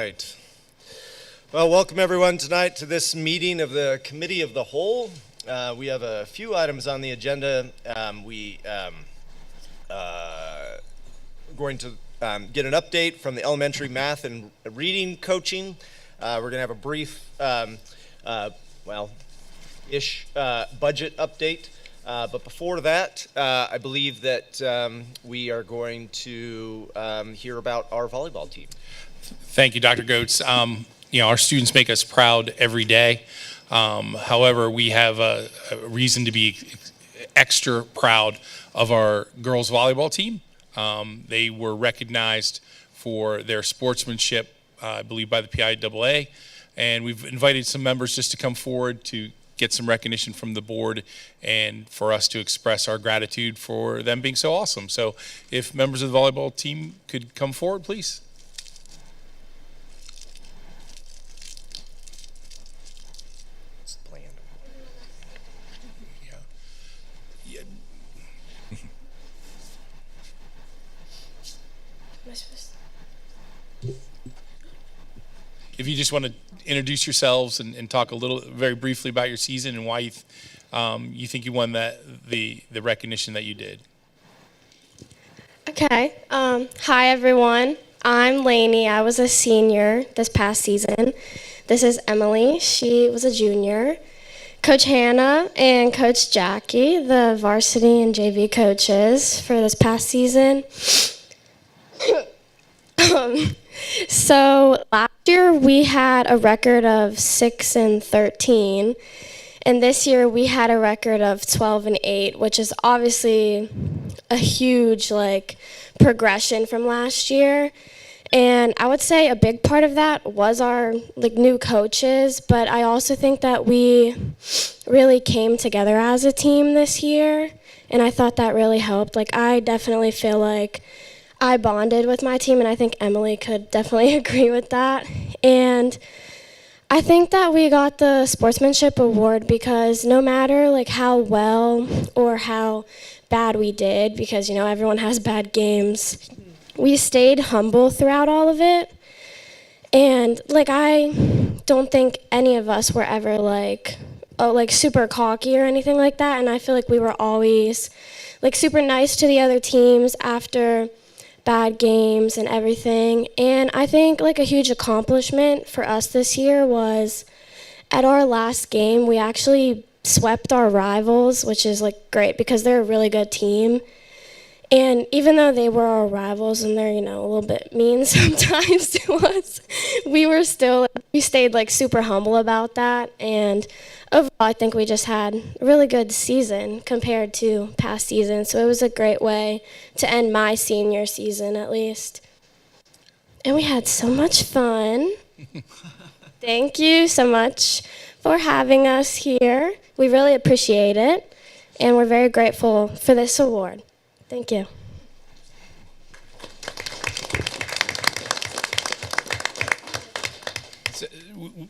right. Well, welcome everyone tonight to this meeting of the Committee of the Whole. We have a few items on the agenda. Going to get an update from the elementary math and reading coaching. We're going to have a brief, budget update. But before that, I believe that we are going to hear about our volleyball team. Thank you, Dr. Goetz. Our students make us proud every day. However, we have a reason to be extra proud of our girls volleyball team. They were recognized for their sportsmanship, I believe, by the PIAA, and we've invited some members just to come forward to get some recognition from the board and for us to express our gratitude for them being so awesome. So if members of the volleyball team could come forward, please. If you just want to introduce yourselves and talk very briefly about your season and why you think you won the recognition that you did. Okay. Hi, everyone. I'm Lainey. I was a senior this past season. This is Emily. She was a junior. Coach Hannah and Coach Jackie, the varsity and JV coaches for this past season. So last year we had a record of 6-13, and this year we had a record of 12-8, which is obviously a huge progression from last year. And I would say a big part of that was our new coaches, but I also think that we really came together as a team this year, and I thought that really helped. I definitely feel like I bonded with my team, and I think Emily could definitely agree with that. And I think that we got the sportsmanship award because no matter how well or how bad we did, because everyone has bad games, we stayed humble throughout all of it. And I don't think any of us were ever super cocky or anything like that. And I feel like we were always super nice to the other teams after bad games and everything. And I think a huge accomplishment for us this year was at our last game, we actually swept our rivals, which is great because they're a really good team. And even though they were our rivals and they're, a little bit mean sometimes to us, we stayed super humble about that. And overall, I think we just had a really good season compared to past seasons. So it was a great way to end my senior season, at least. And we had so much fun. Thank you so much for having us here. We really appreciate it. And we're very grateful for this award. Thank you. So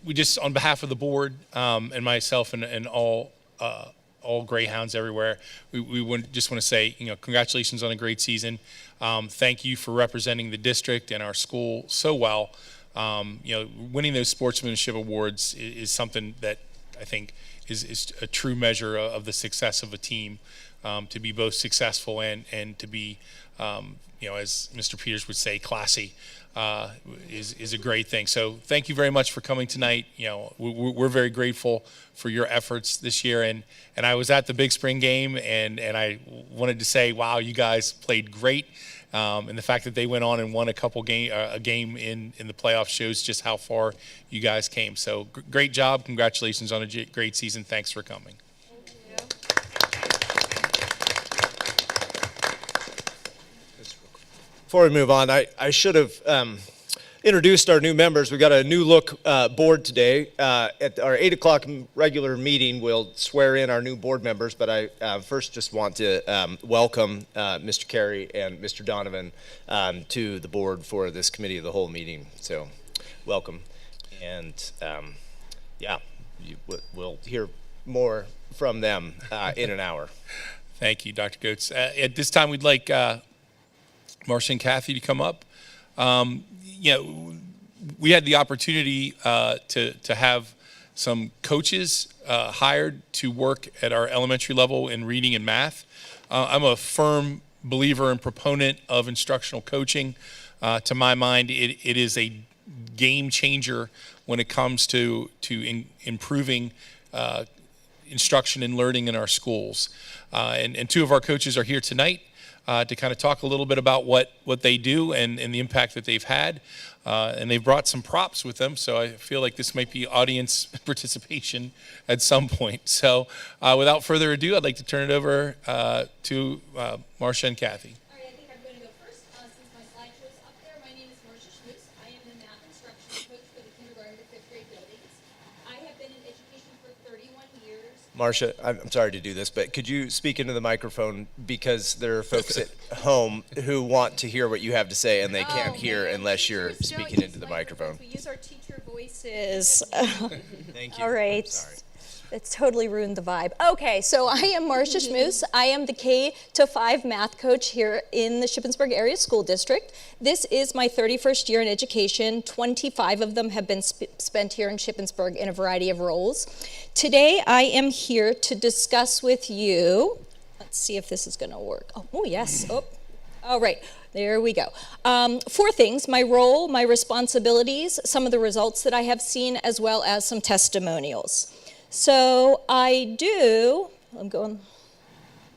we just, on behalf of the board and myself and all Greyhounds everywhere, we just want to say, congratulations on a great season. Thank you for representing the district and our school so well. Winning those sportsmanship awards is something that I think is a true measure of the success of a team. To be both successful and to be, as Mr. Peters would say, classy, is a great thing. So thank you very much for coming tonight. We're very grateful for your efforts this year. And I was at the Big Spring game, and I wanted to say, wow, you guys played great. And the fact that they went on and won a game in the playoffs shows just how far you guys came. So great job. Congratulations on a great season. Thanks for coming. Before we move on, I should have introduced our new members. We've got a new look board today. At our 8 o'clock regular meeting, we'll swear in our new board members, but I first just want to welcome Mr. Carey and Mr. Donovan to the board for this Committee of the Whole meeting. So welcome. And we'll hear more from them in an hour. Thank you, Dr. Goetz. At this time, we'd like Marcia and Kathy to come up. we had the opportunity to have some coaches hired to work at our elementary level in reading and math. I'm a firm believer and proponent of instructional coaching. To my mind, it is a game changer when it comes to improving instruction and learning in our schools. And two of our coaches are here tonight to kind of talk a little bit about what they do and the impact that they've had. And they've brought some props with them, so I feel like this might be audience participation at some point. So without further ado, I'd like to turn it over to Marcia and Kathy. All right, I think I'm going to go first since my slideshow's up there. My name is Marcia Schmoose. I am the math instructional coach for the kindergarten to fifth grade buildings. I have been in education for 31 years. Marcia, I'm sorry to do this, but could you speak into the microphone, because there are folks at home who want to hear what you have to say and they can't hear unless you're Teachers don't speaking use into the microphones. microphone. We use our teacher voices. Thank you. All right. I'm sorry. It's totally ruined the vibe. Okay, so I am Marcia Schmoose. I am the K-5 math coach here in the Shippensburg Area School District. This is my 31st year in education. 25 of them have been spent here in Shippensburg in a variety of roles. Today I am here to discuss with you, let's see if this is going to work. Oh, yes. Oh. All right, there we go. 4 things: my role, my responsibilities, some of the results that I have seen, as well as some testimonials. So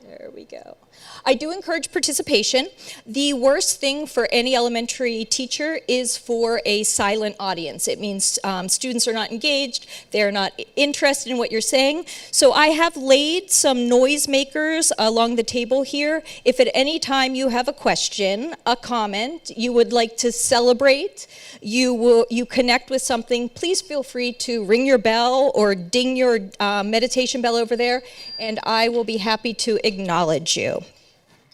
there we go. I do encourage participation. The worst thing for any elementary teacher is for a silent audience. It means students are not engaged, they're not interested in what you're saying. So I have laid some noisemakers along the table here. If at any time you have a question, a comment, you would like to celebrate, you connect with something, please feel free to ring your bell or ding your meditation bell over there, and I will be happy to acknowledge you.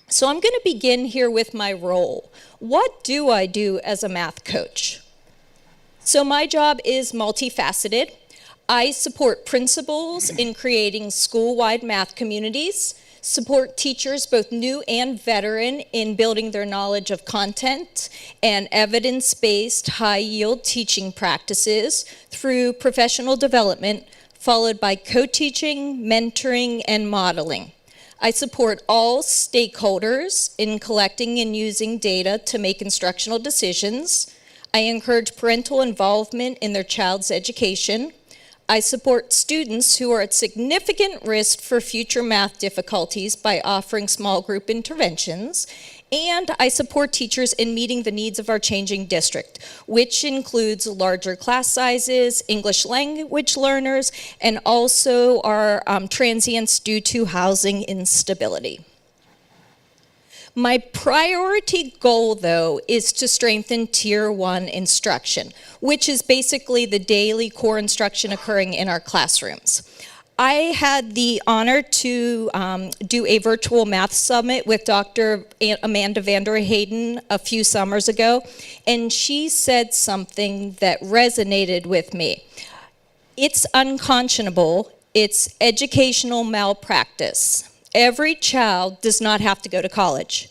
So I'm going to begin here with my role. What do I do as a math coach? So my job is multifaceted. I support principals in creating school-wide math communities, support teachers, both new and veteran, in building their knowledge of content and evidence-based high-yield teaching practices through professional development, followed by co-teaching, mentoring, and modeling. I support all stakeholders in collecting and using data to make instructional decisions. I encourage parental involvement in their child's education. I support students who are at significant risk for future math difficulties by offering small group interventions. And I support teachers in meeting the needs of our changing district, which includes larger class sizes, English language learners, and also our transients due to housing instability. My priority goal, though, is to strengthen Tier 1 instruction, which is basically the daily core instruction occurring in our classrooms. I had the honor to do a virtual math summit with Dr. Amanda Vander Hayden a few summers ago, and she said something that resonated with me. It's unconscionable. It's educational malpractice. Every child does not have to go to college,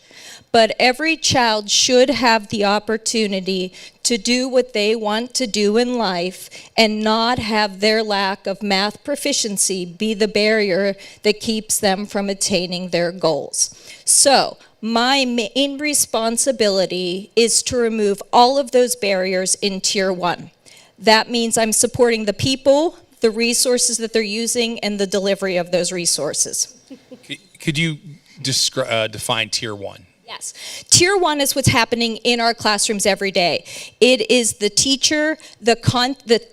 but every child should have the opportunity to do what they want to do in life and not have their lack of math proficiency be the barrier that keeps them from attaining their goals. So my main responsibility is to remove all of those barriers in Tier 1. That means I'm supporting the people, the resources that they're using, and the delivery of those resources. Could you define Tier 1? Yes. Tier 1 is what's happening in our classrooms every day. It is the teacher, the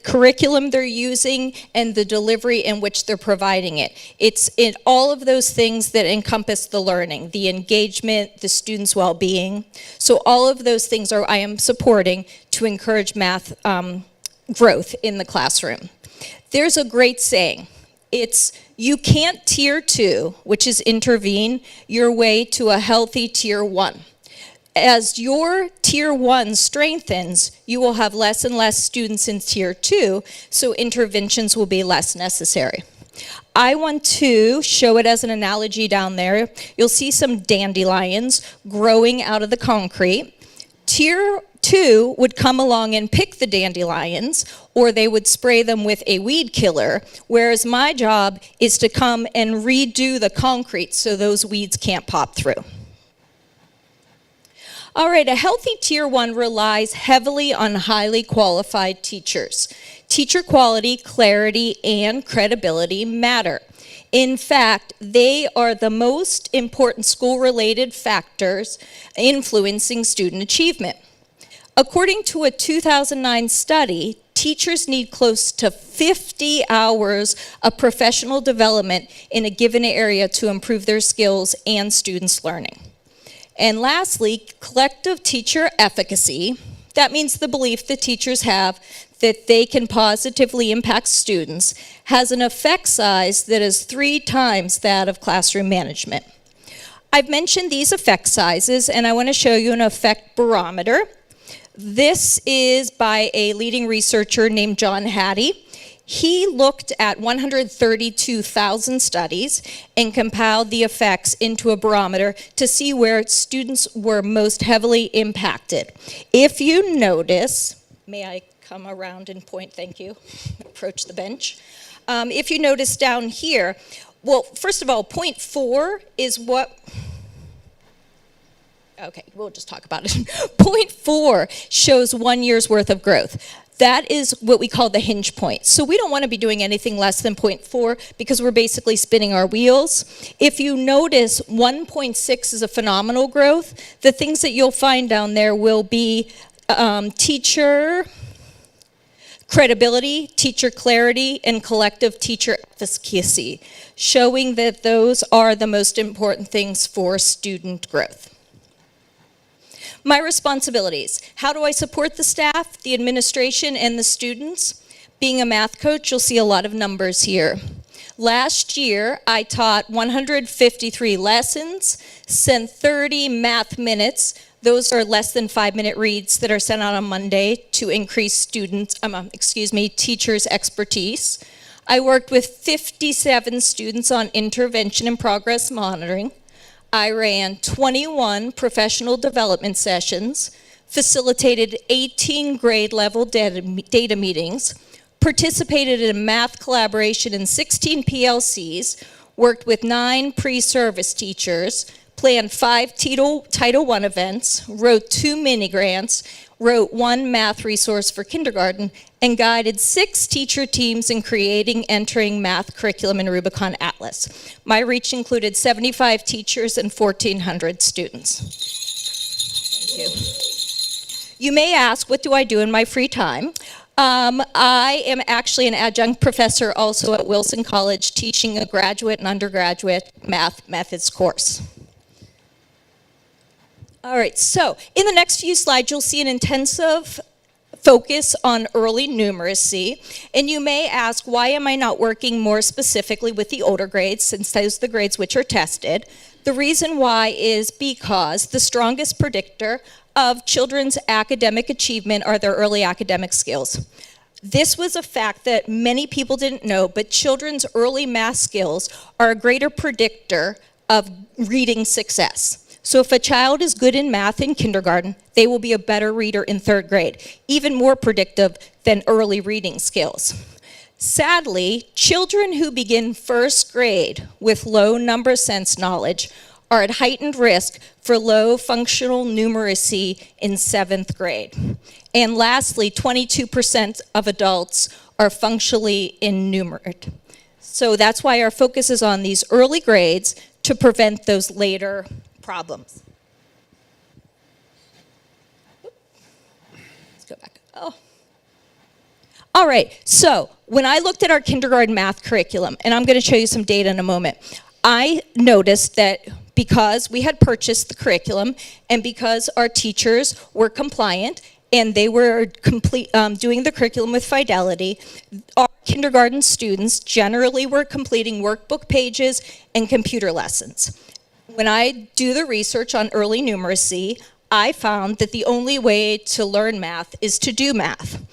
curriculum they're using, and the delivery in which they're providing it. It's in all of those things that encompass the learning, the engagement, the student's well-being. So all of those things I am supporting to encourage math growth in the classroom. There's a great saying. It's, you can't Tier 2, which is intervene, your way to a healthy Tier 1. As your Tier 1 strengthens, you will have less and less students in Tier 2, so interventions will be less necessary. I want to show it as an analogy down there. You'll see some dandelions growing out of the concrete. Tier Two would come along and pick the dandelions, or they would spray them with a weed killer, whereas my job is to come and redo the concrete so those weeds can't pop through. All right, a healthy Tier 1 relies heavily on highly qualified teachers. Teacher quality, clarity, and credibility matter. In fact, they are the most important school-related factors influencing student achievement. According to a 2009 study, teachers need close to 50 hours of professional development in a given area to improve their skills and students' learning. And lastly, collective teacher efficacy. That means the belief that teachers have that they can positively impact students has an effect size that is 3 times that of classroom management. I've mentioned these effect sizes, and I want to show you an effect barometer. This is by a leading researcher named John Hattie. He looked at 132,000 studies and compiled the effects into a barometer to see where students were most heavily impacted. If you notice, may I come around and point, thank you, approach the bench. If you notice down here, well, first of all, 0.4 is what, okay, we'll just talk about it. 0.4 shows 1 year's worth of growth. That is what we call the hinge point. So we don't want to be doing anything less than 0.4 because we're basically spinning our wheels. If you notice, 1.6 is a phenomenal growth. The things that you'll find down there will be teacher credibility, teacher clarity, and collective teacher efficacy, showing that those are the most important things for student growth. My responsibilities. How do I support the staff, the administration, and the students? Being a math coach, you'll see a lot of numbers here. Last year, I taught 153 lessons, sent 30 math minutes. Those are less than 5-minute reads that are sent out on Monday to increase teachers' expertise. I worked with 57 students on intervention and progress monitoring. I ran 21 professional development sessions, facilitated 18 grade level data meetings, participated in a math collaboration in 16 PLCs, worked with 9 pre-service teachers, planned 5 Title I events, wrote 2 mini grants, wrote 1 math resource for kindergarten, and guided 6 teacher teams in creating entering math curriculum in Rubicon Atlas. My reach included 75 teachers and 1,400 students. Thank you. You may ask, what do I do in my free time? I am actually an adjunct professor also at Wilson College, teaching a graduate and undergraduate math methods course. All right, so in the next few slides, you'll see an intensive focus on early numeracy. And you may ask, why am I not working more specifically with the older grades, since those are the grades which are tested? The reason why is because the strongest predictor of children's academic achievement are their early academic skills. This was a fact that many people didn't know, but children's early math skills are a greater predictor of reading success. So if a child is good in math in kindergarten, they will be a better reader in 3rd grade, even more predictive than early reading skills. Sadly, children who begin 1st grade with low number sense knowledge are at heightened risk for low functional numeracy in 7th grade. And lastly, 22% of adults are functionally innumerate. So that's why our focus is on these early grades to prevent those later problems. Let's go back. Oh. All right, so when I looked at our kindergarten math curriculum, and I'm going to show you some data in a moment, I noticed that because we had purchased the curriculum and because our teachers were compliant and they were doing the curriculum with fidelity, our kindergarten students generally were completing workbook pages and computer lessons. When I do the research on early numeracy, I found that the only way to learn math is to do math.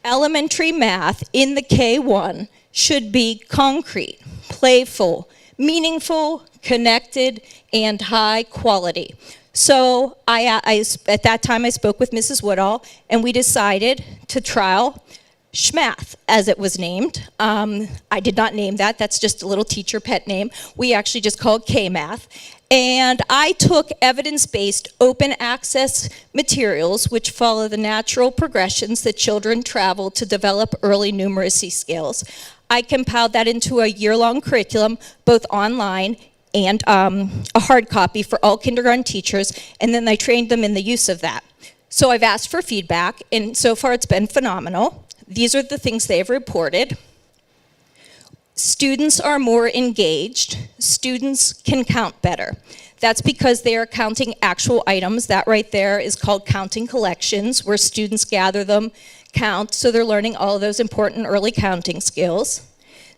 Elementary math in the K1 should be concrete, playful, meaningful, connected, and high quality. So at that time, I spoke with Mrs. Woodall, and we decided to trial SCHMATH, as it was named. I did not name that. That's just a little teacher pet name. We actually just called KMath. And I took evidence-based open access materials which follow the natural progressions that children travel to develop early numeracy skills. I compiled that into a year-long curriculum, both online and a hard copy for all kindergarten teachers, and then I trained them in the use of that. So I've asked for feedback, and so far it's been phenomenal. These are the things they've reported. Students are more engaged. Students can count better. That's because they are counting actual items. That right there is called counting collections, where students gather them, count, so they're learning all of those important early counting skills.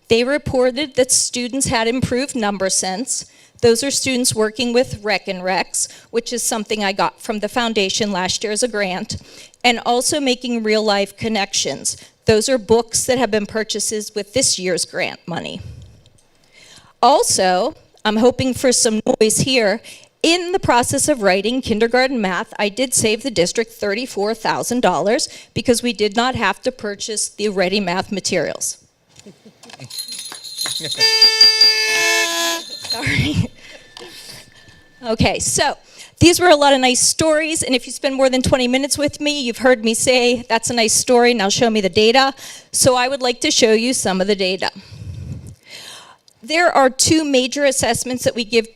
They reported that students had improved number sense. Those are students working with Rec and Recs, which is something I got from the foundation last year as a grant, and also making real life connections. Those are books that have been purchases with this year's grant money. Also, I'm hoping for some noise here. In the process of writing kindergarten math, I did save the district $34,000 because we did not have to purchase the ready math materials. Sorry. Okay, so these were a lot of nice stories, and if you spend more than 20 minutes with me, you've heard me say, that's a nice story, now show me the data. So I would like to show you some of the data. There are two major assessments that we give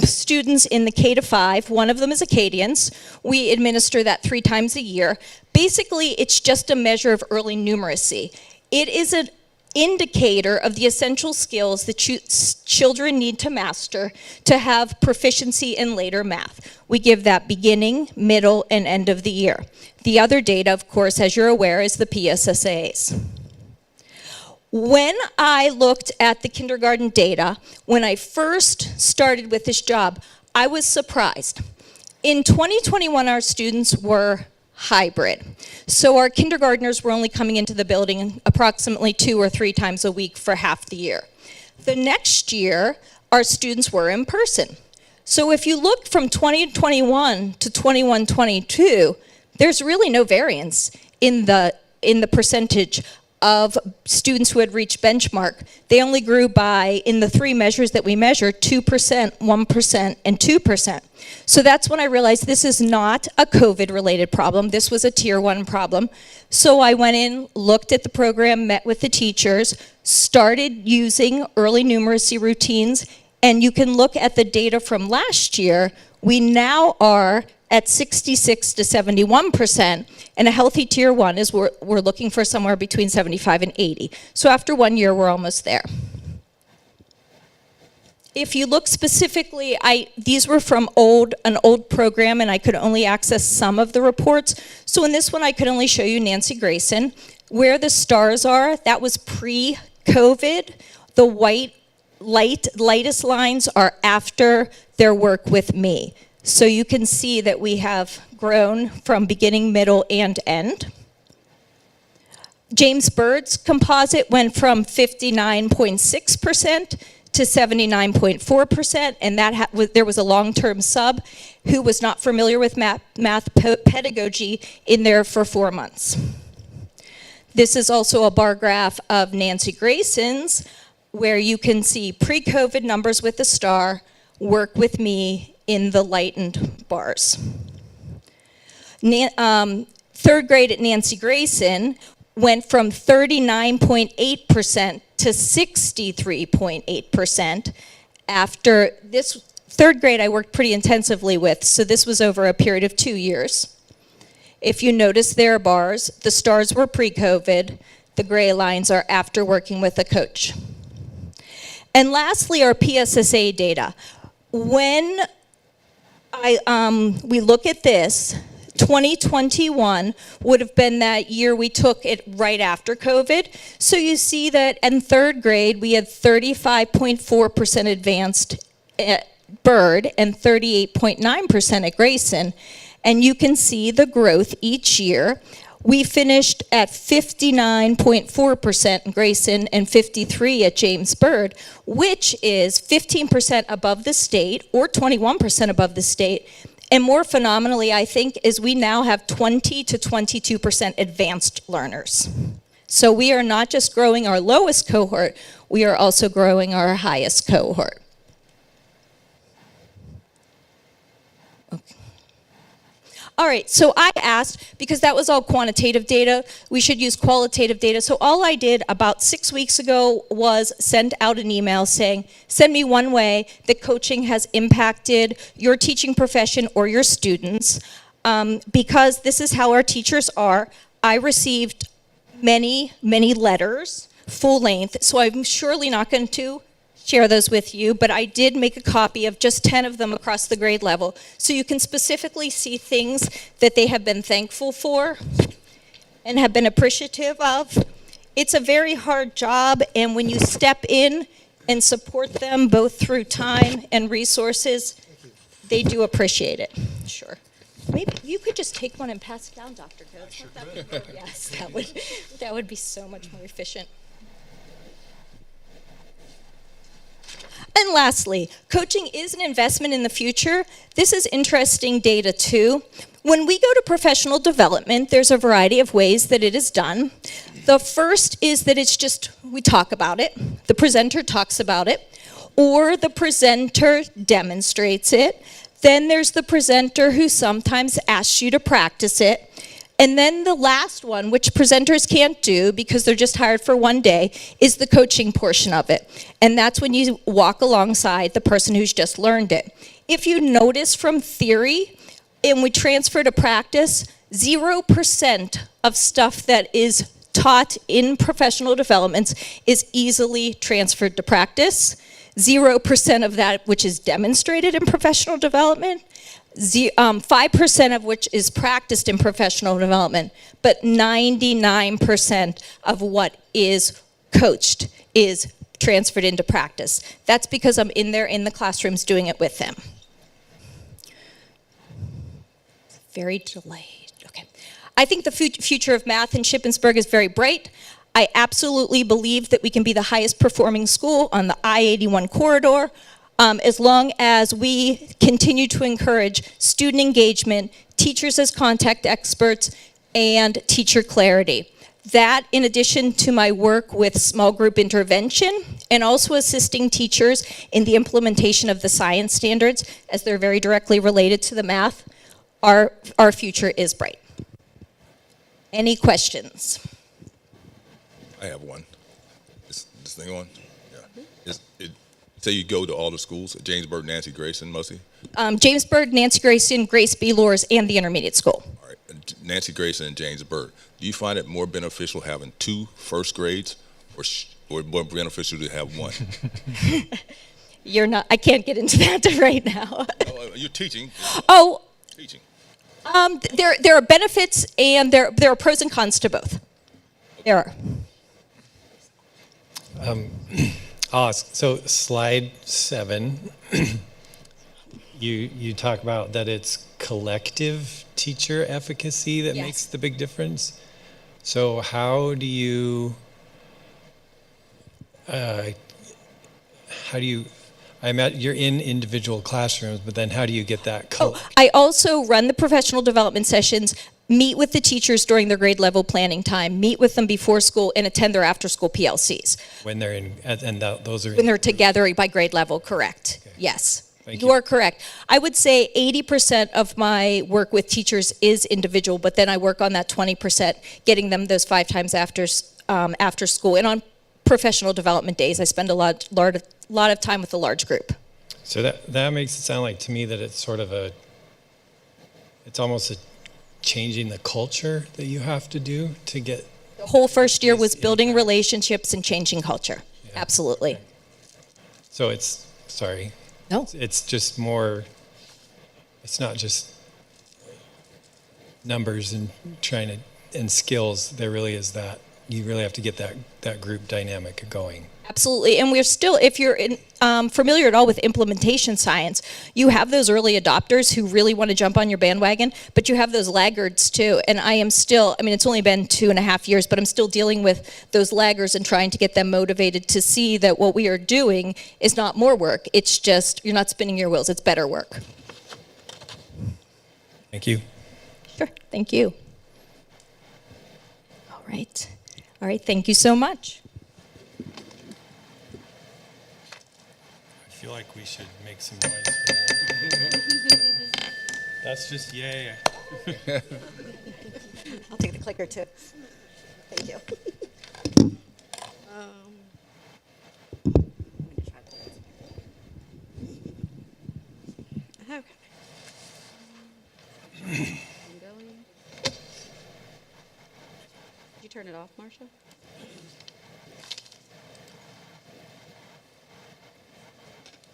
students in the K-5. One of them is Acadians. We administer that 3 times a year. Basically, it's just a measure of early numeracy. It is an indicator of the essential skills that children need to master to have proficiency in later math. We give that beginning, middle, and end of the year. The other data, of course, as you're aware, is the PSSAs. When I looked at the kindergarten data, when I first started with this job, I was surprised. In 2021, our students were hybrid. So our kindergartners were only coming into the building approximately 2 or 3 times a week for half the year. The next year, our students were in person. So if you look from 2021 to 21-22, there's really no variance in the percentage of students who had reached benchmark. They only grew by, in the 3 measures that we measure, 2%, 1%, and 2%. So that's when I realized this is not a COVID-related problem. This was a Tier 1 problem. So I went in, looked at the program, met with the teachers, started using early numeracy routines, and you can look at the data from last year. We now are at 66 to 71%, and a healthy Tier 1 is we're looking for somewhere between 75 and 80. So after 1 year, we're almost there. If you look specifically, these were from an old program, and I could only access some of the reports. So in this one, I could only show you Nancy Grayson. Where the stars are, that was pre-COVID. The white, lightest lines are after their work with me. So you can see that we have grown from beginning, middle, and end. James Bird's composite went from 59.6% to 79.4%, and there was a long-term sub who was not familiar with math pedagogy in there for 4 months. This is also a bar graph of Nancy Grayson's, where you can see pre-COVID numbers with the star, work with me in the lightened bars. 3rd grade at Nancy Grayson went from 39.8% to 63.8%. After this 3rd grade, I worked pretty intensively with, so this was over a period of 2 years. If you notice there are bars, the stars were pre-COVID, the gray lines are after working with a coach. And lastly, our PSSA data. When we look at this, 2021 would have been that year we took it right after COVID. So you see that in 3rd grade, we had 35.4% advanced at Bird and 38.9% at Grayson. And you can see the growth each year. We finished at 59.4% in Grayson and 53 at James Byrd, which is 15% above the state or 21% above the state. And more phenomenally, I think, is we now have 20 to 22% advanced learners. So we are not just growing our lowest cohort, we are also growing our highest cohort. All right, so I asked, because that was all quantitative data, we should use qualitative data. So all I did about 6 weeks ago was send out an email saying, send me one way that coaching has impacted your teaching profession or your students. Because this is how our teachers are, I received many, many letters, full length, so I'm surely not going to share those with you, but I did make a copy of just 10 of them across the grade level, so you can specifically see things that they have been thankful for and have been appreciative of. It's a very hard job, and when you step in and support them both through time and resources, they do appreciate it. Sure. Maybe you could just take one and pass it down, Dr. Coates. Yes, that would be so much more efficient. And lastly, coaching is an investment in the future. This is interesting data too. When we go to professional development, there's a variety of ways that it is done. The first is that it's just, we talk about it, the presenter talks about it, or the presenter demonstrates it. Then there's the presenter who sometimes asks you to practice it. And then the last one, which presenters can't do because they're just hired for one day, is the coaching portion of it. And that's when you walk alongside the person who's just learned it. If you notice from theory, and we transfer to practice, 0% of stuff that is taught in professional developments is easily transferred to practice. 0% of that which is demonstrated in professional development, 5% of which is practiced in professional development, but 99% of what is coached is transferred into practice. That's because I'm in there in the classrooms doing it with them. Very delayed, okay. I think the future of math in Shippensburg is very bright. I absolutely believe that we can be the highest performing school on the I-81 corridor. As long as we continue to encourage student engagement, teachers as contact experts, and teacher clarity. That, in addition to my work with small group intervention and also assisting teachers in the implementation of the science standards, as they're very directly related to the math, our future is bright. Any questions? I have one. Is this thing on? Yeah. Say you go to all the schools, James Byrd, Nancy Grayson mostly? James Byrd, Nancy Grayson, Grace B. Lours, and the intermediate school. All right. Nancy Grayson and James Byrd. Do you find it more beneficial having 2 first grades or more beneficial to have 1? You're not, I can't get into that right now. Oh, you're teaching. Oh, Teaching. there are benefits and there are pros and cons to both. There are. So slide 7, you talk about that it's collective teacher efficacy that Yes. makes the big difference. So how do you, I imagine you're in individual classrooms, but then how do you get that I also run the professional development sessions, meet with the teachers during their grade level planning time, meet with them before school, and attend their after school PLCs. when they're in, those are When they're together by grade level, correct. Okay. Yes. Thank You you. are correct. I would say 80% of my work with teachers is individual, but then I work on that 20%, getting them those 5 times after school. And on professional development days, I spend a lot of time with a large group. So that makes it sound like to me that it's sort of it's almost a changing the culture that you have to do to get. The whole first year was Is building impact. relationships and changing culture. Yeah. Absolutely. So sorry, No. it's just more, it's not just numbers and and skills. There really is that you really have to get that group dynamic going. Absolutely, and we're still, if you're familiar at all with implementation science, you have those early adopters who really want to jump on your bandwagon, but you have those laggards too. And I am still, I mean, it's only been 2.5 years, but I'm still dealing with those laggards and trying to get them motivated to see that what we are doing is not more work. It's just, you're not spinning your wheels, it's better work. Thank you. Sure, thank you. All right, thank you so much. I feel like we should make some noise. That's just yay. I'll take the clicker too. Thank you. Okay. I'm going. Did you turn it off, Marcia?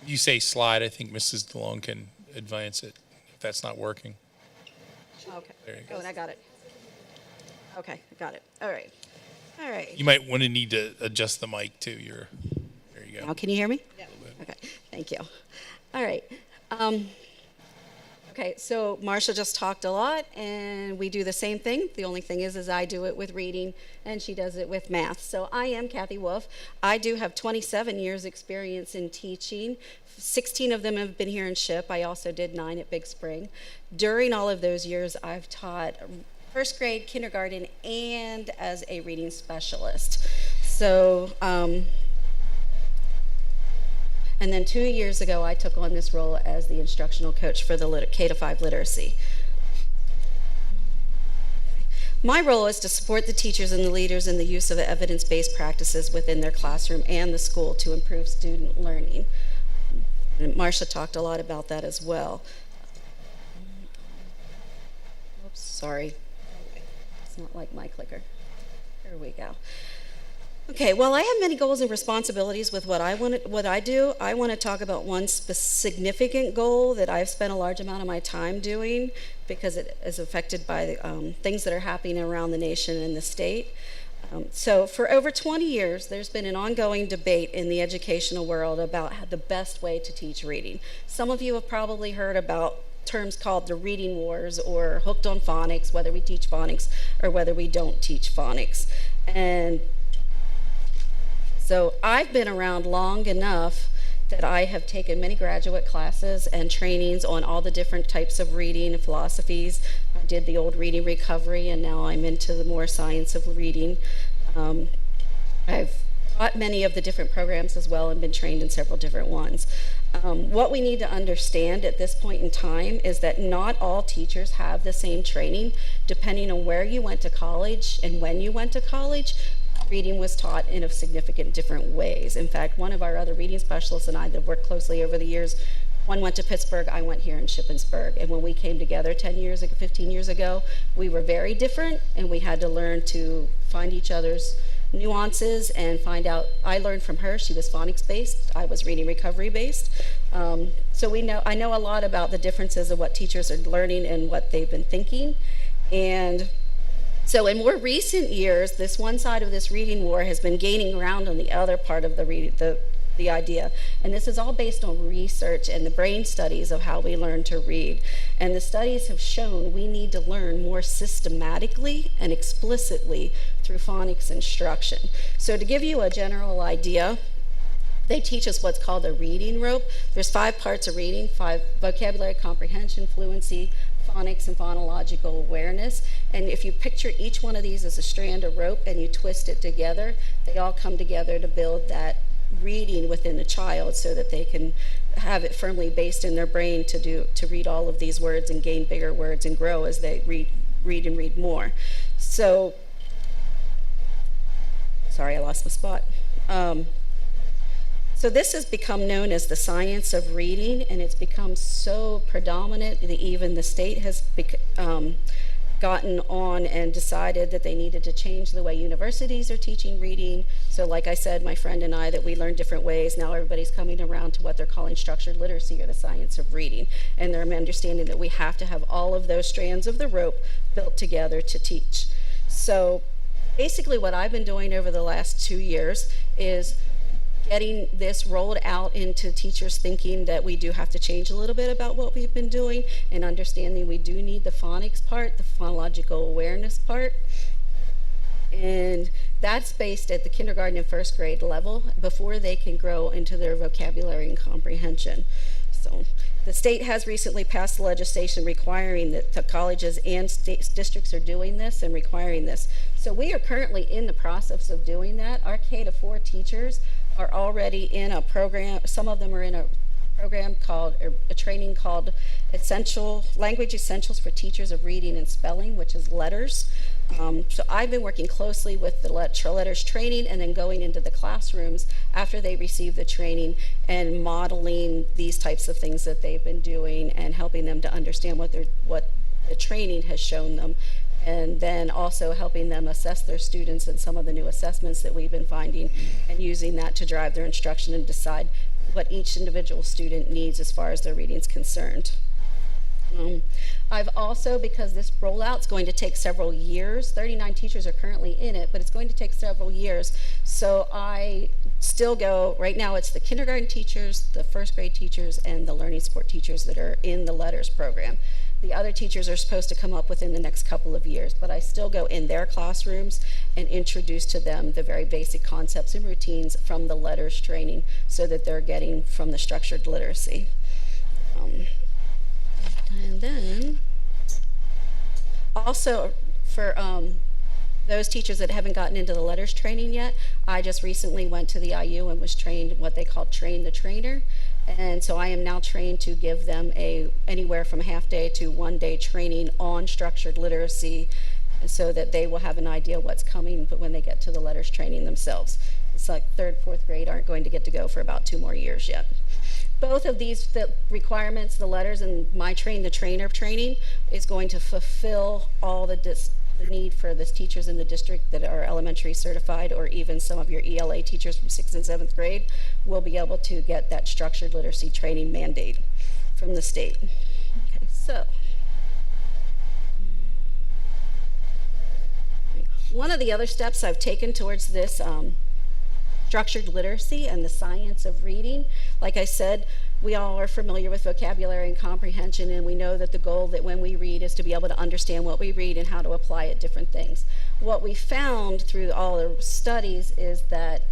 You say slide, I think Mrs. DeLong can advance it if that's not working. Okay. There you go. Oh, and I got it. Okay, I got it. All right. All right. You might want to need to adjust the mic too. There you Now, go. can you hear me? Yeah. Okay, thank you. All right. Okay, so Marcia just talked a lot, and we do the same thing. The only thing is I do it with reading, and she does it with math. So I am Kathy Wolf. I do have 27 years experience in teaching. 16 of them have been here in SHIP. I also did 9 at Big Spring. During all of those years, I've taught first grade, kindergarten, and as a reading specialist. So, and then 2 years ago, I took on this role as the instructional coach for the K-5 literacy. My role is to support the teachers and the leaders in the use of evidence-based practices within their classroom and the school to improve student learning. And Marcia talked a lot about that as well. Oops, sorry. It's not like my clicker. There we go. Okay, well, I have many goals and responsibilities with what I do. I want to talk about one significant goal that I've spent a large amount of my time doing because it is affected by the, things that are happening around the nation and the state. So for over 20 years, there's been an ongoing debate in the educational world about the best way to teach reading. Some of you have probably heard about terms called the reading wars or hooked on phonics, whether we teach phonics or whether we don't teach phonics. And so I've been around long enough that I have taken many graduate classes and trainings on all the different types of reading and philosophies. I did the old reading recovery, and now I'm into the more science of reading. I've taught many of the different programs as well and been trained in several different ones. What we need to understand at this point in time is that not all teachers have the same training. Depending on where you went to college and when you went to college, reading was taught in a significant different ways. In fact, one of our other reading specialists and I that have worked closely over the years, one went to Pittsburgh, I went here in Shippensburg. And when we came together 15 years ago, we were very different, and we had to learn to find each other's nuances and find out. I learned from her. She was phonics based, I was reading recovery based. So I know a lot about the differences of what teachers are learning and what they've been thinking. And so in more recent years, this one side of this reading war has been gaining ground on the other part of the idea. And this is all based on research and the brain studies of how we learn to read. And the studies have shown we need to learn more systematically and explicitly through phonics instruction. So to give you a general idea, they teach us what's called a reading rope. There's 5 parts of reading: 5 vocabulary, comprehension, fluency, phonics, and phonological awareness. And if you picture each one of these as a strand of rope and you twist it together, they all come together to build that reading within the child so that they can have it firmly based in their brain to read all of these words and gain bigger words and grow as they read more. So, sorry, I lost my spot. So this has become known as the science of reading, and it's become so predominant that even the state has gotten on and decided that they needed to change the way universities are teaching reading. So like I said, my friend and I, that we learn different ways. Now everybody's coming around to what they're calling structured literacy, or the science of reading. And they're understanding that we have to have all of those strands of the rope built together to teach. So basically what I've been doing over the last 2 years is getting this rolled out into teachers thinking that we do have to change a little bit about what we've been doing, and understanding we do need the phonics part, the phonological awareness part. And that's based at the kindergarten and first grade level before they can grow into their vocabulary and comprehension. So the state has recently passed legislation requiring that the colleges and state districts are doing this and requiring this. So we are currently in the process of doing that. Our K-4 teachers are already in a program. Some of them are in a program called, or a training called Language Essentials for Teachers of Reading and Spelling, which is LETRS. So I've been working closely with the LETRS training, and then going into the classrooms after they receive the training and modeling these types of things that they've been doing and helping them to understand what the training has shown them. And then also helping them assess their students and some of the new assessments that we've been finding, and using that to drive their instruction and decide what each individual student needs as far as their reading is concerned. I've also, because this rollout's going to take several years, 39 teachers are currently in it, but it's going to take several years. So I still go, right now it's the kindergarten teachers, the first grade teachers, and the learning support teachers that are in the LETRS program. The other teachers are supposed to come up within the next couple of years, but I still go in their classrooms and introduce to them the very basic concepts and routines from the LETRS training, so that they're getting from the structured literacy. And then also for those teachers that haven't gotten into the LETRS training yet, I just recently went to the IU and was trained what they call train the trainer. And so I am now trained to give them anywhere from half day to 1 day training on structured literacy, so that they will have an idea what's coming, but when they get to the LETRS training themselves. It's like 3rd, 4th grade aren't going to get to go for about 2 more years yet. Both of these requirements, the LETRS and my Train the Trainer training, is going to fulfill all the need for the teachers in the district that are elementary certified, or even some of your ELA teachers from 6th and 7th grade will be able to get that structured literacy training mandate from the state. Okay, so one of the other steps I've taken towards this structured literacy and the science of reading, like I said, we all are familiar with vocabulary and comprehension, and we know that the goal that when we read is to be able to understand what we read and how to apply it different things. What we found through all the studies is that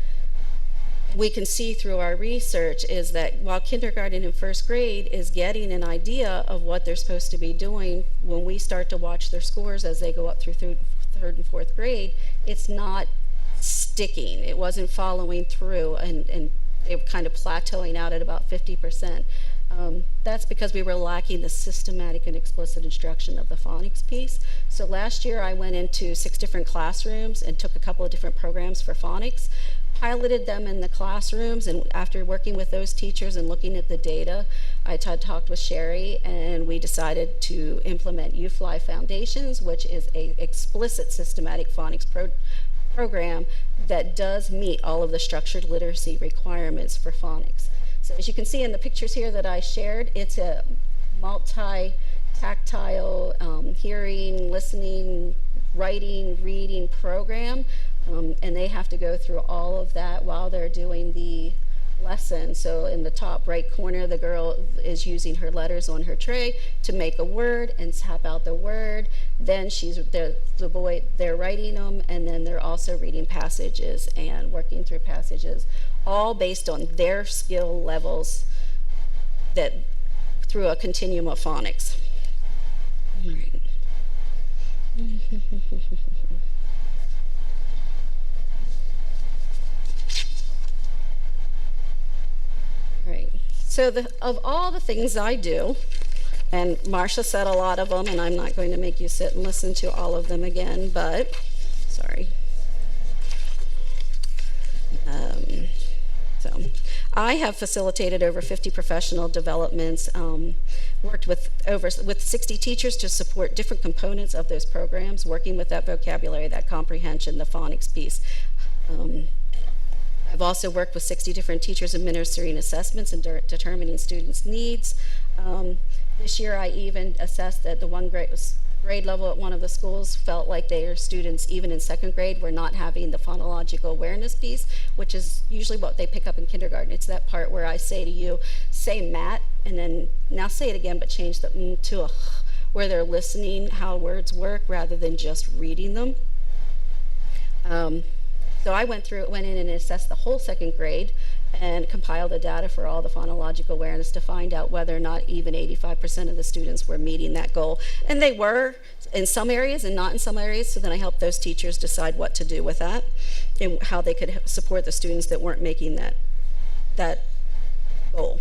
we can see through our research is that while kindergarten and first grade is getting an idea of what they're supposed to be doing, when we start to watch their scores as they go up through 3rd and 4th grade, it's not sticking. It wasn't following through, and they were kind of plateauing out at about 50%. That's because we were lacking the systematic and explicit instruction of the phonics piece. So last year I went into 6 different classrooms and took a couple of different programs for phonics, piloted them in the classrooms, and after working with those teachers and looking at the data, I talked with Sherry, and we decided to implement UFly Foundations, which is an explicit systematic phonics program that does meet all of the structured literacy requirements for phonics. So as you can see in the pictures here that I shared, it's a multi-tactile hearing, listening, writing, reading program, and they have to go through all of that while they're doing the lesson. So in the top right corner, the girl is using her letters on her tray to make a word and tap out the word. Then the boy, they're writing them, and then they're also reading passages and working through passages, all based on their skill levels that through a continuum of phonics. All right. All right, so of all the things I do, and Marcia said a lot of them, and I'm not going to make you sit and listen to all of them again, but, sorry. So I have facilitated over 50 professional developments, worked with 60 teachers to support different components of those programs, working with that vocabulary, that comprehension, the phonics piece. I've also worked with 60 different teachers administering assessments and determining students' needs. This year I even assessed that the 1st grade level at one of the schools felt like their students, even in second grade, were not having the phonological awareness piece, which is usually what they pick up in kindergarten. It's that part where I say to you, say Matt, and then now say it again, but change the to a where they're listening how words work rather than just reading them. So I went in and assessed the whole second grade and compiled the data for all the phonological awareness to find out whether or not even 85% of the students were meeting that goal. And they were in some areas and not in some areas, so then I helped those teachers decide what to do with that and how they could support the students that weren't making that goal.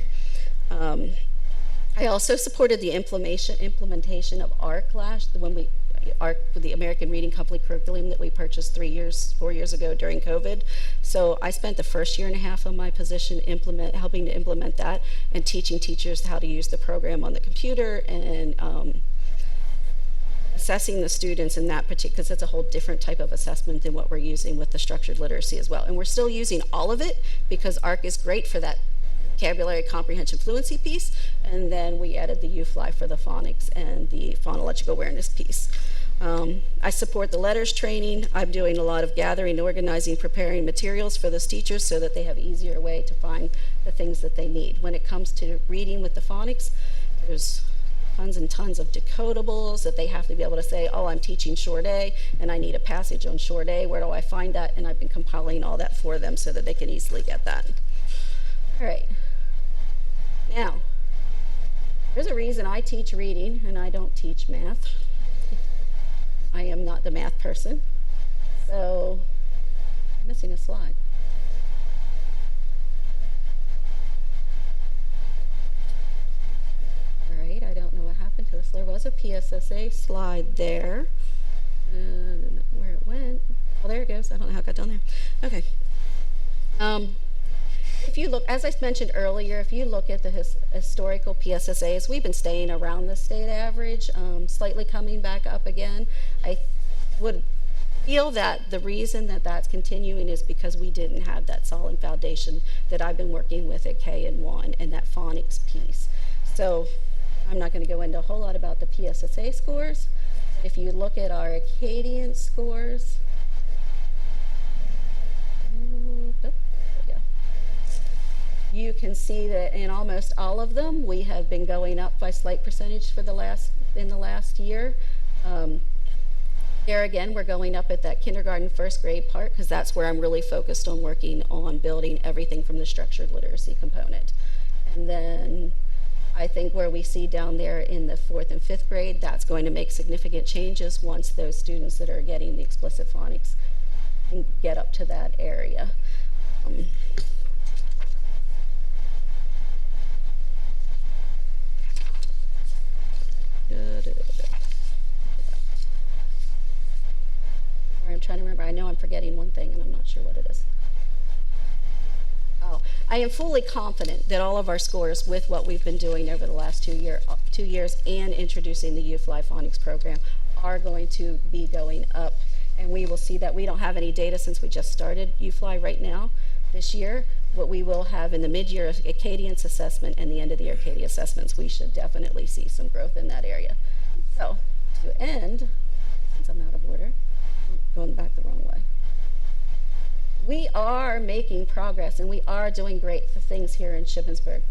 I also supported the implementation of ARC ARC, the American Reading Company curriculum that we purchased 4 years ago during COVID. So I spent the first year and a half of my position helping to implement that and teaching teachers how to use the program on the computer and assessing the students in that particular, because it's a whole different type of assessment than what we're using with the structured literacy as well. And we're still using all of it because ARC is great for that vocabulary comprehension fluency piece, and then we added the UFly for the phonics and the phonological awareness piece. I support the letters training. I'm doing a lot of gathering, organizing, preparing materials for those teachers so that they have easier way to find the things that they need. When it comes to reading with the phonics, there's tons and tons of decodables that they have to be able to say, oh, I'm teaching short A and I need a passage on short A. Where do I find that? And I've been compiling all that for them so that they can easily get that. All right. Now, there's a reason I teach reading and I don't teach math. I am not the math person. So, I'm missing a slide. All right, I don't know what happened to us. There was a PSSA slide there. I don't know where it went. Oh, there it goes. I don't know how it got down there. Okay. If you look, as I mentioned earlier, if you look at the historical PSSAs, we've been staying around the state average, slightly coming back up again. I would feel that the reason that that's continuing is because we didn't have that solid foundation that I've been working with at K&1 and that phonics piece. So I'm not going to go into a whole lot about the PSSA scores. If you look at our Acadian scores, you can see that in almost all of them, we have been going up by slight percentage for in the last year. There again, we're going up at that kindergarten, first grade part, because that's where I'm really focused on working on building everything from the structured literacy component. And then I think where we see down there in the 4th and 5th grade, that's going to make significant changes once those students that are getting the explicit phonics can get up to that area. I'm trying to remember. I know I'm forgetting one thing and I'm not sure what it is. Oh, I am fully confident that all of our scores with what we've been doing over the last 2 years and introducing the UFly Phonics program are going to be going up. And we will see that. We don't have any data since we just started UFly right now this year. What we will have in the mid-year Acadians assessment and the end of the year Acadia assessments, we should definitely see some growth in that area. So to end, since I'm out of order, I'm going back the wrong way. We are making progress and we are doing great things here in Shippensburg.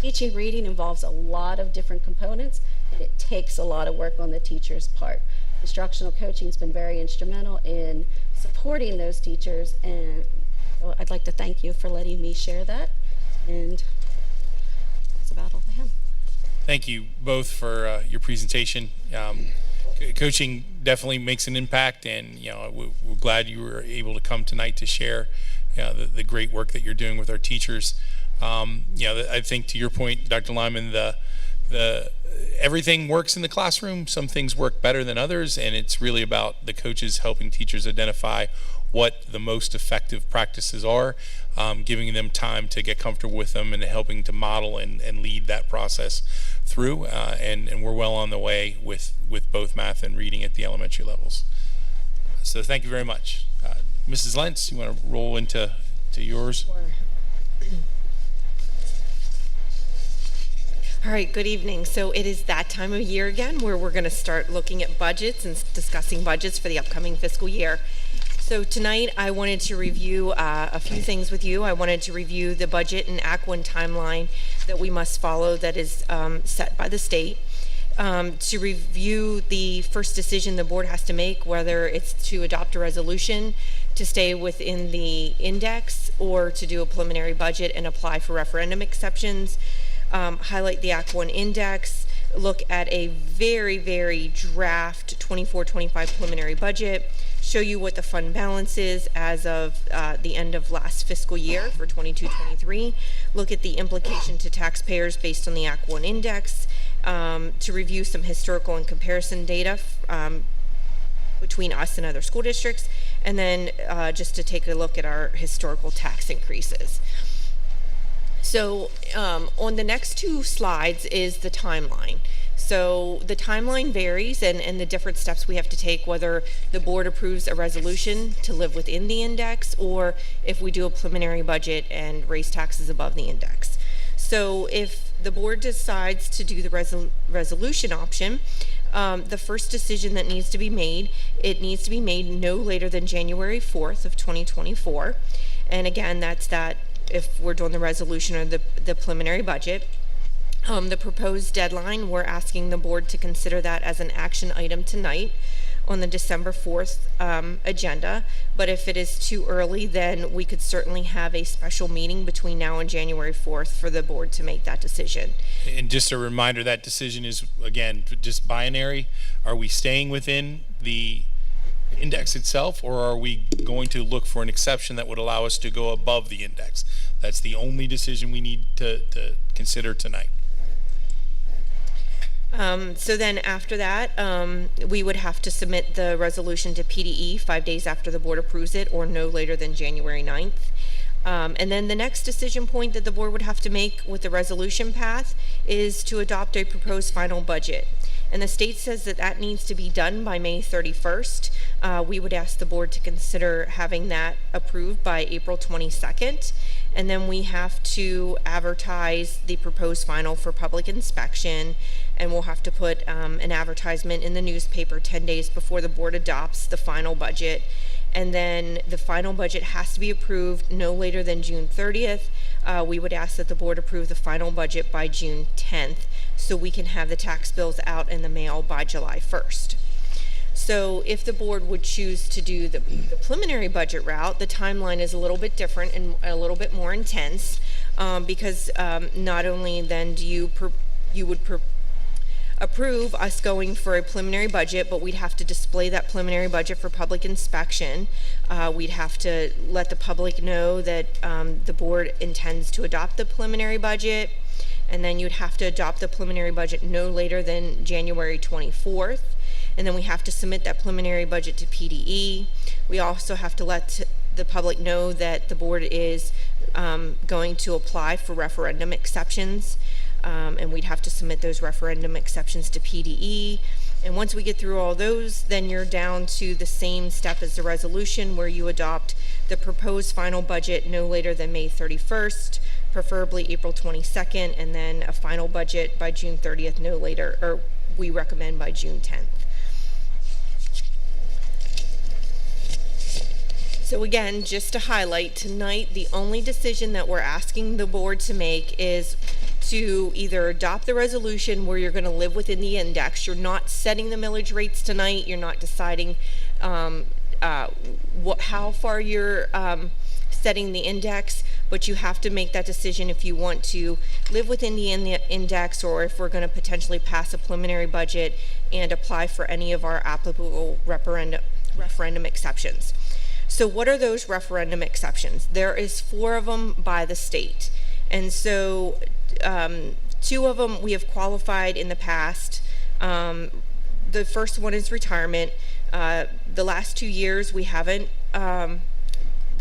Teaching reading involves a lot of different components and it takes a lot of work on the teacher's part. Instructional coaching has been very instrumental in supporting those teachers, and so I'd like to thank you for letting me share that, and that's about all I have. Thank you both for your presentation. Coaching definitely makes an impact, and we're glad you were able to come tonight to share the great work that you're doing with our teachers. I think to your point, Dr. Lyman, everything works in the classroom. Some things work better than others, and it's really about the coaches helping teachers identify what the most effective practices are, giving them time to get comfortable with them and helping to model and lead that process through. And we're well on the way with both math and reading at the elementary levels. So thank you very much. Mrs. Lentz, you want to roll into yours? All right, good evening. So it is that time of year again where we're going to start looking at budgets and discussing budgets for the upcoming fiscal year. So tonight I wanted to review a few things with you. I wanted to review the budget and Act 1 timeline that we must follow that is set by the state. To review the first decision the board has to make, whether it's to adopt a resolution to stay within the index or to do a preliminary budget and apply for referendum exceptions. Highlight the Act 1 index, look at a very, very draft 24-25 preliminary budget, show you what the fund balance is as of the end of last fiscal year for 22-23, look at the implication to taxpayers based on the Act 1 index, to review some historical and comparison data between us and other school districts, and then just to take a look at our historical tax increases. So on the next two slides is the timeline. So the timeline varies and the different steps we have to take, whether the board approves a resolution to live within the index or if we do a preliminary budget and raise taxes above the index. So if the board decides to do the resolution option, the first decision that needs to be made, it needs to be made no later than January 4th of 2024. And again, that's that if we're doing the resolution or the preliminary budget. The proposed deadline, we're asking the board to consider that as an action item tonight on the December 4th agenda. But if it is too early, then we could certainly have a special meeting between now and January 4th for the board to make that decision. And just a reminder, that decision is, again, just binary. Are we staying within the index itself, or are we going to look for an exception that would allow us to go above the index? That's the only decision we need to consider tonight. So then after that, we would have to submit the resolution to PDE 5 days after the board approves it, or no later than January 9th. And then the next decision point that the board would have to make with the resolution path is to adopt a proposed final budget. And the state says that that needs to be done by May 31st. We would ask the board to consider having that approved by April 22nd. And then we have to advertise the proposed final for public inspection. And we'll have to put an advertisement in the newspaper 10 days before the board adopts the final budget. And then the final budget has to be approved no later than June 30th. We would ask that the board approve the final budget by June 10th so we can have the tax bills out in the mail by July 1st. So if the board would choose to do the preliminary budget route, the timeline is a little bit different and a little bit more intense because not only then do you would approve us going for a preliminary budget, but we'd have to display that preliminary budget for public inspection. We'd have to let the public know that the board intends to adopt the preliminary budget, and then you'd have to adopt the preliminary budget no later than January 24th. And then we have to submit that preliminary budget to PDE. We also have to let the public know that the board is going to apply for referendum exceptions. And we'd have to submit those referendum exceptions to PDE. And once we get through all those, then you're down to the same step as the resolution, where you adopt the proposed final budget no later than May 31st, preferably April 22nd, and then a final budget by June 30th, no later, or we recommend by June 10th. So again, just to highlight, tonight the only decision that we're asking the board to make is to either adopt the resolution where you're going to live within the index. You're not setting the millage rates tonight. You're not deciding how far you're setting the index, but you have to make that decision if you want to live within the index, or if we're going to potentially pass a preliminary budget and apply for any of our applicable referendum exceptions. So what are those referendum exceptions? There is 4 of them by the state. And so 2 of them we have qualified in the past. The first one is retirement. The last 2 years we haven't, I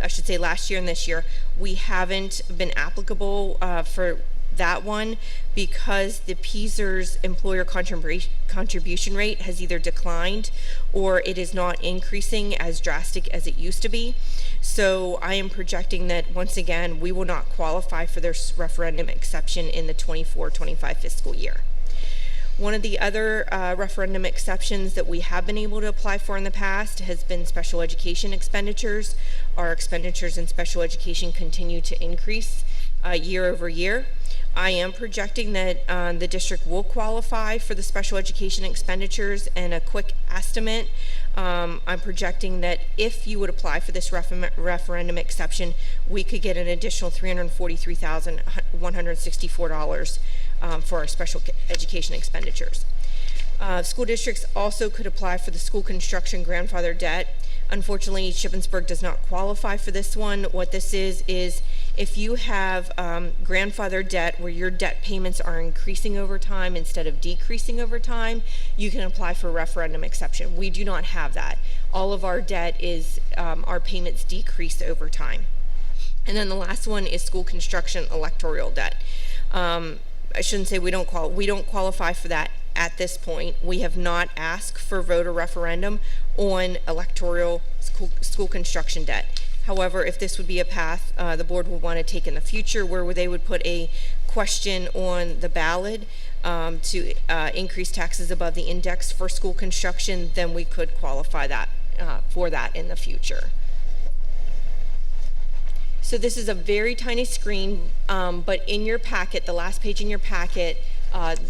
should say last year and this year, we haven't been applicable for that one, because the PSERS employer contribution rate has either declined or it is not increasing as drastic as it used to be. So I am projecting that, once again, we will not qualify for this referendum exception in the 24-25 fiscal year. One of the other referendum exceptions that we have been able to apply for in the past has been special education expenditures. Our expenditures in special education continue to increase year over year. I am projecting that the district will qualify for the special education expenditures, and a quick estimate, I'm projecting that if you would apply for this referendum exception, we could get an additional $343,164 for our special education expenditures. School districts also could apply for the school construction grandfather debt. Unfortunately, Shippensburg does not qualify for this one. What this is if you have grandfather debt where your debt payments are increasing over time instead of decreasing over time, you can apply for a referendum exception. We do not have that. All of our debt is, our payments decrease over time. And then the last one is school construction electoral debt. I shouldn't say we don't qualify for that at this point. We have not asked for voter referendum on electoral school construction debt. However, if this would be a path the board would want to take in the future, where they would put a question on the ballot to increase taxes above the index for school construction, then we could qualify that for that in the future. So this is a very tiny screen, but in your packet, the last page in your packet,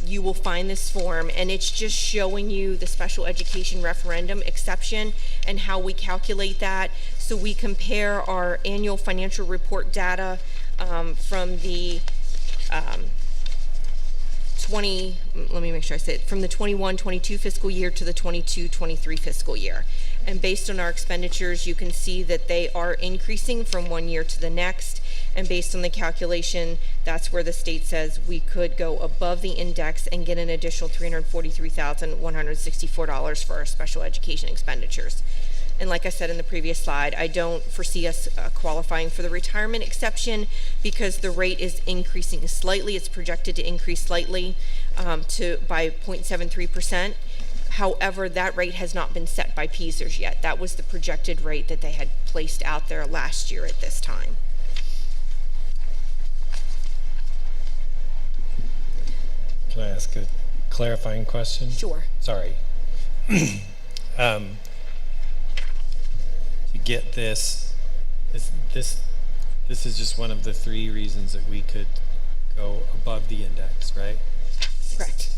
you will find this form, and it's just showing you the special education referendum exception and how we calculate that. So we compare our annual financial report data from the let me make sure I say it, from the 21-22 fiscal year to the 22-23 fiscal year. And based on our expenditures, you can see that they are increasing from one year to the next. And based on the calculation, that's where the state says we could go above the index and get an additional $343,164 for our special education expenditures. And like I said in the previous slide, I don't foresee us qualifying for the retirement exception because the rate is increasing slightly. It's projected to increase slightly by 0.73%. However, that rate has not been set by PSERS yet. That was the projected rate that they had placed out there last year at this time. Can I ask a clarifying question? Sure. Sorry. To get this is just one of the three reasons that we could go above the index, right? Correct.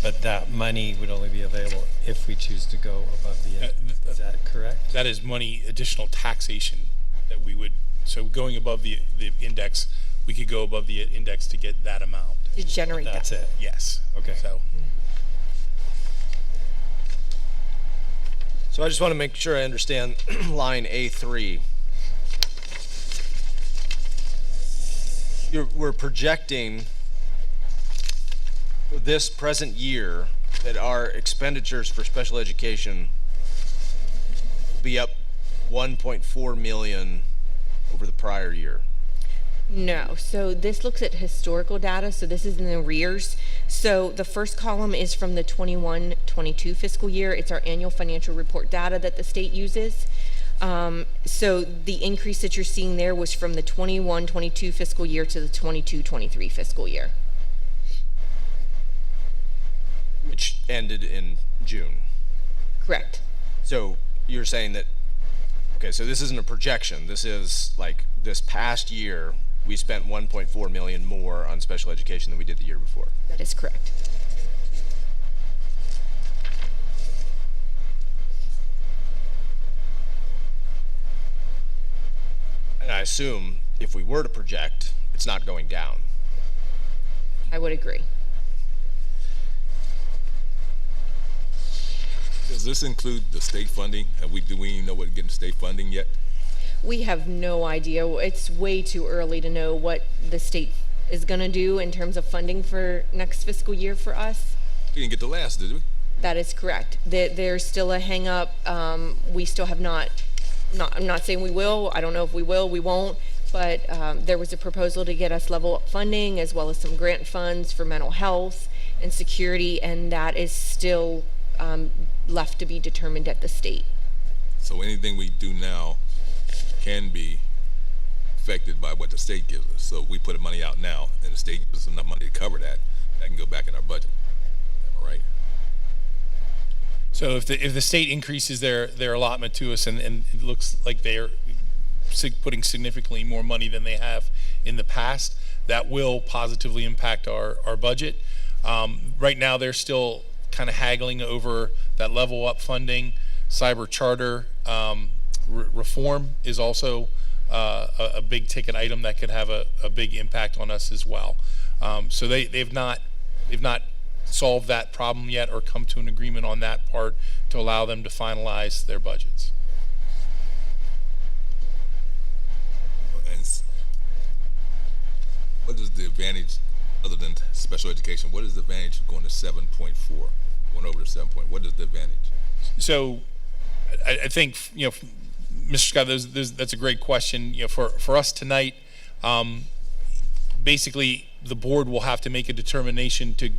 But that money would only be available if we choose to go above the index. Is that correct? That is money, additional taxation that we would, so going above the index, we could go above the index to get that amount. To generate That's that. it. Yes. Okay. So I just want to make sure I understand line A3. We're projecting for this present year that our expenditures for special education will be up 1.4 million over the prior year. No, so this looks at historical data, so this is in the arrears. So the first column is from the 21-22 fiscal year. It's our annual financial report data that the state uses. So the increase that you're seeing there was from the 21-22 fiscal year to the 22-23 fiscal year. Which ended in June. Correct. So you're saying that, okay, so this isn't a projection. This is like this past year, we spent 1.4 million more on special education than we did the year before. That is correct. And I assume if we were to project, it's not going down. I would agree. Does this include the state funding? Do we even know what getting state funding yet? We have no idea. It's way too early to know what the state is going to do in terms of funding for next fiscal year for us. We didn't get the last, did we? That is correct. There's still a hang up. We still have not, I'm not saying we will. I don't know if we will, we won't, but there was a proposal to get us level up funding as well as some grant funds for mental health and security, and that is still left to be determined at the state. So anything we do now can be affected by what the state gives us. So if we put the money out now and the state gives us enough money to cover that, that can go back in our budget. Am I right? So if the state increases their allotment to us and it looks like they're putting significantly more money than they have in the past, that will positively impact our budget. Right now, they're still kind of haggling over that level up funding. Cyber charter reform is also a big ticket item that could have a big impact on us as well. So they've not solved that problem yet or come to an agreement on that part to allow them to finalize their budgets. And what is the advantage, other than special education, what is the advantage of going to 7.4, going over to 7 point? What is the advantage? So I think, Mr. Scott, that's a great question. For us tonight, basically the board will have to make a determination to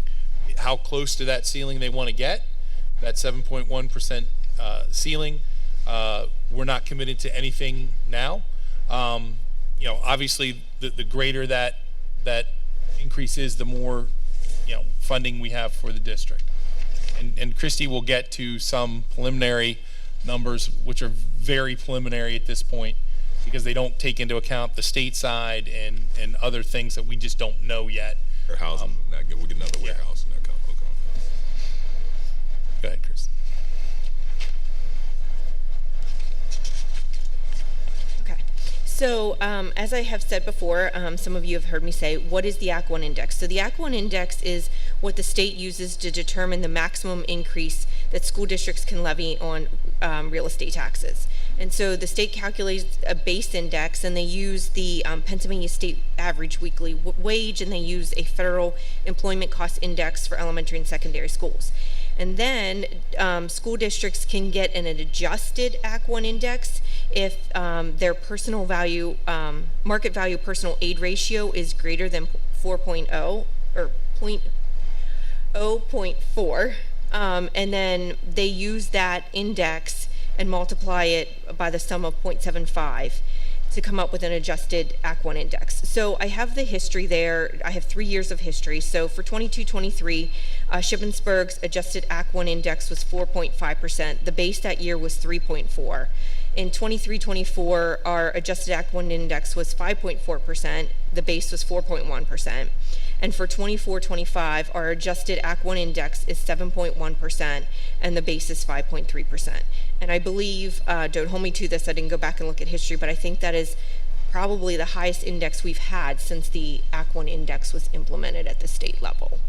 how close to that ceiling they want to get, that 7.1% ceiling. We're not committed to anything now. Obviously the greater that increase is, the more funding we have for the district. And Christy will get to some preliminary numbers, which are very preliminary at this point, because they don't take into account the state side and other things that we just don't know yet. Warehousing, we get another warehouse and that kind of, okay. Go ahead, Chris. Okay. So as I have said before, some of you have heard me say, what is the Act 1 index? So the Act 1 index is what the state uses to determine the maximum increase that school districts can levy on real estate taxes. And so the state calculates a base index, and they use the Pennsylvania State Average Weekly Wage, and they use a federal employment cost index for elementary and secondary schools. And then school districts can get an adjusted Act 1 index if their personal value, market value personal aid ratio is greater than 4.0 or 0.4. And then they use that index and multiply it by the sum of 0.75 to come up with an adjusted Act 1 index. So I have the history there. I have 3 years of history. So for 22-23, Shippensburg's adjusted Act 1 index was 4.5%. The base that year was 3.4. In 23-24, our adjusted Act 1 index was 5.4%. The base was 4.1%. And for 24-25, our adjusted Act 1 index is 7.1%, and the base is 5.3%. And I believe, don't hold me to this, I didn't go back and look at history, but I think that is probably the highest index we've had since the Act 1 index was implemented at the state level.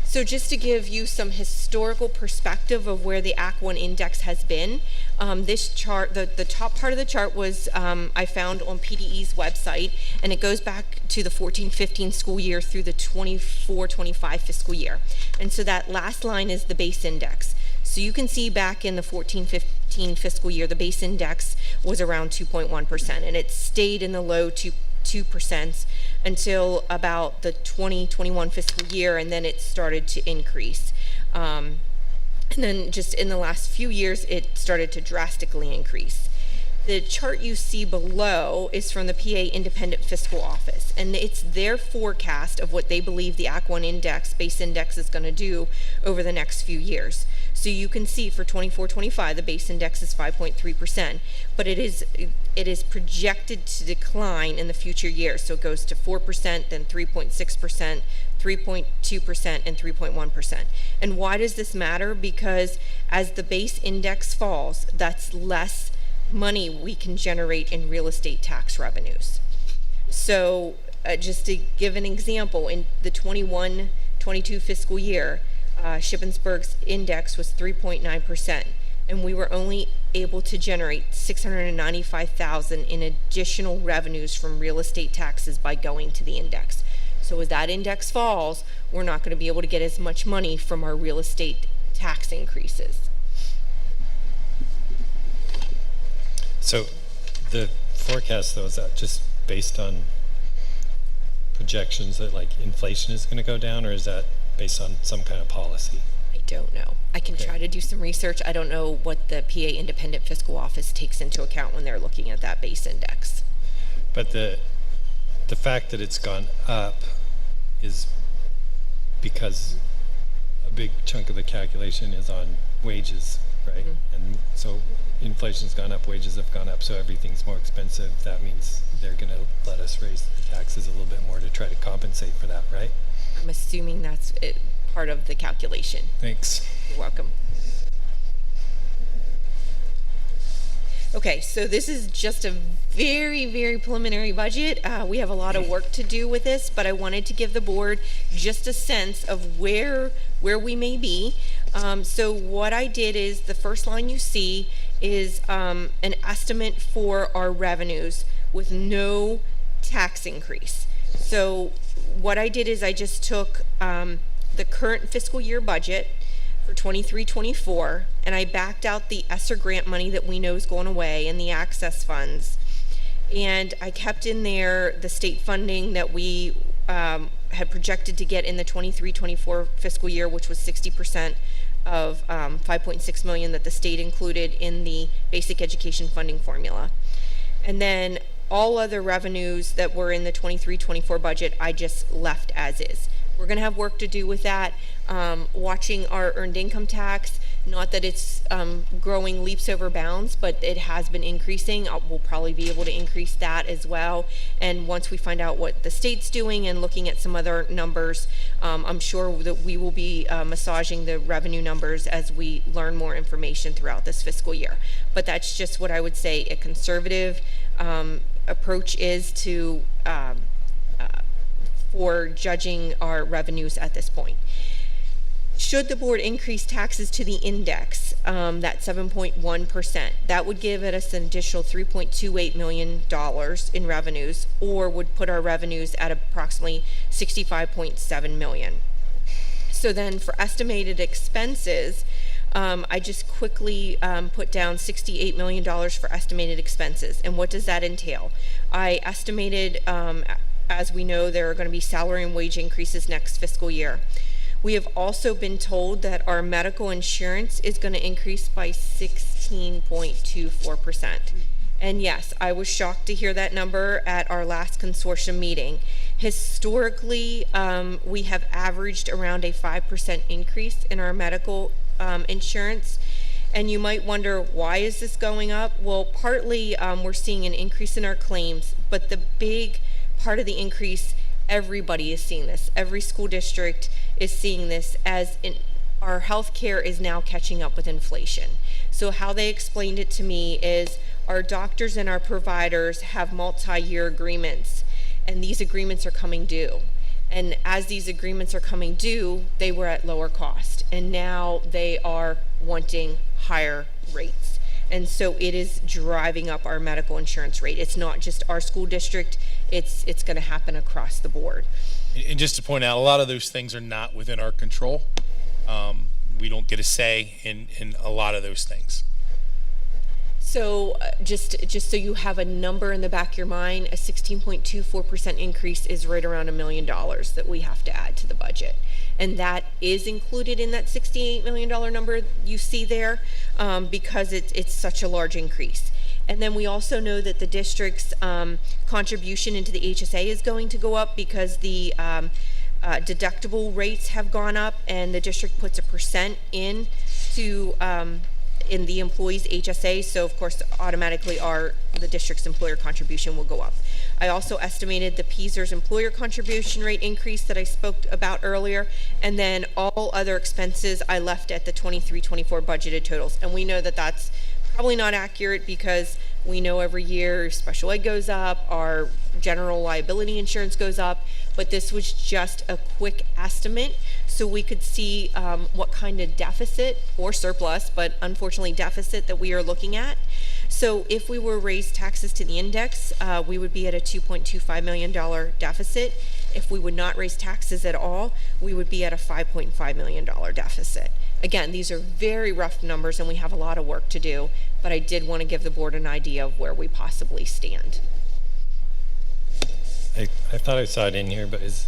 So just to give you some historical perspective of where the Act 1 index has been, this chart, the top part of the chart was I found on PDE's website, and it goes back to the 14-15 school year through the 24-25 fiscal year. And so that last line is the base index. So you can see back in the 14-15 fiscal year, the base index was around 2.1%, and it stayed in the low 2% until about the 2021 fiscal year, and then it started to increase. And then just in the last few years, it started to drastically increase. The chart you see below is from the PA Independent Fiscal Office, and it's their forecast of what they believe the Act 1 index, base index, is going to do over the next few years. So you can see for 24-25, the base index is 5.3%, but it is projected to decline in the future years. So it goes to 4%, then 3.6%, 3.2%, and 3.1%. And why does this matter? Because as the base index falls, that's less money we can generate in real estate tax revenues. So just to give an example, in the 21-22 fiscal year, Shippensburg's index was 3.9%, and we were only able to generate $695,000 in additional revenues from real estate taxes by going to the index. So as that index falls, we're not going to be able to get as much money from our real estate tax increases. So the forecast though, is that just based on projections that like inflation is going to go down, or is that based on some kind of policy? I don't know. I can try to do some research. I don't know what the PA Independent Fiscal Office takes into account when they're looking at that base index. But the fact that it's gone up is because a big chunk of the calculation is on wages, right? And so inflation's gone up, wages have gone up, so everything's more expensive. That means they're going to let us raise the taxes a little bit more to try to compensate for that, right? I'm assuming that's part of the calculation. Thanks. You're welcome. Okay, so this is just a very, very preliminary budget. We have a lot of work to do with this, but I wanted to give the board just a sense of where we may be. So what I did is, the first line you see is an estimate for our revenues with no tax increase. So what I did is I just took the current fiscal year budget for 23-24, and I backed out the ESSER grant money that we know is going away and the access funds, and I kept in there the state funding that we had projected to get in the 23-24 fiscal year, which was 60% of $5.6 million that the state included in the basic education funding formula. And then all other revenues that were in the 23-24 budget, I just left as is. We're going to have work to do with that. Watching our earned income tax, not that it's growing leaps over bounds, but it has been increasing. We'll probably be able to increase that as well. And once we find out what the state's doing and looking at some other numbers, I'm sure that we will be massaging the revenue numbers as we learn more information throughout this fiscal year. But that's just what I would say a conservative approach is to for judging our revenues at this point. Should the board increase taxes to the index, that 7.1%, that would give us an additional $3.28 million in revenues, or would put our revenues at approximately $65.7 million. So then for estimated expenses, I just quickly put down $68 million for estimated expenses. And what does that entail? I estimated, as we know, there are going to be salary and wage increases next fiscal year. We have also been told that our medical insurance is going to increase by 16.24%. And yes, I was shocked to hear that number at our last consortium meeting. Historically, we have averaged around a 5% increase in our medical insurance. And you might wonder, why is this going up? Well, partly we're seeing an increase in our claims, but the big part of the increase, everybody is seeing this. Every school district is seeing this, as our health care is now catching up with inflation. So how they explained it to me is, our doctors and our providers have multi-year agreements, and these agreements are coming due. And as these agreements are coming due, they were at lower cost, and now they are wanting higher rates. And so it is driving up our medical insurance rate. It's not just our school district, it's going to happen across the board. And just to point out, a lot of those things are not within our control. We don't get a say in a lot of those things. So just so you have a number in the back of your mind, a 16.24% increase is right around $1 million that we have to add to the budget. And that is included in that $68 million number you see there, because it's such a large increase. And then we also know that the district's contribution into the HSA is going to go up, because the deductible rates have gone up, and the district puts a percent in to in the employee's HSA, so of course automatically the district's employer contribution will go up. I also estimated the PSERS employer contribution rate increase that I spoke about earlier, and then all other expenses I left at the 23-24 budgeted totals. And we know that that's probably not accurate, because we know every year special ed goes up, our general liability insurance goes up, but this was just a quick estimate so we could see what kind of deficit or surplus, but unfortunately deficit, that we are looking at. So if we were to raise taxes to the index, we would be at a $2.25 million deficit. if we would not raise taxes at all, we would be at a $5.5 million deficit. Again, these are very rough numbers and we have a lot of work to do, but I did want to give the board an idea of where we possibly stand. I thought I saw it in here, but is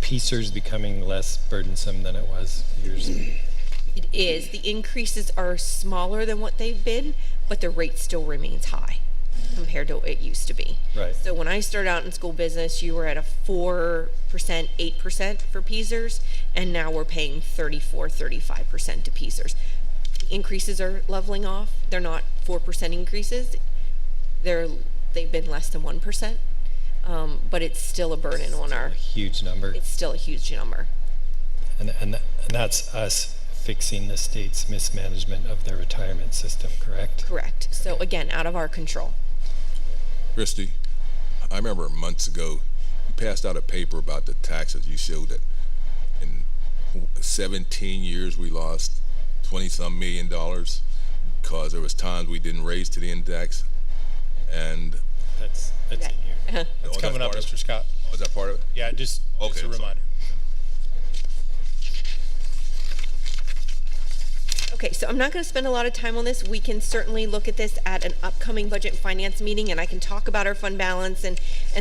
PSERS becoming less burdensome than it was years ago? It is. The increases are smaller than what they've been, but the rate still remains high compared to what it used to be. Right. So when I started out in school business, you were at a 4%, 8% for PSERS, and now we're paying 34, 35% to PSERS. The increases are leveling off. They're not 4% increases. They've been less than 1%, but it's still a burden on our. Huge number. It's still a huge number. And that's us fixing the state's mismanagement of their retirement system, correct? Correct. So again, out of our control. Christy, I remember months ago, you passed out a paper about the taxes. You showed that in 17 years we lost 20-some million dollars because there was times we didn't raise to the index. And That's in here. It's coming up, Mr. Scott. Oh, is that part of it? Yeah, just a Okay, sorry. reminder. Okay, so I'm not going to spend a lot of time on this. We can certainly look at this at an upcoming budget and finance meeting, and I can talk about our fund balance and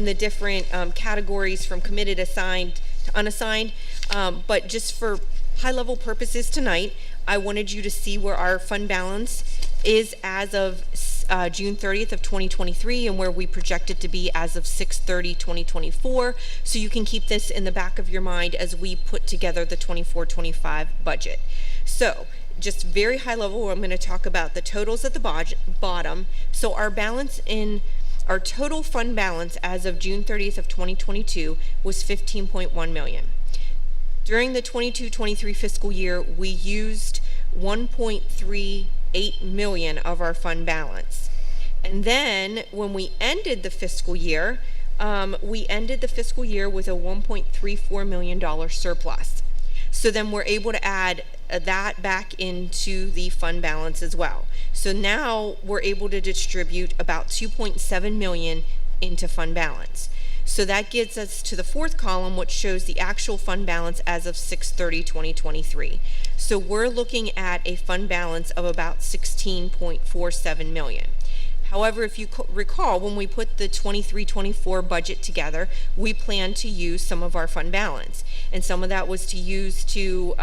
the different categories from committed, assigned to unassigned. But just for high-level purposes tonight, I wanted you to see where our fund balance is as of June 30th of 2023 and where we project it to be as of 6/30/2024. So you can keep this in the back of your mind as we put together the 24-25 budget. So just very high level, I'm going to talk about the totals at the bottom. So our total fund balance as of June 30th of 2022 was $15.1 million. During the 22-23 fiscal year, we used $1.38 million of our fund balance. And then when we ended the fiscal year, with a $1.34 million surplus. So then we're able to add that back into the fund balance as well. So now we're able to distribute about $2.7 million into fund balance. So that gets us to the fourth column, which shows the actual fund balance as of 6/30/2023. So we're looking at a fund balance of about $16.47 million. However, if you recall, when we put the 23-24 budget together, we planned to use some of our fund balance. And some of that was to use to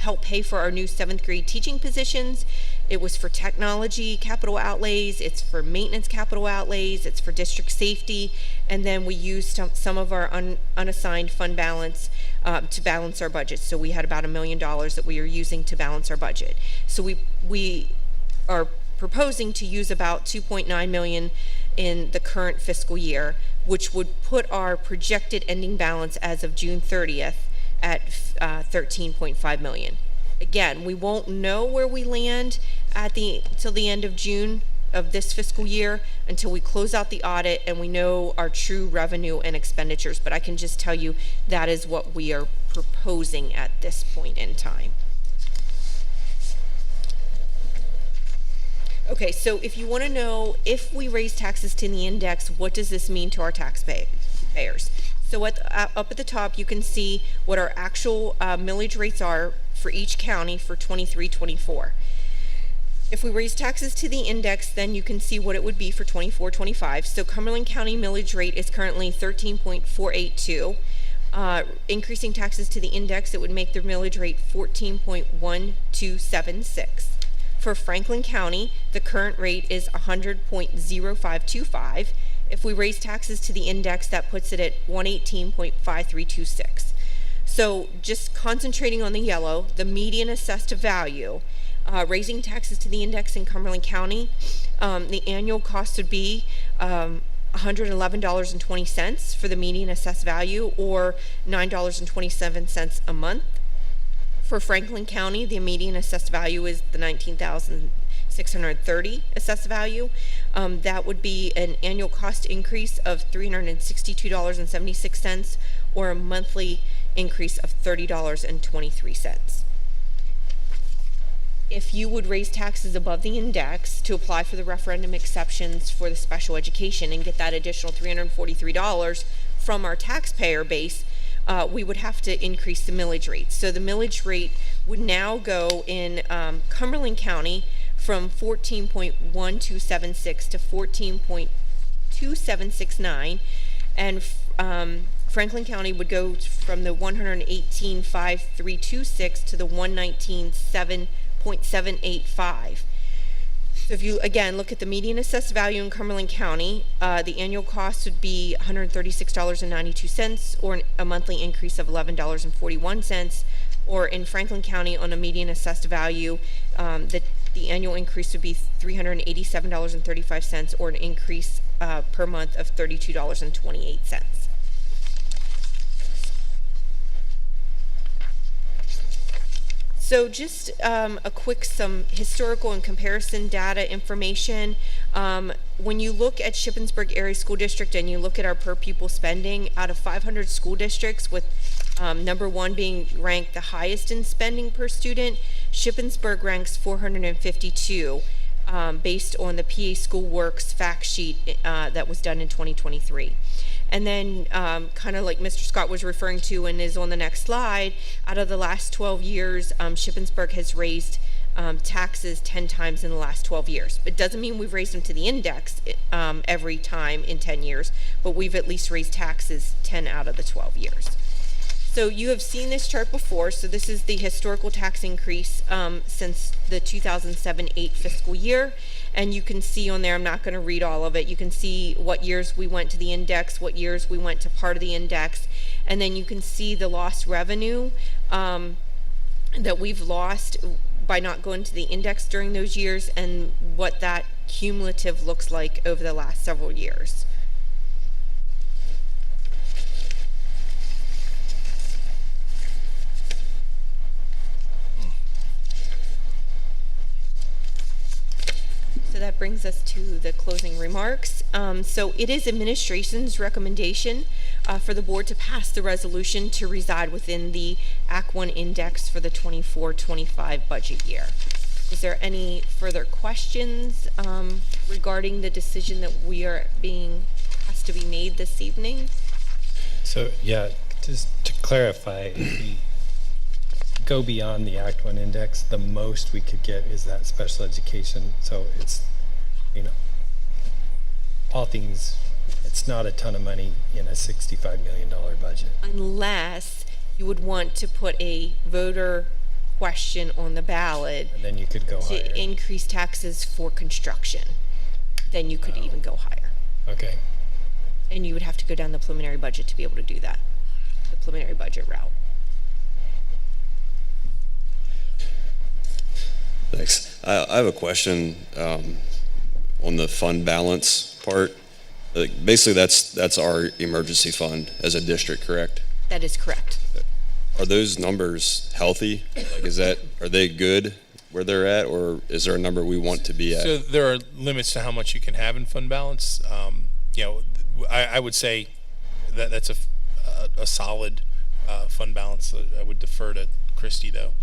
help pay for our new 7th grade teaching positions. It was for technology capital outlays. It's for maintenance capital outlays. It's for district safety. And then we used some of our unassigned fund balance to balance our budget. So we had about $1 million that we are using to balance our budget. So we are proposing to use about $2.9 million in the current fiscal year, which would put our projected ending balance as of June 30th at $13.5 million. Again, we won't know where we land till the end of June of this fiscal year until we close out the audit and we know our true revenue and expenditures. But I can just tell you that is what we are proposing at this point in time. Okay, so if you want to know if we raise taxes to the index, what does this mean to our taxpayers? So up at the top, you can see what our actual millage rates are for each county for 23-24. If we raise taxes to the index, then you can see what it would be for 24-25. So Cumberland County millage rate is currently 13.482. Increasing taxes to the index, it would make the millage rate 14.1276. For Franklin County, the current rate is 100.0525. If we raise taxes to the index, that puts it at 118.5326. So just concentrating on the yellow, the median assessed value, raising taxes to the index in Cumberland County, the annual cost would be $111.20 for the median assessed value, or $9.27 a month. For Franklin County, the median assessed value is the $19,630 assessed value. That would be an annual cost increase of $362.76, or a monthly increase of $30.23. If you would raise taxes above the index to apply for the referendum exceptions for the special education and get that additional $343 from our taxpayer base, we would have to increase the millage rate. So the millage rate would now go in Cumberland County from 14.1276 to 14.2769, and Franklin County would go from the 118.5326 to the 119.7.785. So if you, again, look at the median assessed value in Cumberland County, the annual cost would be $136.92, or a monthly increase of $11.41, or in Franklin County on a median assessed value, the annual increase would be $387.35, or an increase per month of $32.28. So just a quick some historical and comparison data information. When you look at Shippensburg Area School District and you look at our per pupil spending, out of 500 school districts, with number one being ranked the highest in spending per student, Shippensburg ranks 452 based on the PA School Works fact sheet that was done in 2023. And then kind of like Mr. Scott was referring to and is on the next slide, out of the last 12 years, Shippensburg has raised taxes 10 times in the last 12 years. It doesn't mean we've raised them to the index every time in 10 years, but we've at least raised taxes 10 out of the 12 years. So you have seen this chart before. So this is the historical tax increase since the 2007-8 fiscal year. And you can see on there, I'm not going to read all of it, you can see what years we went to the index, what years we went to part of the index, and then you can see the lost revenue that we've lost by not going to the index during those years, and what that cumulative looks like over the last several years. So that brings us to the closing remarks. So it is administration's recommendation for the board to pass the resolution to reside within the Act 1 index for the 24-25 budget year. Is there any further questions regarding the decision that we are has to be made this evening? So, yeah, just to clarify, if we go beyond the Act 1 index, the most we could get is that special education. So it's, all things, it's not a ton of money in a $65 million budget. Unless you would want to put a voter question on the ballot And then you could go higher. to increase taxes for construction, then you could even go higher. Okay. And you would have to go down the preliminary budget to be able to do that, the preliminary budget route. Thanks. I have a question on the fund balance part. Basically, that's our emergency fund as a district, correct? That is correct. Are those numbers healthy? Like, are they good where they're at, or is there a number we want to be at? So there are limits to how much you can have in fund balance. I would say that that's a solid fund balance. I would defer to Christy, though.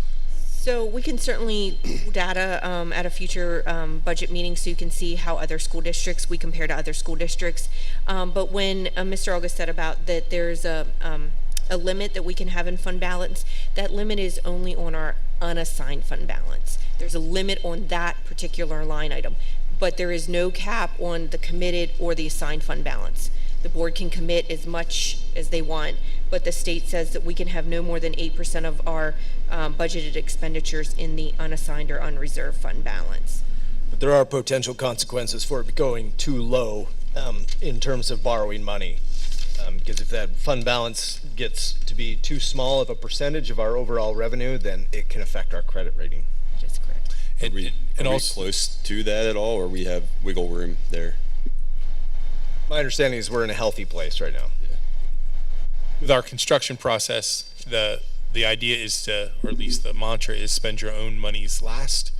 So we can certainly pull data at a future budget meeting so you can see how other school districts, we compare to other school districts. But when Mr. August said about that there's a limit that we can have in fund balance, that limit is only on our unassigned fund balance. There's a limit on that particular line item, but there is no cap on the committed or the assigned fund balance. The board can commit as much as they want, but the state says that we can have no more than 8% of our budgeted expenditures in the unassigned or unreserved fund balance. But there are potential consequences for it going too low in terms of borrowing money. Because if that fund balance gets to be too small of a percentage of our overall revenue, then it can affect our credit rating. That is correct. Are we close to that at all, or we have wiggle room there? My understanding is we're in a healthy place right now. With our construction process, the idea is to, or at least the mantra is, spend your own monies last,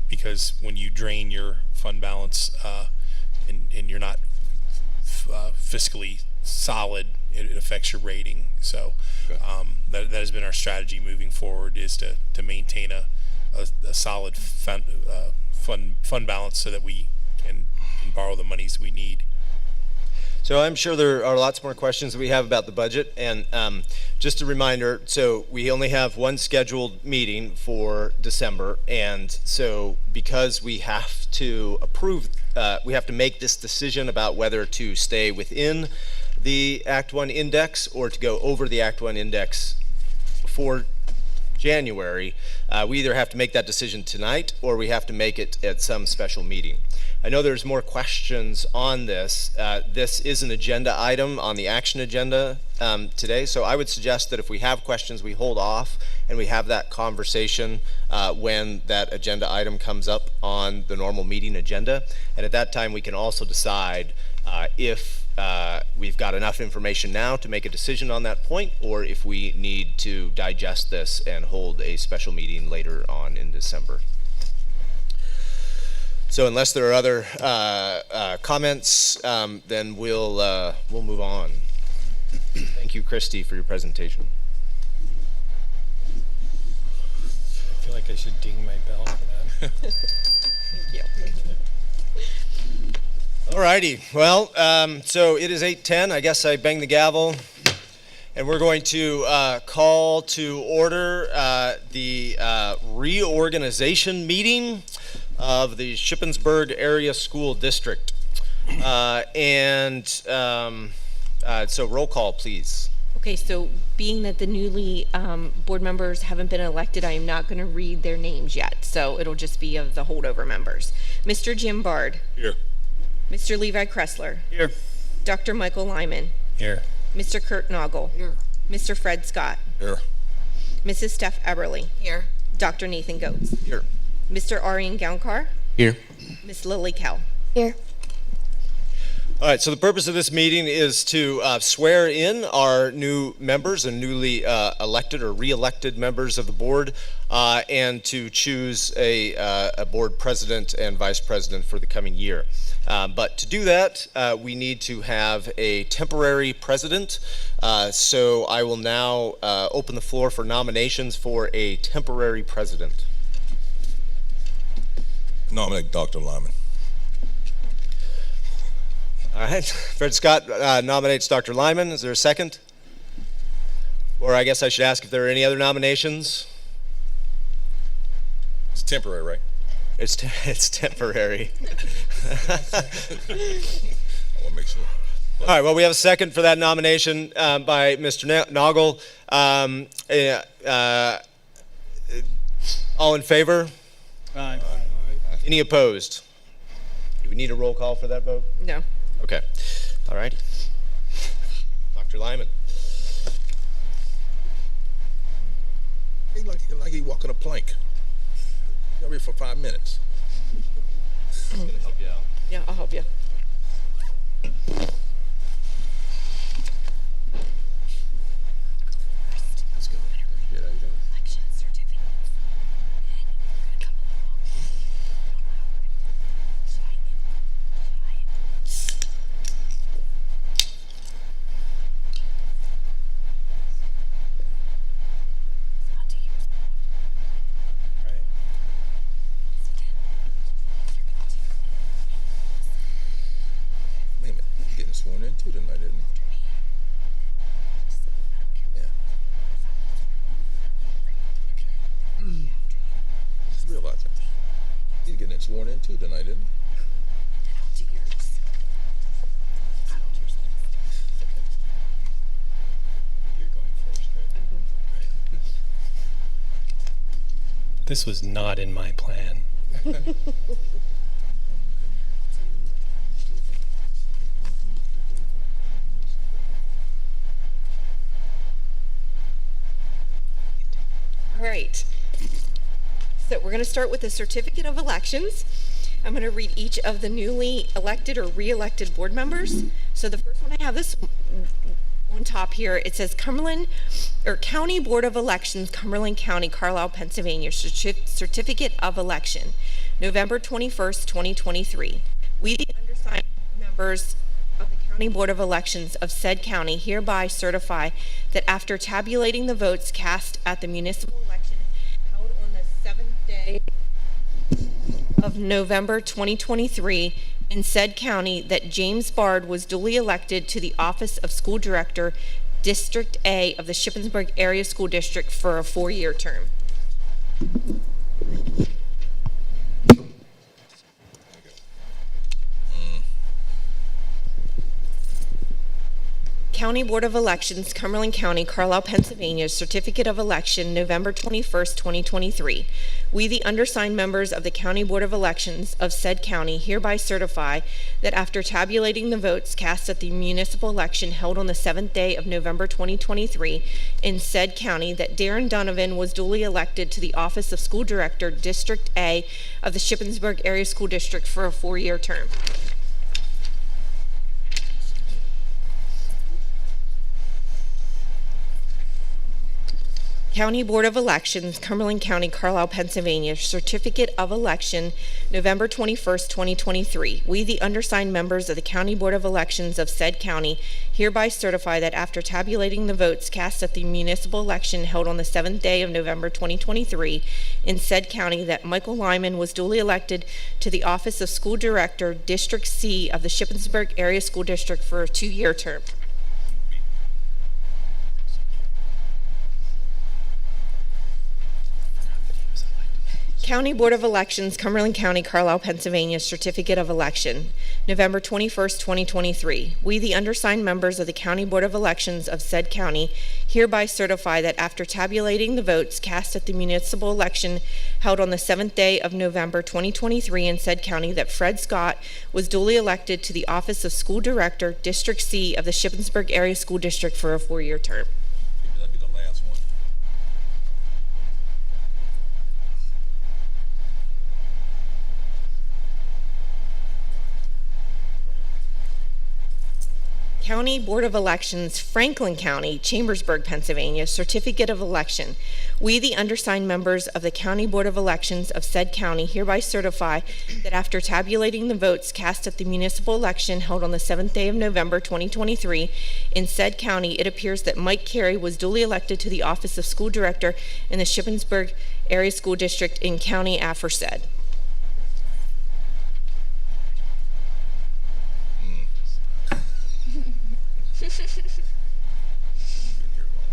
because when you drain your fund balance and you're not fiscally solid, it affects your rating. So that has been our strategy moving forward, is to maintain a solid fund balance so that we can borrow the monies we need. So I'm sure there are lots more questions that we have about the budget. And just a reminder, so we only have one scheduled meeting for December. And so because we have to we have to make this decision about whether to stay within the Act 1 index or to go over the Act 1 index for January, we either have to make that decision tonight or we have to make it at some special meeting. I know there's more questions on this. This is an agenda item on the action agenda today, so I would suggest that if we have questions, we hold off and we have that conversation when that agenda item comes up on the normal meeting agenda. And at that time, we can also decide if we've got enough information now to make a decision on that point, or if we need to digest this and hold a special meeting later on in December. So unless there are other comments, then we'll move on. Thank you, Christy, for your presentation. I feel like I should ding my bell for that. Thank you. All righty. Well, so it is 8:10. I guess I bang the gavel. And we're going to call to order the reorganization meeting of the Shippensburg Area School District. So roll call, please. Okay, so being that the newly board members haven't been elected, I am not going to read their names yet. So it'll just be of the holdover members. Mr. Jim Bard. Here. Mr. Levi Kressler. Here. Dr. Michael Lyman. Here. Mr. Kurt Noggle. Here. Mr. Fred Scott. Here. Mrs. Steph Eberly. Here. Dr. Nathan Goetz. Here. Mr. Aryan Gaunkar. Here. Miss Lily Kell. Here. All right, so the purpose of this meeting is to swear in our new members and newly elected or re-elected members of the board, and to choose a board president and vice president for the coming year. But to do that, we need to have a temporary president. So I will now open the floor for nominations for a temporary president. Nominate Dr. Lyman. All right, Fred Scott nominates Dr. Lyman. Is there a second? Or I guess I should ask if there are any other nominations. It's temporary, right? It's temporary. I want to make sure. All right, well, we have a second for that nomination by Mr. Noggle. All in favor? Aye. Any opposed? Do we need a roll call for that vote? No. Okay. All right. Dr. Lyman. He like he walking a plank. He'll be for 5 minutes. It's going to help you out. Yeah, I'll help you. Let's go. Yeah, there you go. Wait a minute, you're getting sworn in too tonight, isn't he? Yeah. Just realize that. He's getting sworn in too tonight, isn't he? You're going first, right? This was not in my plan. All right. So we're going to start with the certificate of elections. I'm going to read each of the newly elected or re-elected board members. So the first one I have this on top here. It says Cumberland or County Board of Elections, Cumberland County, Carlisle, Pennsylvania, certificate of election, November 21st, 2023. We, the undersigned members of the County Board of Elections of said county, hereby certify that after tabulating the votes cast at the municipal election held on the 7th day of November 2023, in said county that James Bard was duly elected to the office of School Director, District A of the Shippensburg Area School District for a 4-year term. County Board of Elections, Cumberland County, Carlisle, Pennsylvania, Certificate of Election, November 21st, 2023. We, the undersigned members of the County Board of Elections of said county, hereby certify that after tabulating the votes cast at the municipal election held on the 7th day of November 2023 in said county, that Darren Donovan was duly elected to the office of School Director, District A of the Shippensburg Area School District for a 4-year term. County Board of Elections, Cumberland County, Carlisle, Pennsylvania, Certificate of Election, November 21st, 2023. We, the undersigned members of the County Board of Elections of said county, hereby certify that after tabulating the votes cast at the municipal election held on the 7th day of November 2023 in said county, that Michael Lyman was duly elected to the office of School Director, District C of the Shippensburg Area School District for a 2-year term. County Board of Elections, Cumberland County, Carlisle, Pennsylvania, Certificate of Election, November 21st, 2023. We, the undersigned members of the County Board of Elections of said county, hereby certify that after tabulating the votes cast at the municipal election held on the 7th day of November 2023 in said county, that Fred Scott was duly elected to the office of School Director, District C of the Shippensburg Area School District for a 4-year term. That'd be the last one. County Board of Elections, Franklin County, Chambersburg, Pennsylvania, Certificate of Election. We, the undersigned members of the County Board of Elections of said county, hereby certify that after tabulating the votes cast at the municipal election held on the 7th day of November 2023 in said county, it appears that Mike Carey was duly elected to the office of School Director in the Shippensburg Area School District in County aforesaid.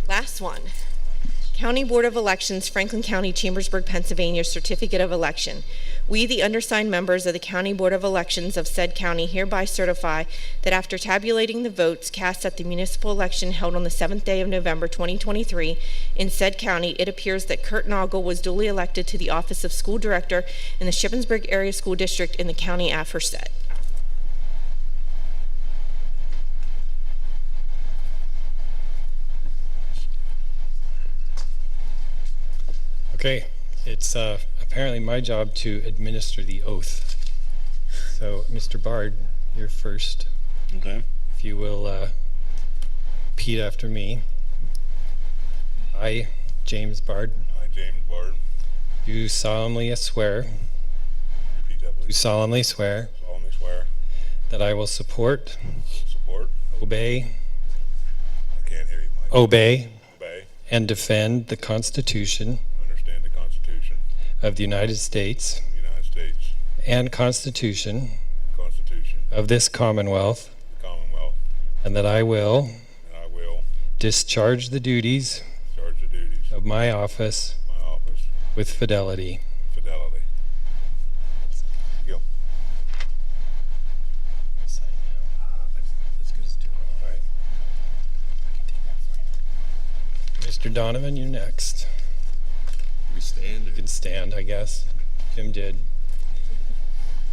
Last one. County Board of Elections, Franklin County, Chambersburg, Pennsylvania, Certificate of Election. We, the undersigned members of the County Board of Elections of said county, hereby certify that after tabulating the votes cast at the municipal election held on the 7th day of November 2023 in said county, it appears that Kurt Noggle was duly elected to the office of School Director in the Shippensburg Area School District in the county aforesaid. Okay, it's apparently my job to administer the oath. So, Mr. Bard, you're first. Okay. If you will repeat after me. I, James Bard, I, James Bard, do solemnly swear, repeat that do please. solemnly swear Solemnly swear, that I will support, support, obey, I can't hear you, Mike. obey, Obey, and defend the Constitution understand the Constitution of the United States of the United States, and Constitution Constitution of this Commonwealth, of the Commonwealth, and that I will and I will discharge the duties discharge the duties of my office of my office with fidelity. with fidelity. Thank you. Mr. Donovan, you're next. We stand. You can stand, I guess. Jim did.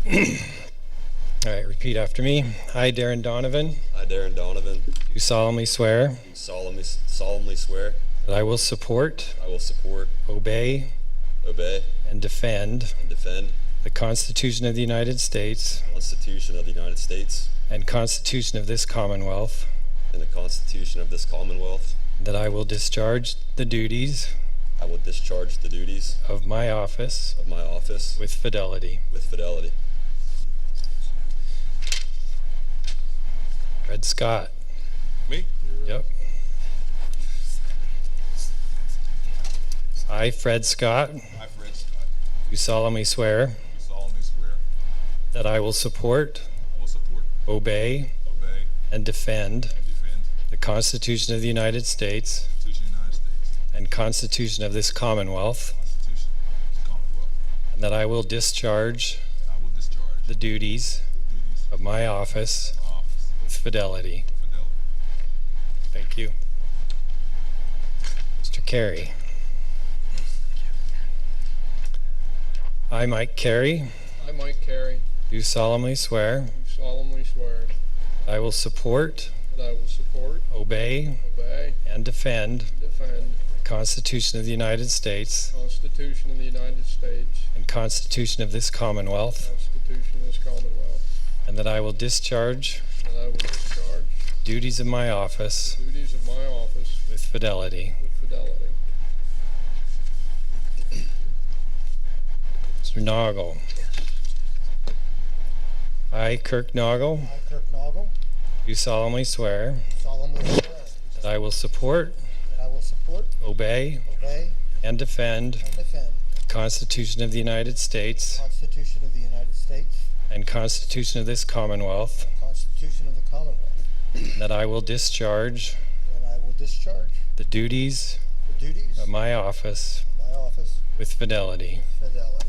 All right, repeat after me. I, Darren Donovan, I, Darren Donovan, do solemnly swear do solemnly swear that I will support, I will support, obey, obey, and defend and defend the Constitution of the United States the Constitution of the United States and Constitution of this Commonwealth, and the Constitution of this Commonwealth. that I will discharge the duties I will discharge the duties of my office of my office with fidelity. with fidelity. Fred Scott. Me? Yep. I, Fred Scott, I, Fred Scott, do solemnly swear do solemnly swear that I will support, obey, obey, and defend and defend the Constitution of the United States the Constitution of the United States, and Constitution of this Commonwealth, the Constitution of the Commonwealth, and that I will discharge and I will discharge the duties the duties of my office of my office with fidelity. with fidelity. Thank you. Mr. Carey. I, Mike Carey, I, Mike Carey, do solemnly swear do solemnly swear that I will support, that I will support, obey, obey, and defend and defend the Constitution of the United States the Constitution of the United States, and Constitution of this Commonwealth, Constitution of this Commonwealth, and that I will discharge and I will discharge the duties of my office the duties of my office with fidelity. with fidelity. Mr. Noggle. I, Kirk Noggle, I, Kirk Noggle, do solemnly swear solemnly swear that I will support, that I will support, obey, obey, and defend and defend the Constitution of the United States the Constitution of the United States and Constitution of this Commonwealth, and the Constitution of the Commonwealth, and that I will discharge and I will discharge the duties the duties of my office of my office with fidelity. with fidelity.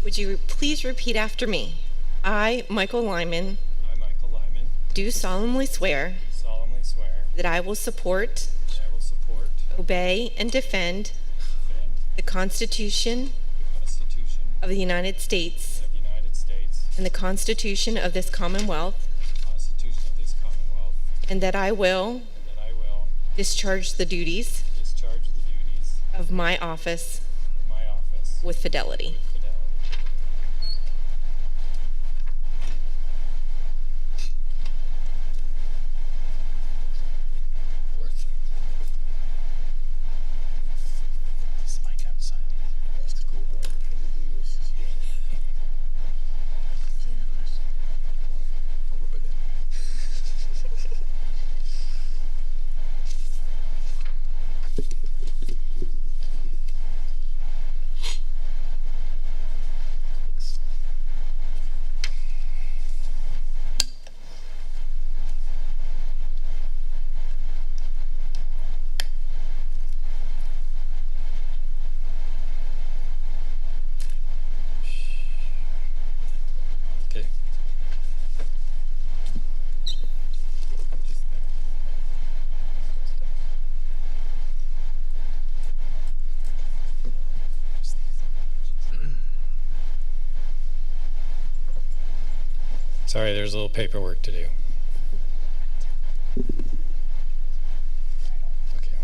Would you please repeat after me? I, Michael Lyman, I, Michael Lyman, do solemnly swear solemnly swear that I will support, that I will support, obey, and defend defend the Constitution the Constitution of the United States of the United States and the Constitution of this Commonwealth, and the Constitution of this Commonwealth, and that I will and that I will discharge the duties discharge the duties of my office of my office with fidelity. with fidelity. Okay. Sorry, there's a little paperwork to do. Okay.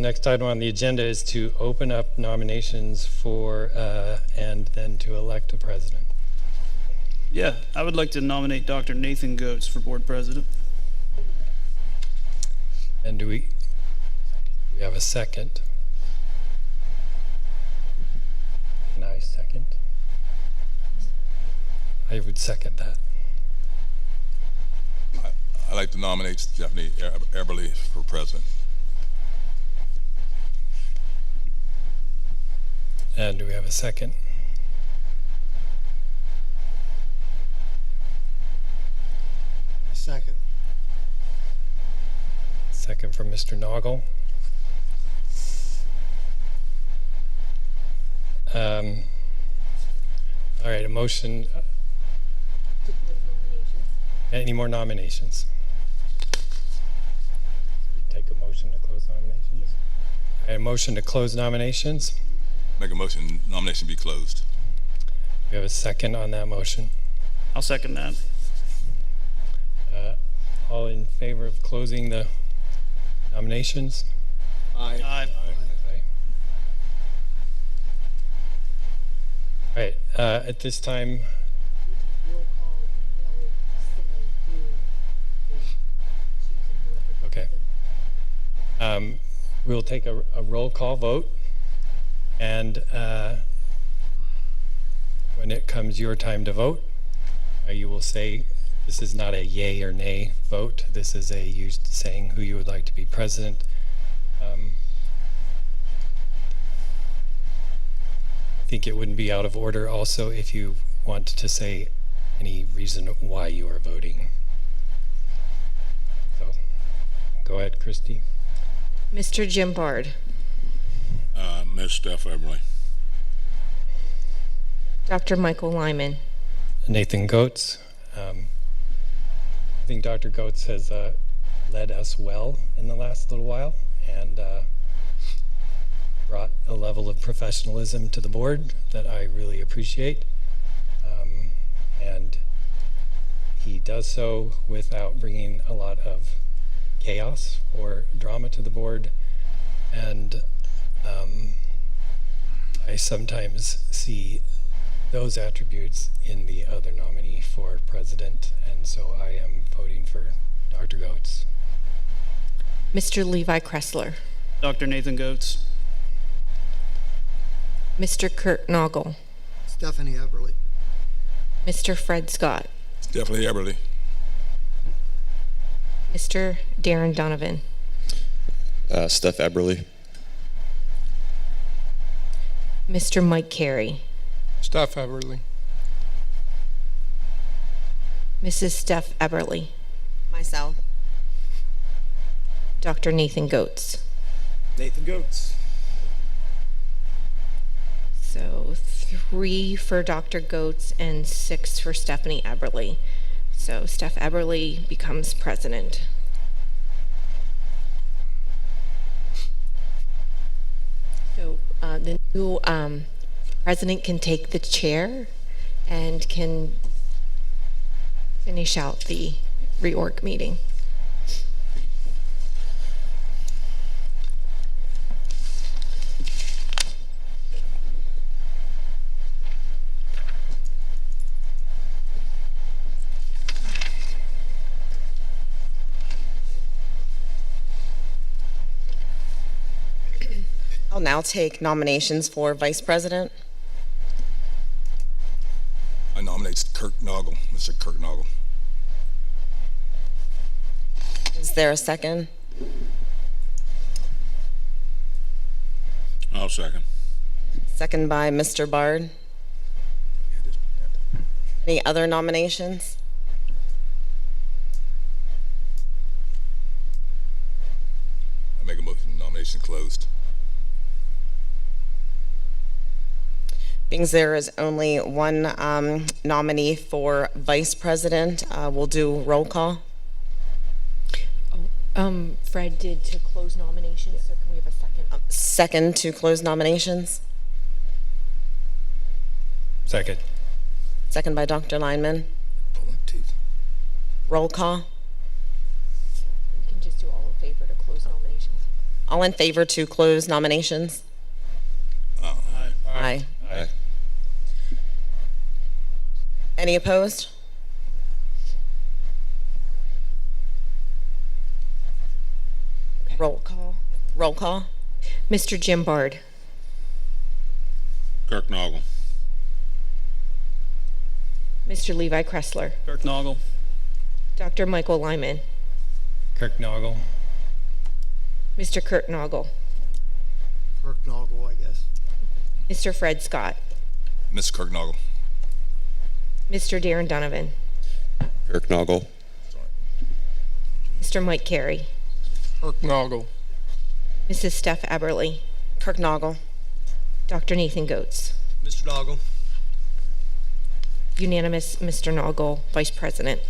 next item on the agenda is to open up nominations for, and then to elect a president. Yeah, I would like to nominate Dr. Nathan Goetz for board president. And do we have a second? Can I second? I would second that. I'd like to nominate Stephanie Eberly for president. And do we have a second? Second. Second from Mr. Noggle. All right, a motion. Any more nominations? Take a motion to close nominations. All right, a motion to close nominations. Make a motion, nomination be closed. We have a second on that motion. I'll second that. All in favor of closing the nominations? Aye. Aye. All right, at this time, okay. We'll take a roll call vote, and when it comes your time to vote, you will say, this is not a yay or nay vote. This is you saying who you would like to be president. I think it wouldn't be out of order also if you want to say any reason why you are voting. So, go ahead, Christy. Mr. Jim Bard, Miss Steph Eberly. Dr. Michael Lyman, Nathan Goetz. I think Dr. Goetz has led us well in the last little while and brought a level of professionalism to the board that I really appreciate. And he does so without bringing a lot of chaos or drama to the board. And I sometimes see those attributes in the other nominee for president, and so I am voting for Dr. Goetz. Mr. Levi Kressler, Dr. Nathan Goetz. Mr. Kurt Noggle, Stephanie Eberly. Mr. Fred Scott, Stephanie Eberly. Mr. Darren Donovan, Steph Eberly. Mr. Mike Carey, Steph Eberly. Mrs. Steph Eberly, Myself. Dr. Nathan Goetz. Nathan Goetz. So 3 for Dr. Goetz and 6 for Stephanie Eberly. So Steph Eberly becomes president. So the new president can take the chair and can finish out the reorg meeting. I'll now take nominations for vice president. I nominate Kirk Noggle, Mr. Kirk Noggle. Is there a second? I'll second. Second by Mr. Bard. Any other nominations? I make a motion, nomination closed. Being there is only one nominee for vice president, we'll do roll call. Fred did to close nominations, so can we have a second? Second to close nominations. Second. Second by Dr. Lineman. Pulling teeth. Roll call. We can just do all in favor to close nominations. All in favor to close nominations? Aye. Aye. Any opposed? Roll call. Roll call. Mr. Jim Bard, Kirk Noggle. Mr. Levi Kressler, Kirk Noggle. Dr. Michael Lyman, Kirk Noggle. Mr. Kurt Noggle, Kirk Noggle, I guess. Mr. Fred Scott, Mr. Kirk Noggle. Mr. Darren Donovan, Kirk Noggle. Mr. Mike Carey, Kirk Noggle. Mrs. Steph Eberly, Kirk Noggle. Dr. Nathan Goetz. Mr. Noggle. Unanimous, Mr. Noggle, Vice President.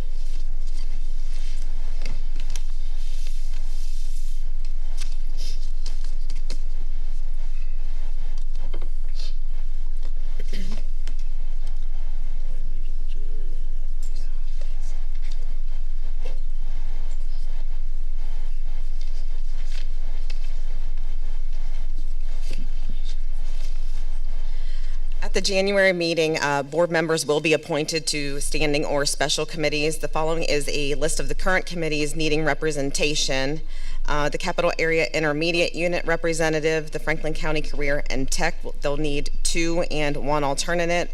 At the January meeting, board members will be appointed to standing or special committees. The following is a list of the current committees needing representation. The Capital Area Intermediate Unit Representative, the Franklin County Career and Tech, they'll need 2 and 1 alternate.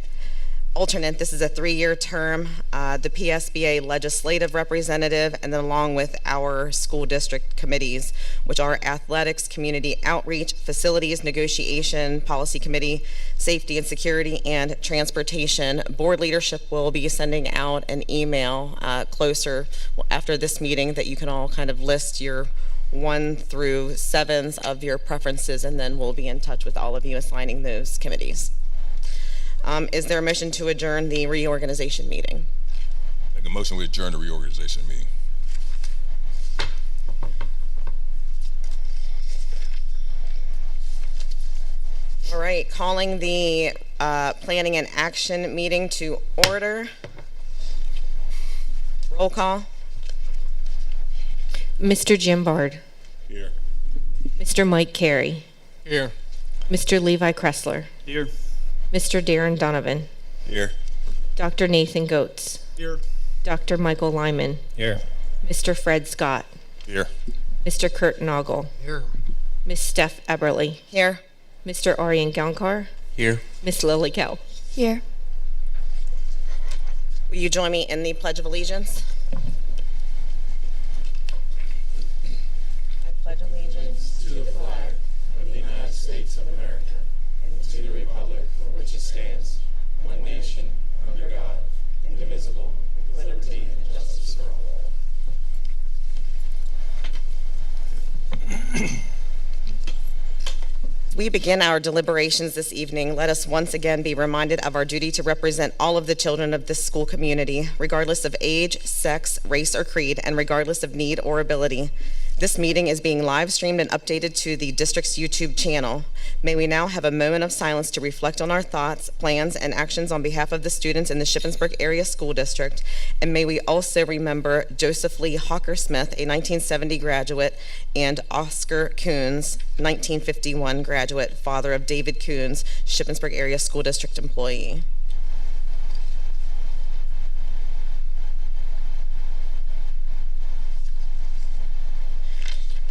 This is a 3-year term. The PSBA Legislative Representative, and then along with our school district committees, which are Athletics, Community Outreach, Facilities, Negotiation, Policy Committee, Safety and Security, and Transportation. Board leadership will be sending out an email closer after this meeting that you can all kind of list your 1 through 7s of your preferences, and then we'll be in touch with all of you assigning those committees. Is there a motion to adjourn the reorganization meeting? Make a motion we adjourn the reorganization meeting. All right, calling the Planning and Action meeting to order. Roll call. Mr. Jim Bard, Here. Mr. Mike Carey, Here. Mr. Levi Kressler, Here. Mr. Darren Donovan, Here. Dr. Nathan Goetz, Here. Dr. Michael Lyman, Here. Mr. Fred Scott, Here. Mr. Kurt Noggle, Here. Miss Steph Eberly, Here. Mr. Aryan Gaonkar, Here. Miss Lily Kell. Here. Will you join me in the Pledge of Allegiance? I pledge allegiance to the flag of the United States of America and to the republic for which it stands, one nation, under God, indivisible, with liberty and justice for all. We begin our deliberations this evening. Let us once again be reminded of our duty to represent all of the children of this school community, regardless of age, sex, race, or creed, and regardless of need or ability. This meeting is being live streamed and updated to the district's YouTube channel. May we now have a moment of silence to reflect on our thoughts, plans, and actions on behalf of the students in the Shippensburg Area School District. And may we also remember Joseph Lee Hawker Smith, a 1970 graduate, and Oscar Coons, 1951 graduate, father of David Coons, Shippensburg Area School District employee.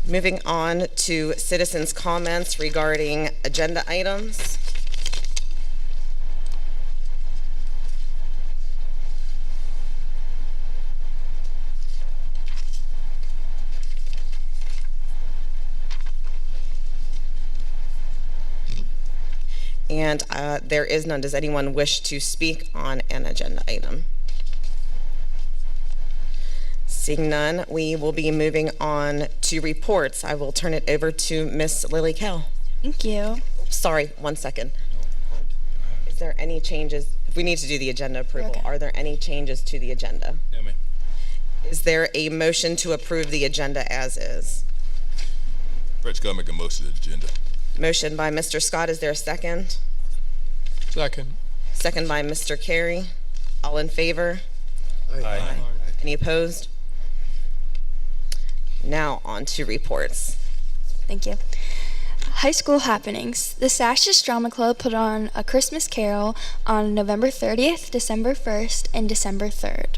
Moving on to citizens' comments regarding agenda items. And there is none. Does anyone wish to speak on an agenda item? Seeing none, we will be moving on to reports. I will turn it over to Miss Lily Kell. Thank you. Sorry, 1 second. Is there any changes? If we need to do the agenda approval, Okay. are there any changes to the agenda? No, ma'am. Is there a motion to approve the agenda as is? Fred Scott make a motion to the agenda. Motion by Mr. Scott. Is there a second? Second. Second by Mr. Carey. All in favor? Aye. Any opposed? Now on to reports. Thank you. High school happenings. The Sashes Drama Club put on A Christmas Carol on November 30th, December 1st, and December 3rd.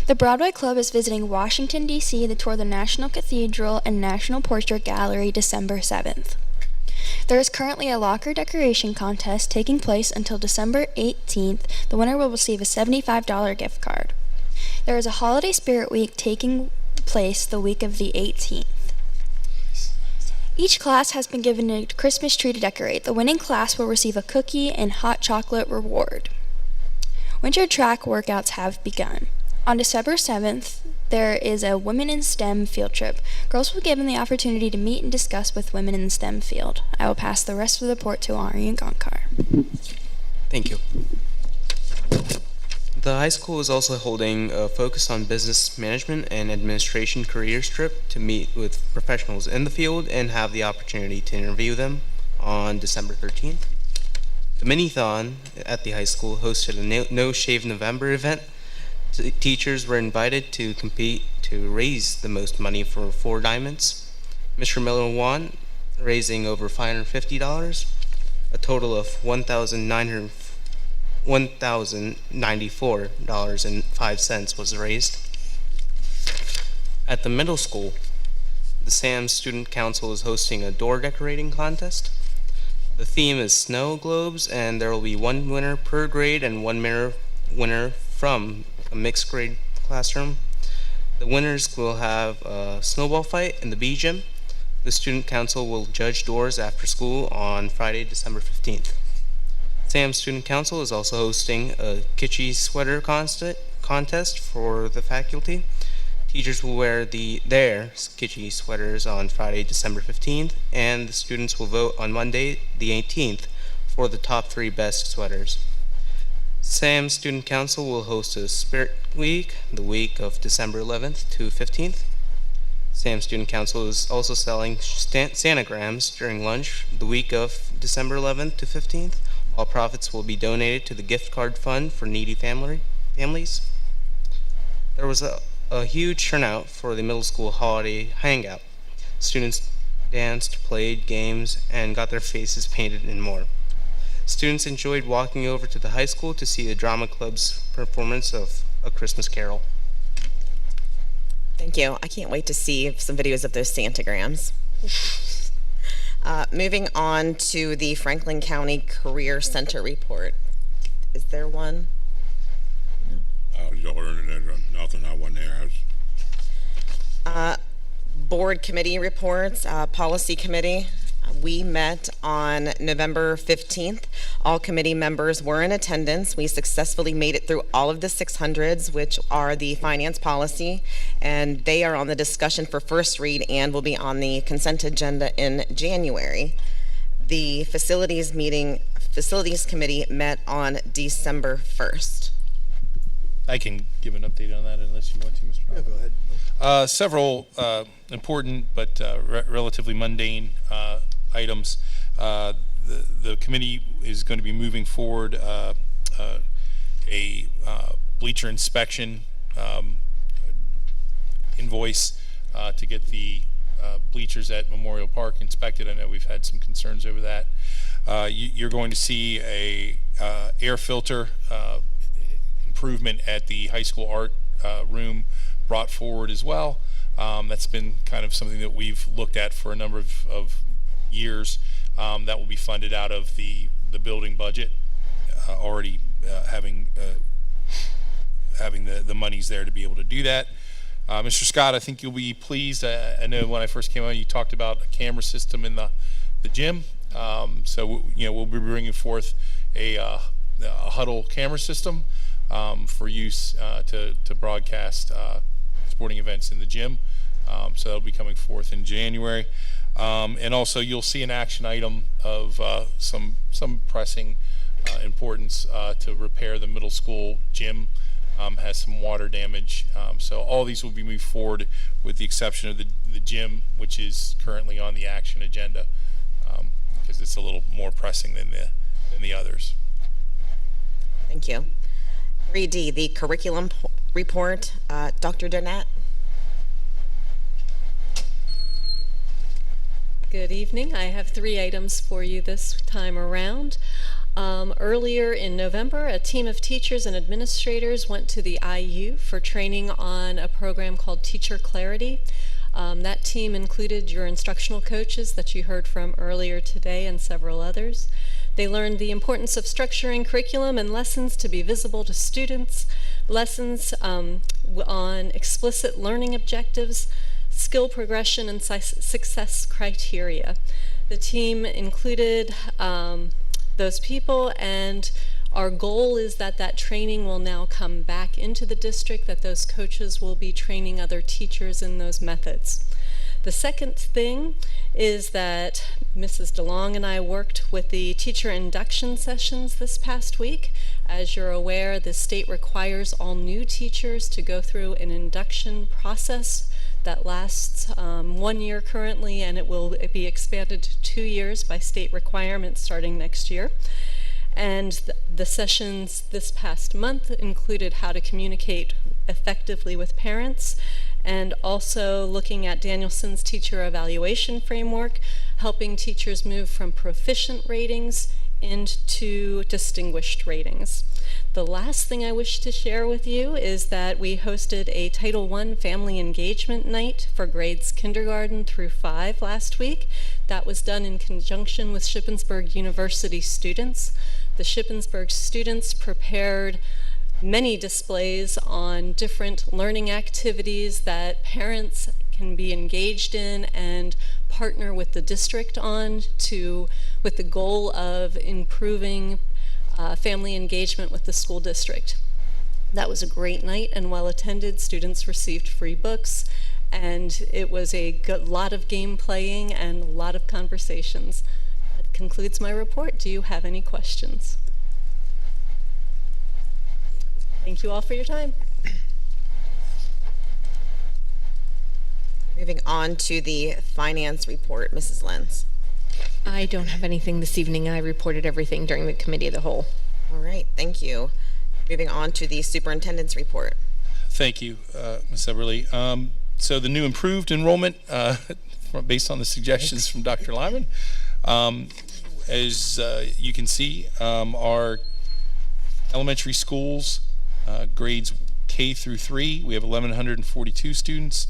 The Broadway Club is visiting Washington, D.C. to tour the National Cathedral and National Portrait Gallery December 7th. There is currently a locker decoration contest taking place until December 18th. The winner will receive a $75 gift card. There is a Holiday Spirit Week taking place the week of the 18th. Each class has been given a Christmas tree to decorate. The winning class will receive a cookie and hot chocolate reward. Winter track workouts have begun. On December 7th, there is a Women in STEM field trip. Girls will be given the opportunity to meet and discuss with women in the STEM field. I will pass the rest of the report to Ari and Gonkar. Thank you. The high school is also holding a Focus on Business Management and Administration careers trip to meet with professionals in the field and have the opportunity to interview them on December 13th. The Mini-thon at the high school hosted a No Shave November event. Teachers were invited to compete to raise the most money for 4 diamonds. Mr. Miller won, raising over $550. A total of $1,094.05 was raised. At the middle school, the SAM Student Council is hosting a door decorating contest. The theme is snow globes, and there will be 1 winner per grade and 1 winner from a mixed grade classroom. The winners will have a snowball fight in the B gym. The Student Council will judge doors after school on Friday, December 15th. SAM Student Council is also hosting a kitschy sweater contest for the faculty. Teachers will wear their kitschy sweaters on Friday, December 15th, and the students will vote on Monday, the 18th, for the top 3 best sweaters. SAM Student Council will host a Spirit Week the week of December 11th to 15th. SAM Student Council is also selling Santagrams during lunch the week of December 11th to 15th. All profits will be donated to the gift card fund for needy families. There was a huge turnout for the middle school holiday hangout. Students danced, played games, and got their faces painted and more. Students enjoyed walking over to the high school to see the drama club's performance of A Christmas Carol. Thank you. I can't wait to see some videos of those Santagrams. Moving on to the Franklin County Career Center report. Is there one? Nothing. I wasn't there. Board committee reports, policy committee. We met on November 15th. All committee members were in attendance. We successfully made it through all of the 600s, which are the finance policy, and they are on the discussion for first read and will be on the consent agenda in January. The facilities committee met on December 1st. I can give an update on that unless you want to, Mr. Yeah, go ahead. Several important but relatively mundane items. The committee is going to be moving forward a bleacher inspection invoice to get the bleachers at Memorial Park inspected. I know we've had some concerns over that. You're going to see a air filter improvement at the high school art room brought forward as well. That's been kind of something that we've looked at for a number of years. That will be funded out of the building budget, already having the monies there to be able to do that. Mr. Scott, I think you'll be pleased. I know when I first came on, you talked about a camera system in the gym. So we'll be bringing forth a huddle camera system for use to broadcast sporting events in the gym. So that'll be coming forth in January. And also you'll see an action item of some pressing importance to repair the middle school gym. Has some water damage. So all these will be moved forward with the exception of the gym, which is currently on the action agenda because it's a little more pressing than the others. Thank you. 3D, the curriculum report. Dr. Donat. Good evening. I have 3 items for you this time around. Earlier in November, a team of teachers and administrators went to the IU for training on a program called Teacher Clarity. That team included your instructional coaches that you heard from earlier today and several others. They learned the importance of structuring curriculum and lessons to be visible to students, lessons on explicit learning objectives, skill progression, and success criteria. The team included those people, and our goal is that that training will now come back into the district, that those coaches will be training other teachers in those methods. The second thing is that Mrs. DeLong and I worked with the teacher induction sessions this past week. As you're aware, the state requires all new teachers to go through an induction process that lasts 1 year currently, and it will be expanded to 2 years by state requirements starting next year. And the sessions this past month included how to communicate effectively with parents, and also looking at Danielson's teacher evaluation framework, helping teachers move from proficient ratings into distinguished ratings. The last thing I wish to share with you is that we hosted a Title I Family Engagement Night for grades kindergarten through 5 last week. That was done in conjunction with Shippensburg University students. The Shippensburg students prepared many displays on different learning activities that parents can be engaged in and partner with the district on with the goal of improving family engagement with the school district. That was a great night and well attended. Students received free books, and it was a lot of game playing and a lot of conversations. That concludes my report. Do you have any questions? Thank you all for your time. Moving on to the finance report, Mrs. Lenz. I don't have anything this evening. I reported everything during the committee of the whole. All right, thank you. Moving on to the superintendent's report. Thank you, Ms. Eberly. So the new improved enrollment, based on the suggestions from Dr. Lyman, as you can see, our elementary schools, grades K through 3, we have 1,142 students.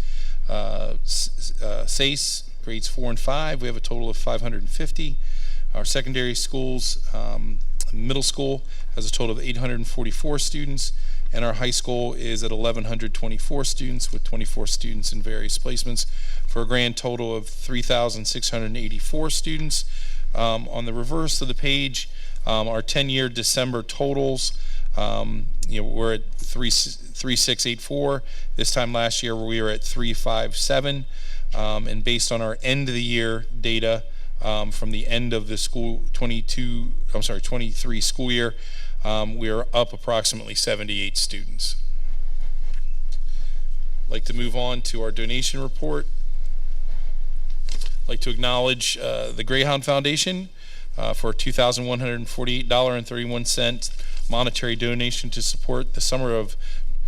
SACE, grades 4 and 5, we have a total of 550. Our secondary schools, middle school has a total of 844 students, and our high school is at 1,124 students with 24 students in various placements for a grand total of 3,684 students. On the reverse of the page, our 10-year December totals, we're at 3,684. This time last year we were at 357, and based on our end of the year data from the end of the 23 school year, we are up approximately 78 students. I'd like to move on to our donation report. I'd like to acknowledge the Greyhound Foundation for a $2,148.31 monetary donation to support the summer of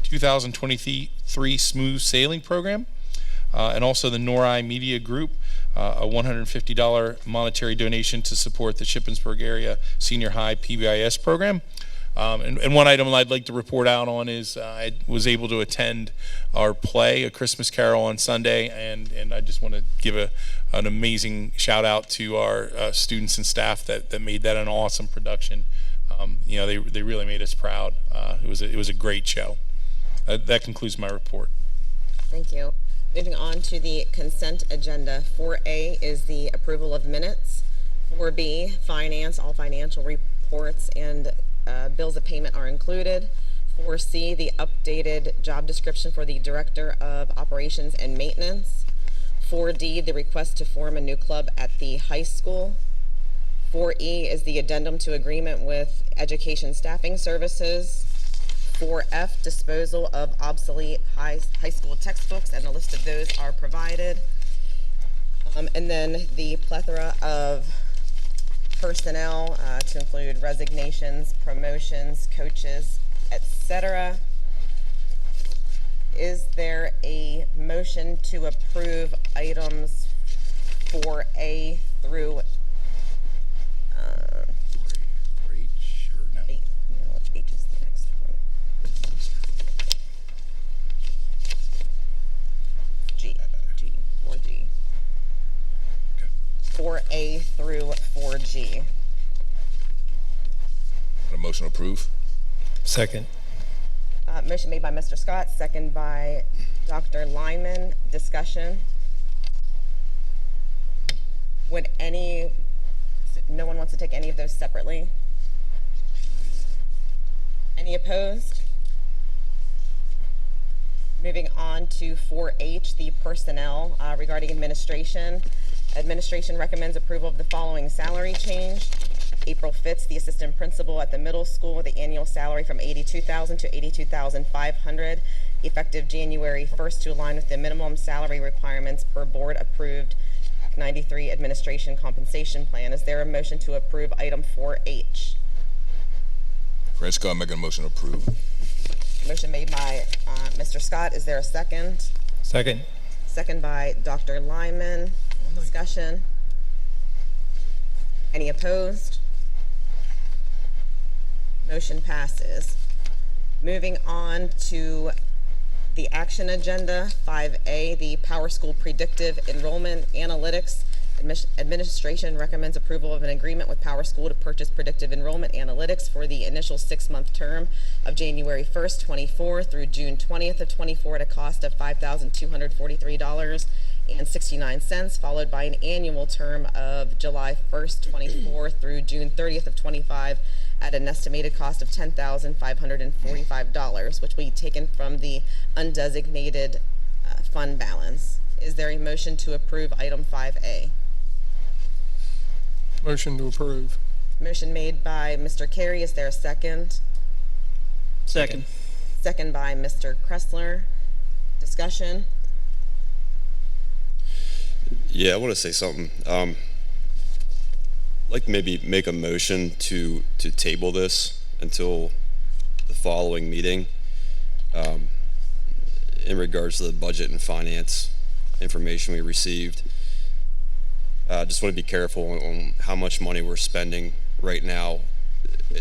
2023 Smooth Sailing Program, and also the Nori Media Group, a $150 monetary donation to support the Shippensburg area Senior High PBIS program. And one item I'd like to report out on is I was able to attend our play, A Christmas Carol, on Sunday, and I just want to give an amazing shout out to our students and staff that made that an awesome production. They really made us proud. It was a great show. That concludes my report. Thank you. Moving on to the consent agenda. 4A is the approval of minutes. 4B, finance, all financial reports and bills of payment are included. 4C, the updated job description for the Director of Operations and Maintenance. 4D, the request to form a new club at the high school. 4E is the addendum to agreement with Education Staffing Services. 4F, disposal of obsolete high school textbooks, and a list of those are provided. And then the plethora of personnel to include resignations, promotions, coaches, etc. Is there a motion to approve items 4A through H or no? H. No, H is the next one. G. 4G. 4A through 4G. A motion to approve? Second. Motion made by Mr. Scott, second by Dr. Lyman. Discussion. No one wants to take any of those separately? Any opposed? Moving on to 4H, the personnel regarding administration. Administration recommends approval of the following salary change. April 5th, the assistant principal at the middle school, the annual salary from $82,000 to $82,500, effective January 1st to align with the minimum salary requirements per board approved Act 93 administration compensation plan. Is there a motion to approve item 4H? Fred Scott making a motion to approve. Motion made by Mr. Scott. Is there a second? Second. Second by Dr. Lyman. Discussion. Any opposed? Motion passes. Moving on to the action agenda, 5A, the Power School Predictive Enrollment Analytics. Administration recommends approval of an agreement with Power School to purchase predictive enrollment analytics for the initial 6-month term of January 1st, 24 through June 20th of 24 at a cost of $5,243.69, followed by an annual term of July 1st, 24 through June 30th of 25 at an estimated cost of $10,545, which will be taken from the undesignated fund balance. Is there a motion to approve item 5A? Motion to approve. Motion made by Mr. Carey. Is there a second? Second. Second by Mr. Kressler. Discussion? Yeah, I want to say something. I'd like to maybe make a motion to table this until the following meeting in regards to the budget and finance information we received. Just want to be careful on how much money we're spending right now.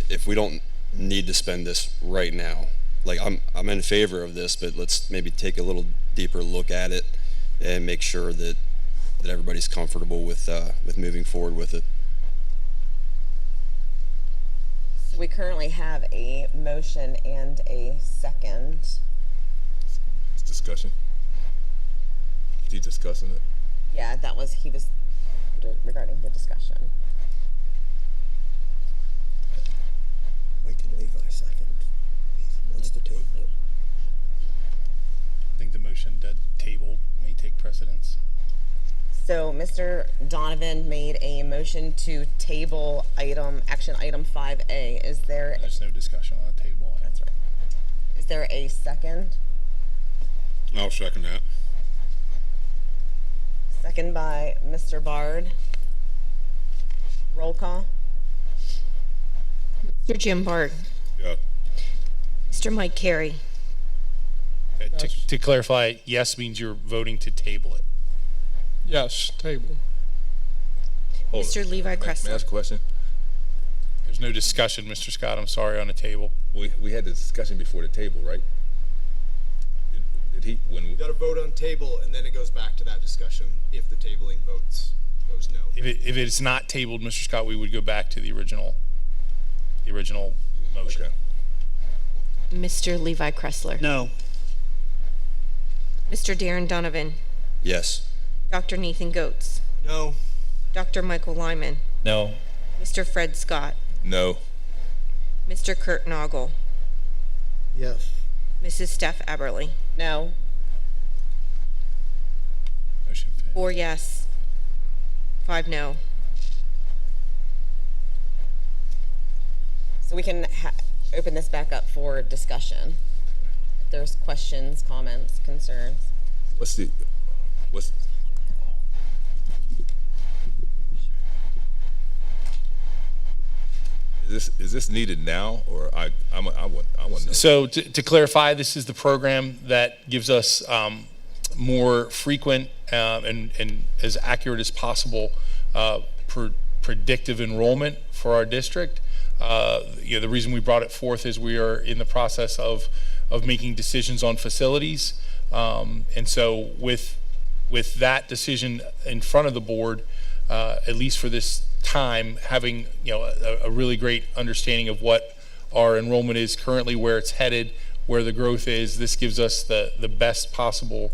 If we don't need to spend this right now, like I'm in favor of this, but let's maybe take a little deeper look at it and make sure that everybody's comfortable with moving forward with it. So we currently have a motion and a second. It's discussion. Is he discussing it? Yeah, he was regarding the discussion. Mike and Levi second. He wants to table it. I think the motion to table may take precedence. So Mr. Donovan made a motion to table action item 5A. There's no discussion on the table. That's right. Is there a second? I'll second that. Second by Mr. Bard. Roll call. Mr. Jim Bard. Yeah. Mr. Mike Carey. To clarify, yes means you're voting to table it. Yes, table. Hold Mr. it. Levi May I Kressler. ask a question? There's no discussion, Mr. Scott. I'm sorry, on the table. We had the discussion before the table, right? Did he, when, You got to vote on table, and then it goes back to that discussion if the tabling votes goes no. If it's not tabled, Mr. Scott, we would go back to the original motion. okay. Mr. Levi Kressler. No. Mr. Darren Donovan. Yes. Dr. Nathan Goetz. No. Dr. Michael Lyman. No. Mr. Fred Scott. No. Mr. Kurt Noggle. Yes. Mrs. Steph Eberly. No. Motion failed. 4 yes, 5 no. So we can open this back up for discussion. If there's questions, comments, concerns. What's is this needed now, or I want to know? So to clarify, this is the program that gives us more frequent and as accurate as possible predictive enrollment for our district. The reason we brought it forth is we are in the process of making decisions on facilities, and so with that decision in front of the board, at least for this time, having a really great understanding of what our enrollment is currently, where it's headed, where the growth is, this gives us the best possible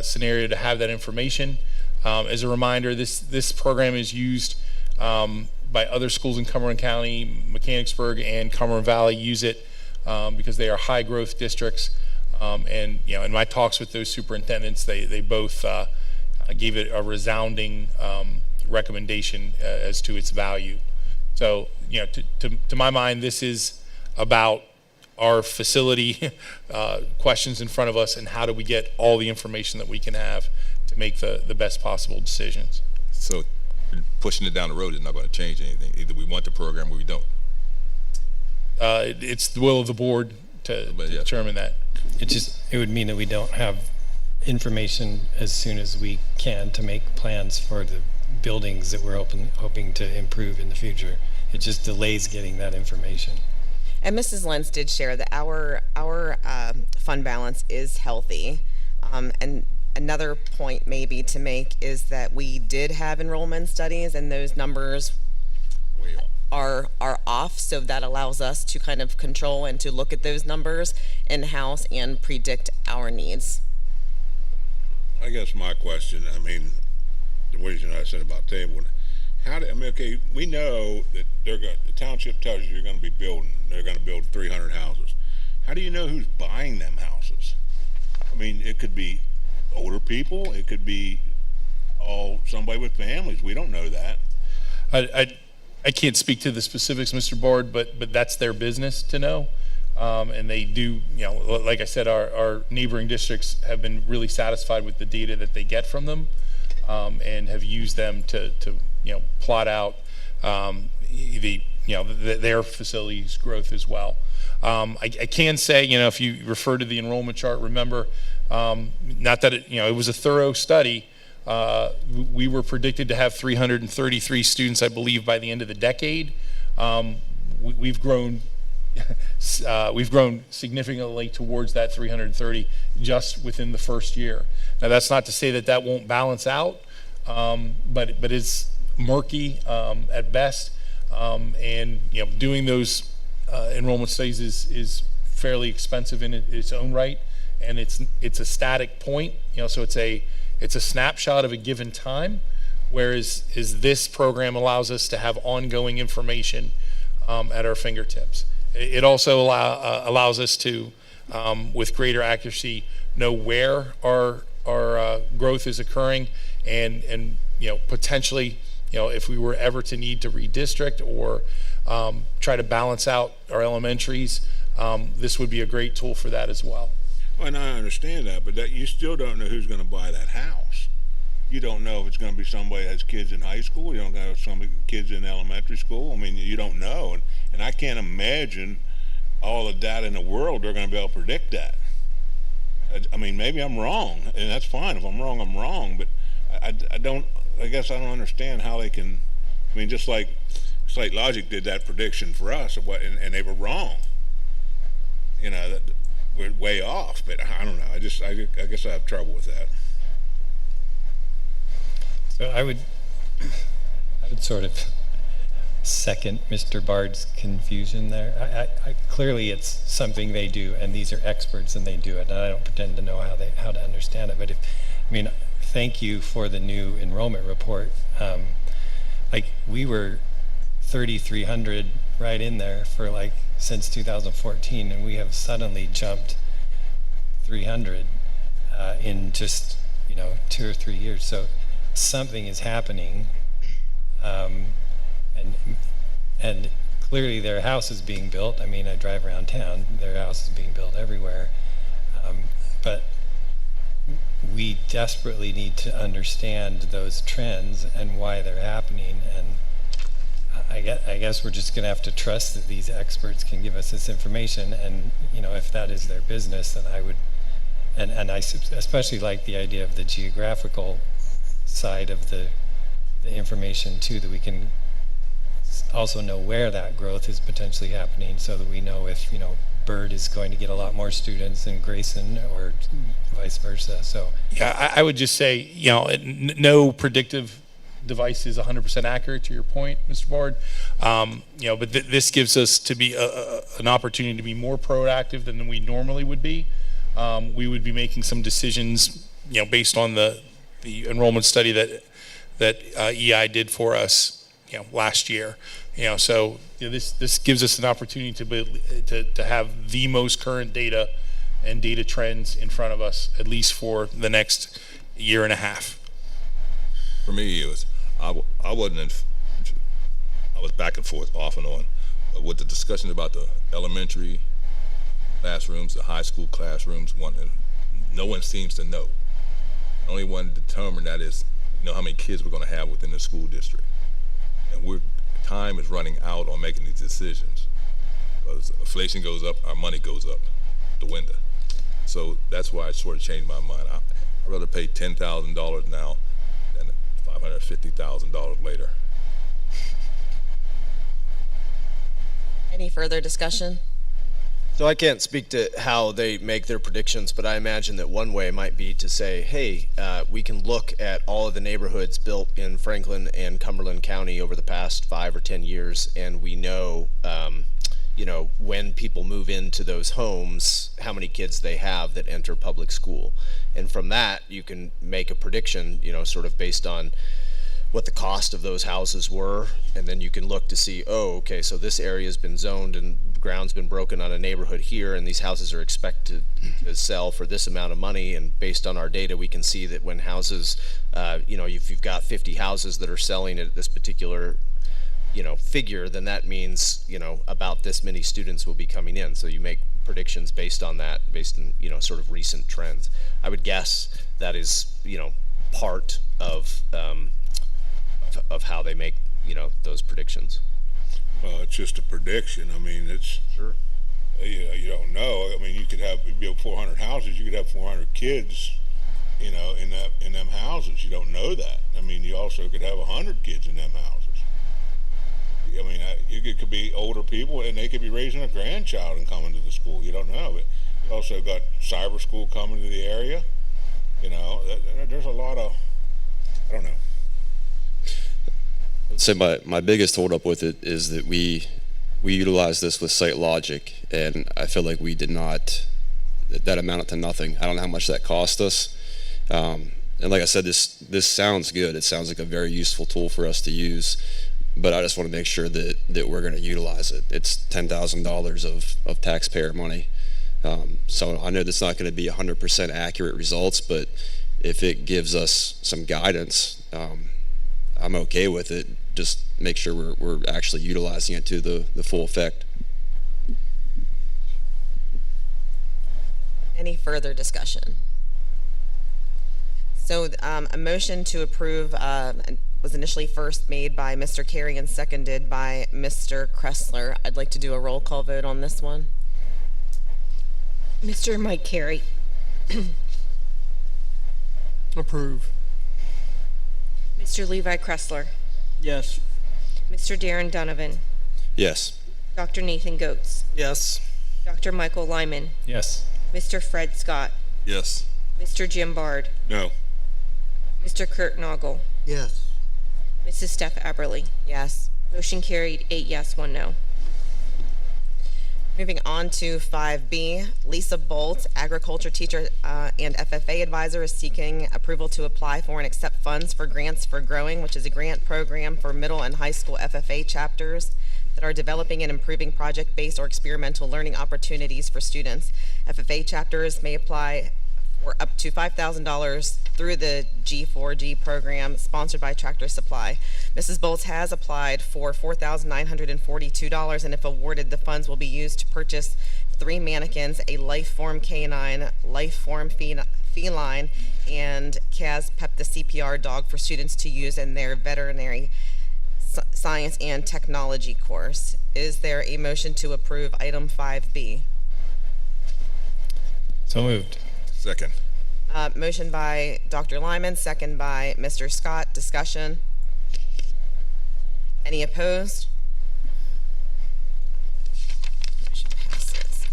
scenario to have that information. As a reminder, this program is used by other schools in Cumberland County. Mechanicsburg and Cumberland Valley use it because they are high growth districts. And in my talks with those superintendents, they both gave it a resounding recommendation as to its value. So to my mind, this is about our facility questions in front of us and how do we get all the information that we can have to make the best possible decisions. So pushing it down the road is not going to change anything. Either we want the program or we don't. It's the will of the board to determine that. It would mean that we don't have information as soon as we can to make plans for the buildings that we're hoping to improve in the future. It just delays getting that information. And Mrs. Lentz did share that our fund balance is healthy. And another point maybe to make is that we did have enrollment studies, and those numbers are off. So that allows us to kind of control and to look at those numbers in-house and predict our needs. I guess my question, the reason I said about table, okay, we know that the township tells you you're going to be building, they're going to build 300 houses. How do you know who's buying them houses? It could be older people, it could be somebody with families. We don't know that. I can't speak to the specifics, Mr. Bard, but that's their business to know. And they do, like I said, our neighboring districts have been really satisfied with the data that they get from them, and have used them to plot out their facilities growth as well. I can say, if you refer to the enrollment chart, remember, not that it was a thorough study. We were predicted to have 333 students, I believe, by the end of the decade. We've grown significantly towards that 330 just within the first year. Now, that's not to say that won't balance out, but it's murky at best. And doing those enrollment studies is fairly expensive in its own right, and it's a static point. So it's a snapshot of a given time, whereas this program allows us to have ongoing information at our fingertips. It also allows us to, with greater accuracy, know where our growth is occurring, and potentially, if we were ever to need to redistrict or try to balance out our elementaries, this would be a great tool for that as well. Well, and I understand that, but you still don't know who's going to buy that house. You don't know if it's going to be somebody that has kids in high school. You don't know if some kids in elementary school. You don't know. And I can't imagine all the data in the world they're going to be able to predict that. Maybe I'm wrong, and that's fine. If I'm wrong, I'm wrong. But I guess I don't understand how they can. Just like Slate Logic did that prediction for us, and they were wrong. That we're way off. But I don't know. I guess I have trouble with that. So I would sort of second Mr. Bard's confusion there. I clearly it's something they do, and these are experts and they do it, and I don't pretend to know how to understand it. But thank you for the new enrollment report. We were 3,300 right in there for since 2014, and we have suddenly jumped 300 in just 2 or 3 years. So something is happening, and clearly their house is being built. I drive around town, their house is being built everywhere, but we desperately need to understand those trends and why they're happening. And I guess we're just going to have to trust that these experts can give us this information, and if that is their business, then I would And I especially like the idea of the geographical side of the information too, that we can also know where that growth is potentially happening, so that we know if, Bird is going to get a lot more students than Grayson, or vice versa. So Yeah, I would just say, no predictive device is 100% accurate, to your point, Mr. Bard. But this gives us to be an opportunity to be more proactive than we normally would be. We would be making some decisions, based on the enrollment study that EI did for us, last year. So this gives us an opportunity to have the most current data and data trends in front of us, at least for the next year and a half. For me, it was I was back and forth, off and on, but with the discussion about the elementary classrooms, the high school classrooms. No one seems to know. The only one determined that is, how many kids we're going to have within the school district, and time is running out on making these decisions. Because inflation goes up, our money goes up the window. So that's why I sort of changed my mind. I'd rather pay $10,000 now than $550,000 later. Any further discussion? So I can't speak to how they make their predictions, but I imagine that one way might be to say, hey, we can look at all of the neighborhoods built in Franklin and Cumberland County over the past 5 or 10 years, and we know, when people move into those homes, how many kids they have that enter public school. And from that, you can make a prediction, sort of based on what the cost of those houses were, and then you can look to see, okay, so this area has been zoned and ground's been broken on a neighborhood here, and these houses are expected to sell for this amount of money, and based on our data, we can see that when houses, if you've got 50 houses that are selling at this particular, figure, then that means, about this many students will be coming in. So you make predictions based on that, based on, sort of recent trends. I would guess that is, part of how they make, those predictions. Well, it's just a prediction. I mean, it's sure. You don't know. I mean, you could have, if you build 400 houses, you could have 400 kids, in them houses. You don't know that. I mean, you also could have 100 kids in them houses. I mean, it could be older people, and they could be raising a grandchild and coming to the school. You don't know. But you also got cyber school coming to the area. There's a lot of, I don't know. I'd say my biggest holdup with it is that we utilized this with Site Logic, and I feel like we did not. That amounted to nothing. I don't know how much that cost us. And like I said, this sounds good. It sounds like a very useful tool for us to use. But I just want to make sure that we're going to utilize it. It's $10,000 of taxpayer money. So I know that's not going to be 100% accurate results, but if it gives us some guidance, I'm okay with it. Just make sure we're actually utilizing it to the full effect. Any further discussion? So a motion to approve was initially first made by Mr. Carey and seconded by Mr. Kressler. I'd like to do a roll call vote on this one. Mr. Mike Carey. Approve. Mr. Levi Kressler. Yes. Mr. Darren Donovan. Yes. Dr. Nathan Goetz. Yes. Dr. Michael Lyman. yes. Mr. Fred Scott. Yes. Mr. Jim Bard. No. Mr. Kurt Noggle. Yes. Mrs. Steph Aberly. Yes. Motion carried, 8 yes, 1 no. Moving on to 5B, Lisa Bolt, agriculture teacher and FFA advisor, is seeking approval to apply for and accept funds for Grants for Growing, which is a grant program for middle and high school FFA chapters that are developing and improving project-based or experimental learning opportunities for students. FFA chapters may apply for up to $5,000 through the G4G program sponsored by Tractor Supply. Mrs. Bolts has applied for $4,942, and if awarded, the funds will be used to purchase 3 mannequins, a Lifeform canine, Lifeform feline, and Kaz Pep, the CPR dog, for students to use in their veterinary science and technology course. Is there a motion to approve item 5B? So moved. Second. Motion by Dr. Lyman, second by Mr. Scott. Discussion. Any opposed? Motion passes.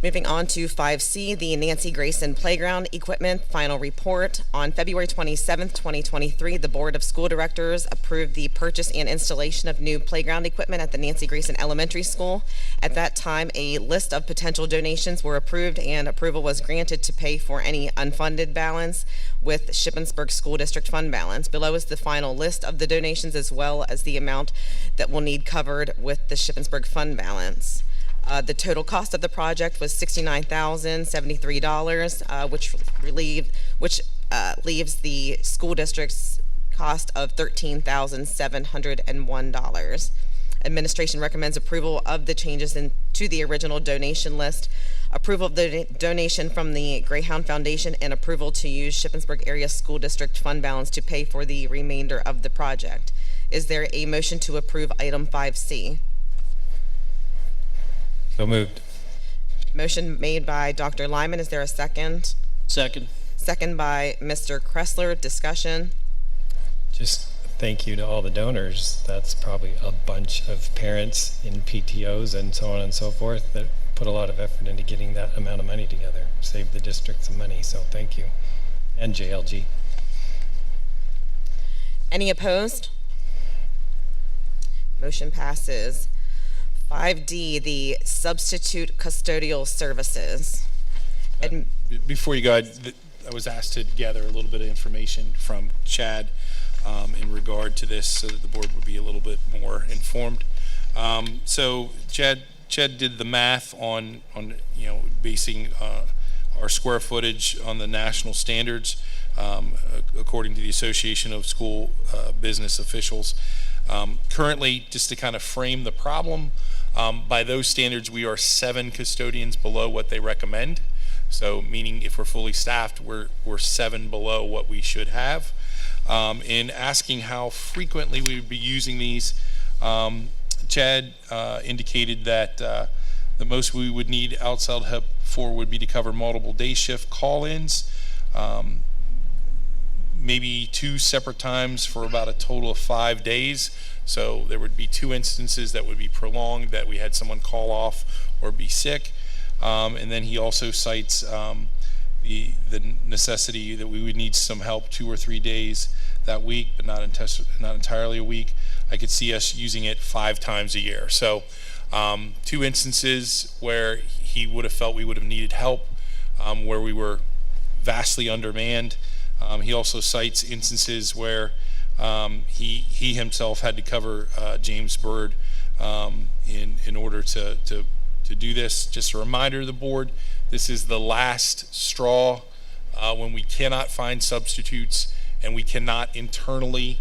Moving on to 5C, the Nancy Grayson Playground Equipment Final Report. On February 27th, 2023, the Board of School Directors approved the purchase and installation of new playground equipment at the Nancy Grayson Elementary School. At that time, a list of potential donations were approved and approval was granted to pay for any unfunded balance with Shippensburg School District fund balance. Below is the final list of the donations as well as the amount that will need covered with the Shippensburg fund balance. The total cost of the project was $69,073, which leaves the school district's cost of $13,701. Administration recommends approval of the changes to the original donation list, approval of the donation from the Greyhound Foundation, and approval to use Shippensburg Area School District fund balance to pay for the remainder of the project. Is there a motion to approve item 5C? So moved. Motion made by Dr. Lyman. Is there a second? Second. Second by Mr. Kressler. Discussion. Just thank you to all the donors. That's probably a bunch of parents in PTOs and so on and so forth that put a lot of effort into getting that amount of money together. Saved the district some money, so thank you. And JLG. Any opposed? Motion passes. 5D, the substitute custodial services. Before you go, I was asked to gather a little bit of information from Chad in regard to this so that the board would be a little bit more informed. So Chad did the math on basing our square footage on the national standards according to the Association of School Business Officials. Currently, just to kind of frame the problem, by those standards, we are 7 custodians below what they recommend. So meaning if we're fully staffed, we're 7 below what we should have. In asking how frequently we would be using these, Chad indicated that the most we would need outside help for would be to cover multiple day shift call-ins, maybe 2 separate times for about a total of 5 days. So there would be 2 instances that would be prolonged, that we had someone call off or be sick. And then he also cites the necessity that we would need some help 2 or 3 days that week, but not entirely a week. I could see us using it 5 times a year. So 2 instances where he would have felt we would have needed help, where we were vastly undermanned. He also cites instances where he himself had to cover James Byrd in order to do this. Just a reminder to the board, this is the last straw when we cannot find substitutes and we cannot internally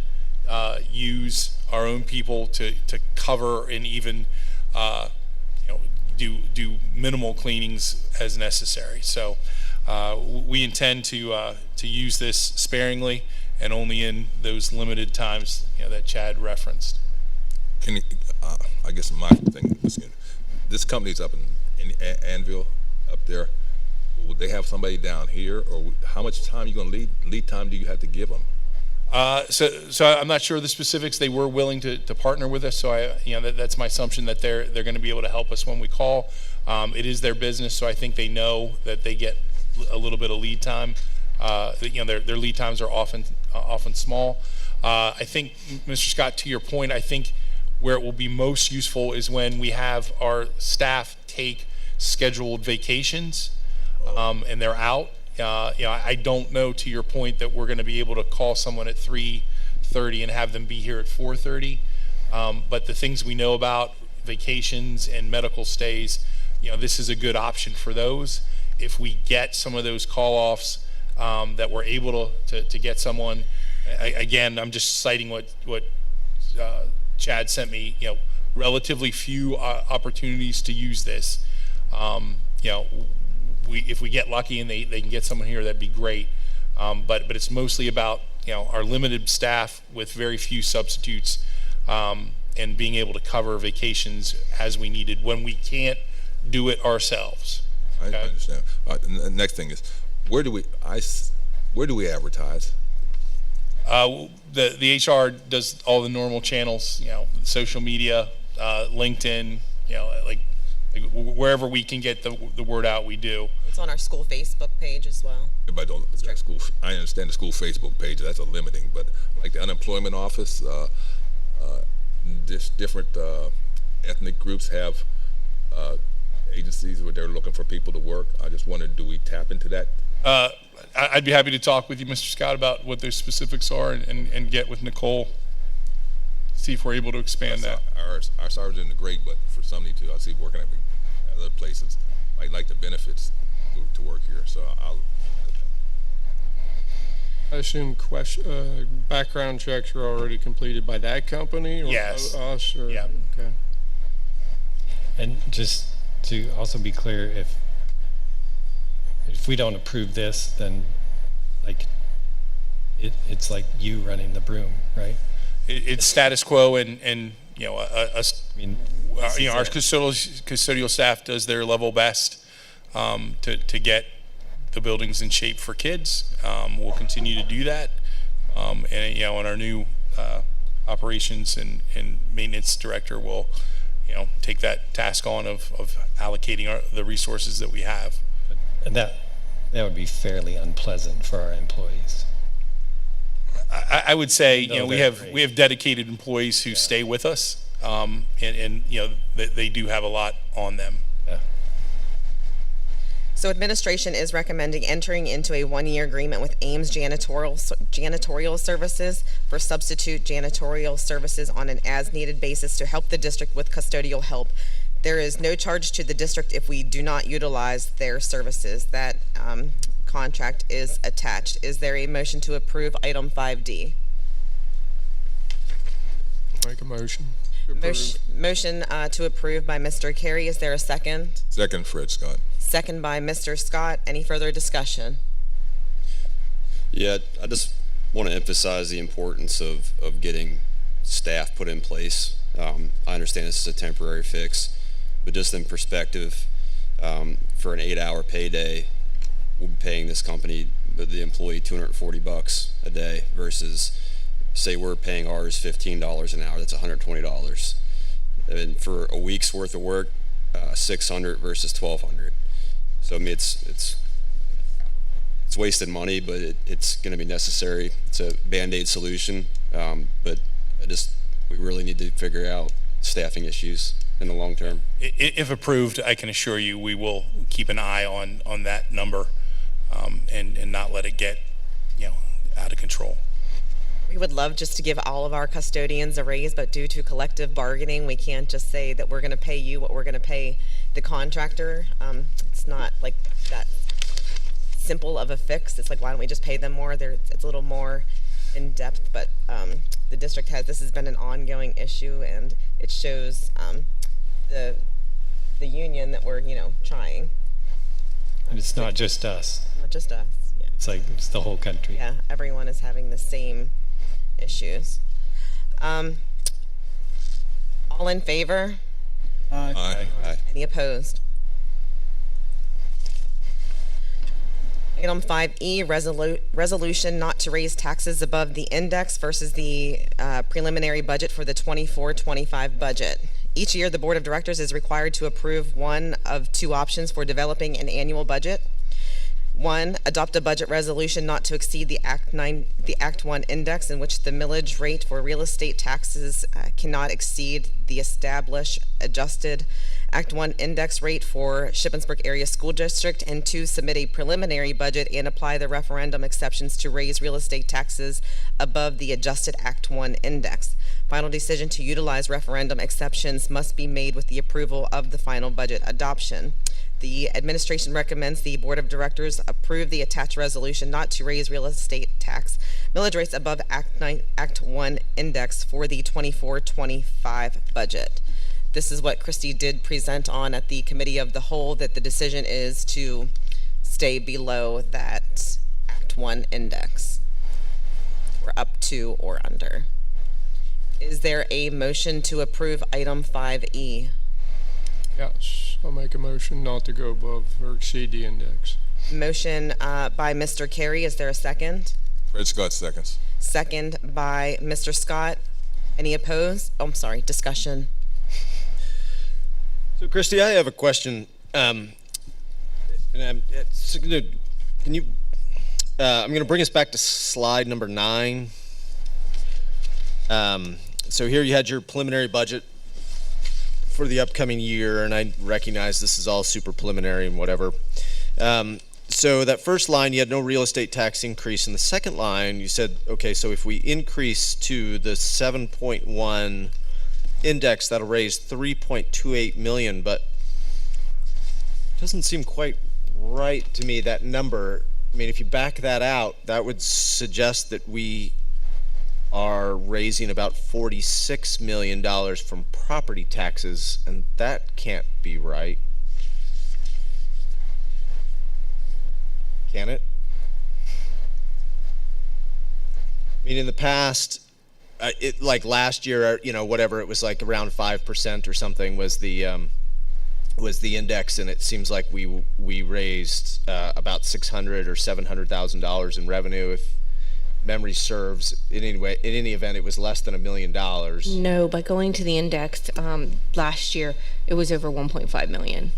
use our own people to cover and even do minimal cleanings as necessary. So we intend to use this sparingly and only in those limited times that Chad referenced. Can you, I guess my thing, this company's up in Anvil up there. Would they have somebody down here, or how much time lead time do you have to give them? So I'm not sure of the specifics. They were willing to partner with us, so that's my assumption that they're going to be able to help us when we call. It is their business, so I think they know that they get a little bit of lead time. Their lead times are often small. I think, Mr. Scott, to your point, I think where it will be most useful is when we have our staff take scheduled vacations and they're out. I don't know, to your point, that we're going to be able to call someone at 3:30 and have them be here at 4:30. But the things we know about vacations and medical stays, this is a good option for those. If we get some of those call-offs that we're able to get someone, again, I'm just citing what Chad sent me, relatively few opportunities to use this. If we get lucky and they can get someone here, that'd be great. But it's mostly about our limited staff with very few substitutes, and being able to cover vacations as we needed when we can't do it ourselves. I understand. The next thing is, where do we advertise? The HR does all the normal channels, social media, LinkedIn, like wherever we can get the word out, we do. It's on our school Facebook page as well. Everybody don't, that school, I understand the school Facebook page, that's a limiting, but like the unemployment office, different ethnic groups have agencies where they're looking for people to work. I just wondered, do we tap into that? I'd be happy to talk with you, Mr. Scott, about what those specifics are and get with Nicole, see if we're able to expand that. Our salaries are great, but for somebody to, I see working at other places, might like the benefits to work here, so I'll. I assume background checks are already completed by that company or Yes. us? Or, Yeah. Okay. And just to also be clear, if we don't approve this, then like it's like you running the broom, right? It's status quo, and our custodial staff does their level best to get the buildings in shape for kids. We'll continue to do that, and our new operations and maintenance director will take that task on of allocating the resources that we have. And that would be fairly unpleasant for our employees. I would say No, we they're have great. dedicated employees who stay with us, and they do have a lot on them. Yeah. So administration is recommending entering into a one-year agreement with Ames Janitorial Services for substitute janitorial services on an as-needed basis to help the district with custodial help. There is no charge to the district if we do not utilize their services. That contract is attached. Is there a motion to approve item 5D? Make a motion. to approve. Motion to approve by Mr. Carey. Is there a second? Second, Fred Scott. Second by Mr. Scott. Any further discussion? Yeah, I just want to emphasize the importance of getting staff put in place. I understand this is a temporary fix, but just in perspective, for an 8-hour payday, we'll be paying this company, the employee, $240 a day versus, say we're paying ours $15 an hour, that's $120. And for a week's worth of work, $600 versus $1,200. So I mean, it's wasted money, but it's going to be necessary. It's a Band-Aid solution, but we really need to figure out staffing issues in the long term. If approved, I can assure you we will keep an eye on that number, and not let it get out of control. We would love just to give all of our custodians a raise, but due to collective bargaining, we can't just say that we're going to pay you what we're going to pay the contractor. It's not like that simple of a fix. It's like, why don't we just pay them more? It's a little more in depth, but the district this has been an ongoing issue, and it shows the union that we're trying. And it's not just us. Not just us. Yeah. It's the whole country. Yeah, everyone is having the same issues. All in favor? Aye. Aye. Any opposed? Item 5E, resolution not to raise taxes above the index versus the preliminary budget for the 24-25 budget. Each year, the Board of Directors is required to approve one of two options for developing an annual budget. 1, adopt a budget resolution not to exceed the Act 1 index, in which the millage rate for real estate taxes cannot exceed the established adjusted Act 1 index rate for Shippensburg Area School District, and 2, submit a preliminary budget and apply the referendum exceptions to raise real estate taxes above the adjusted Act 1 index. Final decision to utilize referendum exceptions must be made with the approval of the final budget adoption. The administration recommends the Board of Directors approve the attached resolution not to raise real estate tax millage rates above Act 1 index for the 24-25 budget. This is what Christy did present on at the Committee of the Whole, that the decision is to stay below that Act 1 index, or up to or under. Is there a motion to approve item 5E? Yes, I'll make a motion not to go above or exceed the index. Motion by Mr. Carey. Is there a second? Fred Scott seconds. Second by Mr. Scott. Any opposed? Oh, I'm sorry, discussion. So, Christy, I have a question. And can you? I'm going to bring us back to slide number 9. So here you had your preliminary budget for the upcoming year, and I recognize this is all super preliminary and whatever. So that first line, you had no real estate tax increase. In the second line, you said, okay, so if we increase to the 7.1 index, that'll raise 3.28 million, but it doesn't seem quite right to me, that number. I mean, if you back that out, that would suggest that we are raising about $46 million from property taxes, and that can't be right. Can it? I mean, in the past, like last year, you know, whatever, it was like around 5% or something was the index, and it seems like we raised about $600,000 or $700,000 in revenue, if memory serves. In any event, it was less than $1 million. No, but going to the index, last year, it was over 1.5 million.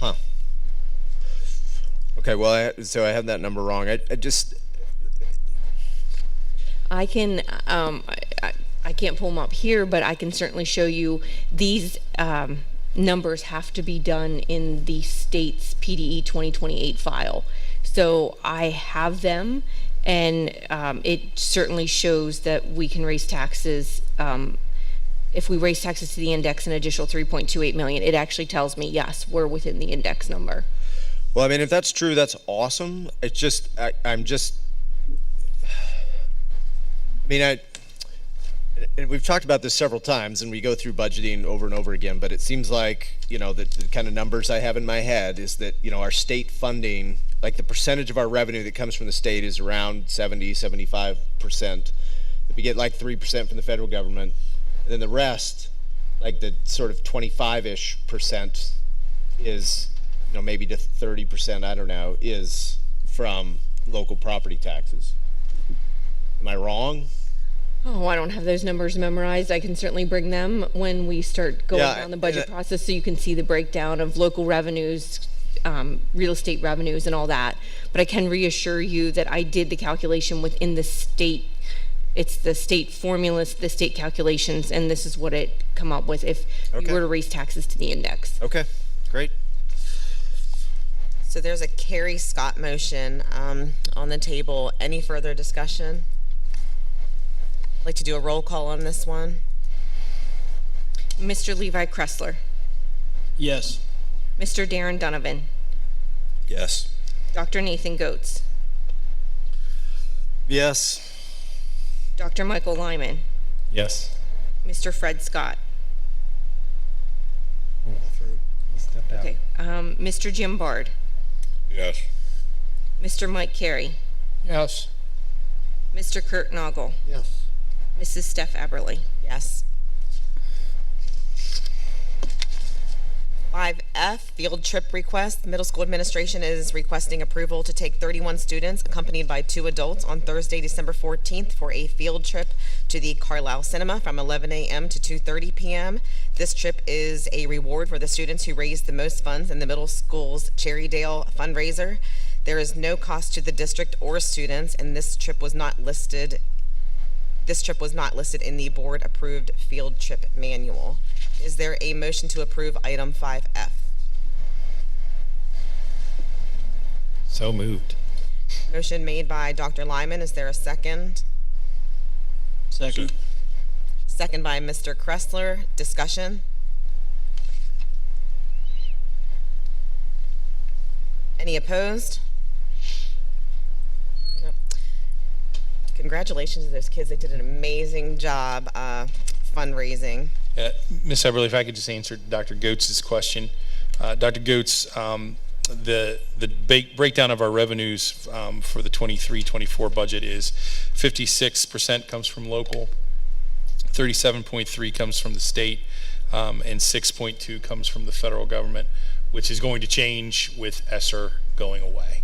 Huh. Okay, well, so I had that number wrong. I can, I can't pull them up here, but I can certainly show you these numbers have to be done in the state's PDE 2028 file. So I have them, and it certainly shows that we can raise taxes. If we raise taxes to the index an additional 3.28 million, it actually tells me, yes, we're within the index number. Well, I mean, if that's true, that's awesome. It's just, and we've talked about this several times, and we go through budgeting over and over again, but it seems like, you know, the kind of numbers I have in my head is that, you know, our state funding, like the percentage of our revenue that comes from the state is around 75%. We get like 3% from the federal government, and then the rest, like the sort of 25-ish% is, you know, maybe to 30%, I don't know, is from local property taxes. Am I wrong? Oh, I don't have those numbers memorized. I can certainly bring them when we start going down the budget process, so you can see the breakdown of local revenues, real estate revenues, and all that. But I can reassure you that I did the calculation within the state. It's the state formulas, the state calculations, and this is what it come up with if you were to raise taxes to the index. Okay, great. So there's a Carey Scott motion on the table. Any further discussion? I'd like to do a roll call on this one. Mr. Levi Kressler. Yes. Mr. Darren Donovan. Yes. Dr. Nathan Goetz. Yes. Dr. Michael Lyman. Yes. Mr. Fred Scott. Step out. Okay. Mr. Jim Bard. Yes. Mr. Mike Carey. Yes. Mr. Kurt Noggle. Yes. Mrs. Steph Eberly. Yes. 5F, field trip request. Middle school administration is requesting approval to take 31 students accompanied by 2 adults on Thursday, December 14th for a field trip to the Carlisle Cinema from 11 a.m. to 2:30 p.m. This trip is a reward for the students who raised the most funds in the middle school's Cherrydale fundraiser. There is no cost to the district or students, and this trip was not listed in the board-approved field trip manual. Is there a motion to approve item 5F? So moved. Motion made by Dr. Lyman. Is there a second? Second. Second by Mr. Kressler. Discussion? Any opposed? No. Congratulations to those kids. They did an amazing job fundraising. Ms. Eberly, if I could just answer Dr. Goetz's question. Dr. Goetz, the breakdown of our revenues for the 23-24 budget is 56% comes from local, 37.3 comes from the state, and 6.2 comes from the federal government, which is going to change with ESSER going away.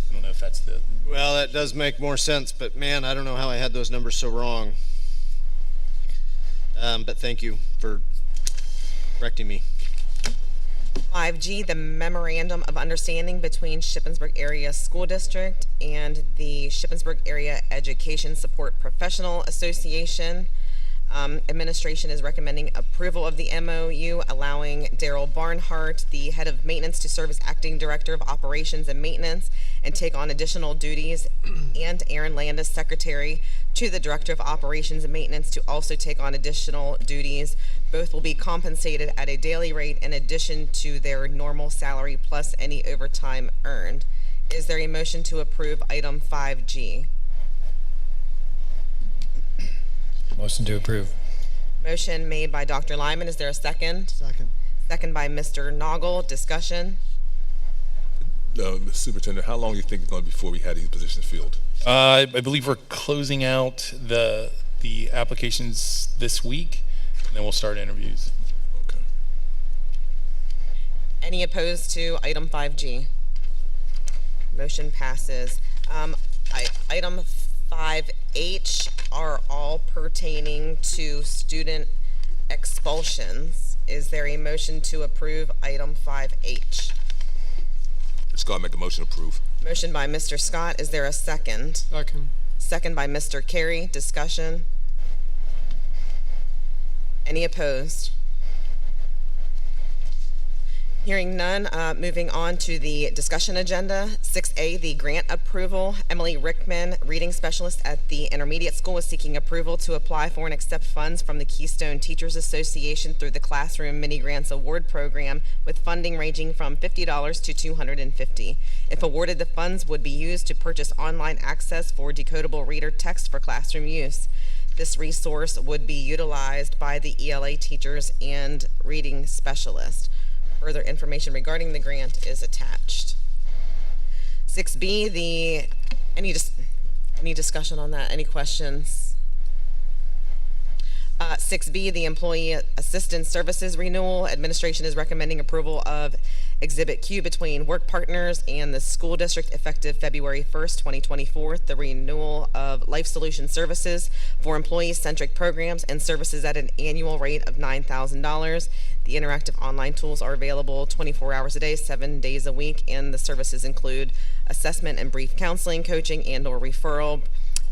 I don't know if that's the. Well, that does make more sense, but man, I don't know how I had those numbers so wrong. But thank you for correcting me. 5G, the Memorandum of Understanding between Shippensburg Area School District and the Shippensburg Area Education Support Professional Association. Administration is recommending approval of the MOU, allowing Daryl Barnhart, the head of maintenance, to serve as acting director of operations and maintenance and take on additional duties, and Aaron Landis, secretary to the director of operations and maintenance, to also take on additional duties. Both will be compensated at a daily rate in addition to their normal salary plus any overtime earned. Is there a motion to approve item 5G? Motion to approve. Motion made by Dr. Lyman. Is there a second? Second. Second by Mr. Noggle. Discussion? Mr. Superintendent, how long do you think it's going to be before we have these positions filled? I believe we're closing out the applications this week, and then we'll start interviews. Okay. Any opposed to item 5G? Motion passes. Item 5H are all pertaining to student expulsions. Is there a motion to approve item 5H? Scott, make a motion to approve. Motion by Mr. Scott. Is there a second? Second. Second by Mr. Carey. Discussion? Any opposed? Hearing none, moving on to the discussion agenda. 6A, the grant approval. Emily Rickman, reading specialist at the intermediate school, is seeking approval to apply for and accept funds from the Keystone Teachers Association through the Classroom Mini Grants Award Program, with funding ranging from $50 to $250. If awarded, the funds would be used to purchase online access for decodable reader text for classroom use. This resource would be utilized by the ELA teachers and reading specialists. Further information regarding the grant is attached. 6B, any discussion on that? Any questions? 6B, the Employee Assistance Services Renewal. Administration is recommending approval of Exhibit Q between Work Partners and the school district effective February 1st, 2024. The renewal of Life Solution Services for employee-centric programs and services at an annual rate of $9,000. The interactive online tools are available 24 hours a day, 7 days a week, and the services include assessment and brief counseling, coaching, and/or referral,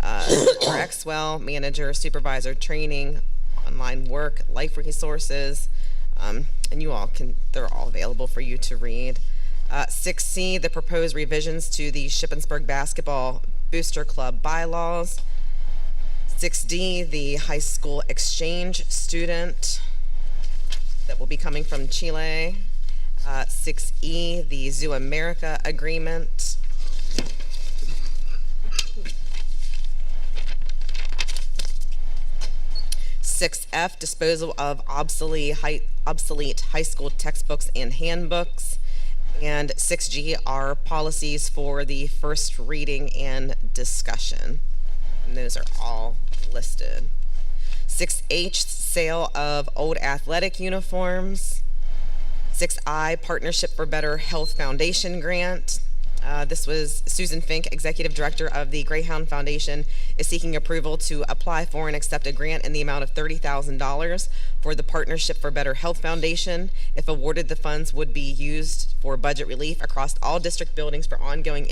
or Xwell, manager, supervisor training, online work, life resources, and they're all available for you to read. 6C, the proposed revisions to the Shippensburg Basketball Booster Club bylaws. 6D, the high school exchange student that will be coming from Chile. 6E, the Zoo America agreement. 6F, disposal of obsolete high school textbooks and handbooks. And 6G are policies for the first reading and discussion. And those are all listed. 6H, sale of old athletic uniforms. 6I, Partnership for Better Health Foundation grant. This was Susan Fink, Executive Director of the Greyhound Foundation, is seeking approval to apply for and accept a grant in the amount of $30,000 for the Partnership for Better Health Foundation. If awarded, the funds would be used for budget relief across all district buildings for ongoing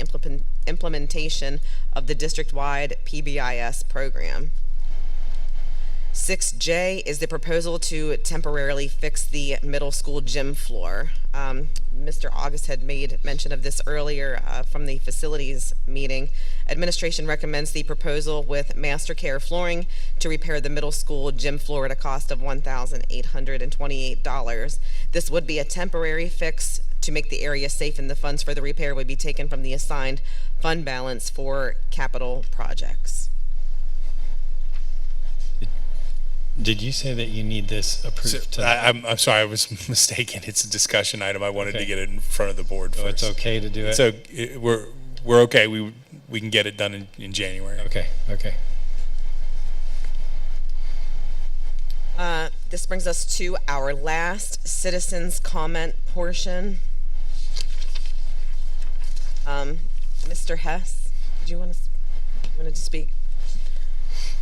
implementation of the district-wide PBIS program. 6J is the proposal to temporarily fix the middle school gym floor. Mr. August had made mention of this earlier from the facilities meeting. Administration recommends the proposal with MasterCare Flooring to repair the middle school gym floor at a cost of $1,828. This would be a temporary fix to make the area safe, and the funds for the repair would be taken from the assigned fund balance for capital projects. Did you say that you need this approved? I'm sorry, I was mistaken. It's a discussion item. I wanted to get it in front of the board So first. it's okay to do it? So we're okay. We can get it done in January. Okay. this brings us to our last citizens comment portion. Mr. Hess, did you want to speak?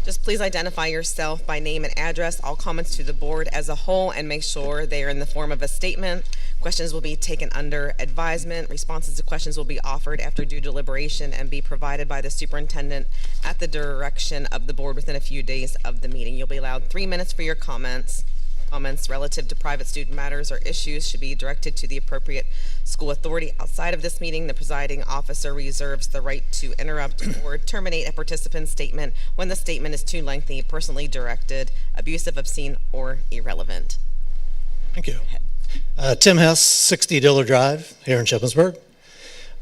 Just please identify yourself by name and address, all comments to the board as a whole, and make sure they are in the form of a statement. Questions will be taken under advisement. Responses to questions will be offered after due deliberation and be provided by the superintendent at the direction of the board within a few days of the meeting. You'll be allowed 3 minutes for your comments. Comments relative to private student matters or issues should be directed to the appropriate school authority. Outside of this meeting, the presiding officer reserves the right to interrupt or terminate a participant's statement when the statement is too lengthy, personally directed, abusive, obscene, or irrelevant. Thank you. Tim Hess, 60 Diller Drive here in Shippensburg.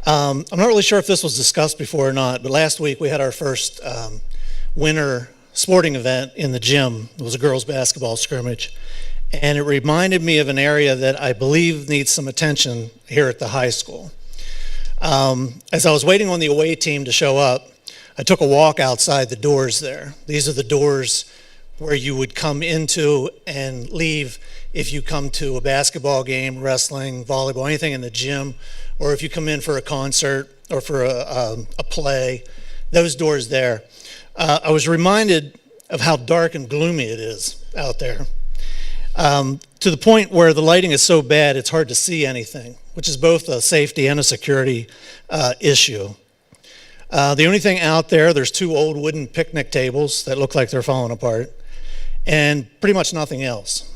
I'm not really sure if this was discussed before or not, but last week we had our first winter sporting event in the gym. It was a girls' basketball scrimmage. And it reminded me of an area that I believe needs some attention here at the high school. As I was waiting on the away team to show up, I took a walk outside the doors there. These are the doors where you would come into and leave if you come to a basketball game, wrestling, volleyball, anything in the gym, or if you come in for a concert or for a play, those doors there. I was reminded of how dark and gloomy it is out there. To the point where the lighting is so bad it's hard to see anything, which is both a safety and a security issue. The only thing out there's 2 old wooden picnic tables that look like they're falling apart, and pretty much nothing else.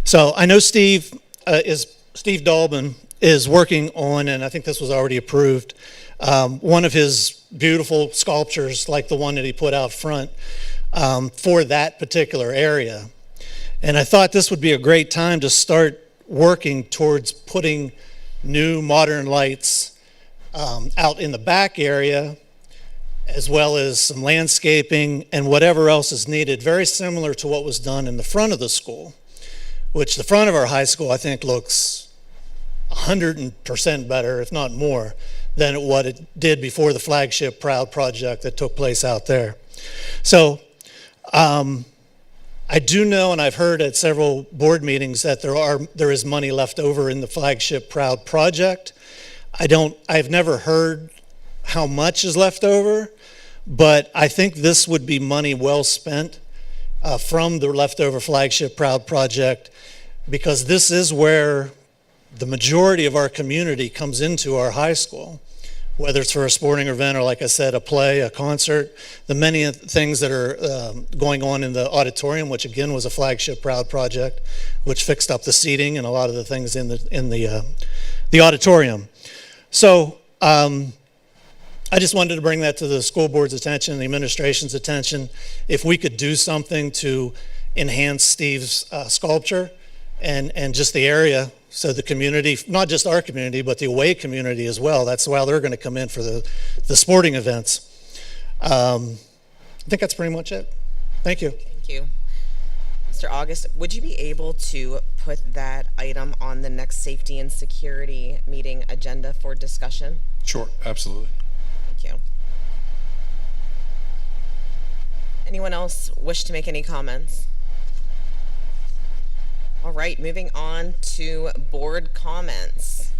So I know Steve Dalbin is working on, and I think this was already approved, one of his beautiful sculptures like the one that he put out front for that particular area. And I thought this would be a great time to start working towards putting new modern lights out in the back area, as well as some landscaping and whatever else is needed, very similar to what was done in the front of the school, which the front of our high school I think looks 100% better, if not more, than what it did before the flagship Proud project that took place out there. So I do know, and I've heard at several board meetings, that there is money left over in the flagship Proud project. I've never heard how much is left over, but I think this would be money well spent from the leftover flagship Proud project, because this is where the majority of our community comes into our high school, whether it's for a sporting event or, like I said, a play, a concert, the many things that are going on in the auditorium, which again was a flagship Proud project, which fixed up the seating and a lot of the things in the auditorium. So I just wanted to bring that to the school board's attention, the administration's attention. If we could do something to enhance Steve's sculpture and just the area, so the community, not just our community, but the away community as well. That's why they're going to come in for the sporting events. I think that's pretty much it. Thank you. Thank you. Mr. August, would you be able to put that item on the next safety and security meeting agenda for discussion? Sure, absolutely. Thank you. Anyone else wish to make any comments? All right, moving on to board comments.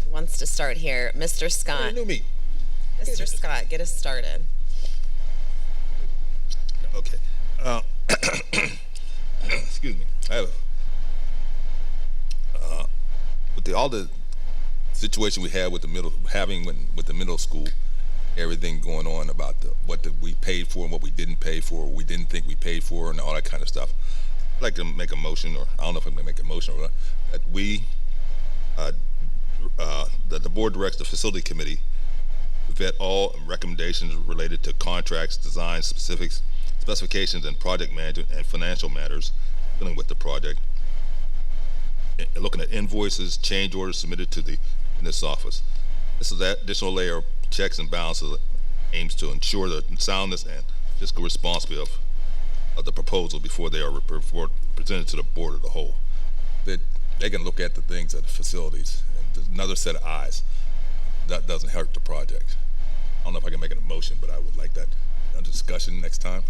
Who wants to start here? Mr. Scott. Mr. Scott, get us started. Okay. Excuse me. I have with all the situation we had with the middle school, everything going on about what we paid for and what we didn't pay for, what we didn't think we paid for, and all that kind of stuff. I'd like to make a motion, or I don't know if I'm going to make a motion, or that that the board directs the facility committee to vet all recommendations related to contracts, design, specifications, and project management and financial matters dealing with the project. Looking at invoices, change orders submitted to in this office. This is that additional layer of checks and balances that aims to ensure the soundness and fiscal responsibility of the proposal before they are presented to the board of the whole. They can look at the things at the facilities, and there's another set of eyes. That doesn't hurt the project. I don't know if I can make an motion, but I would like that under discussion next time.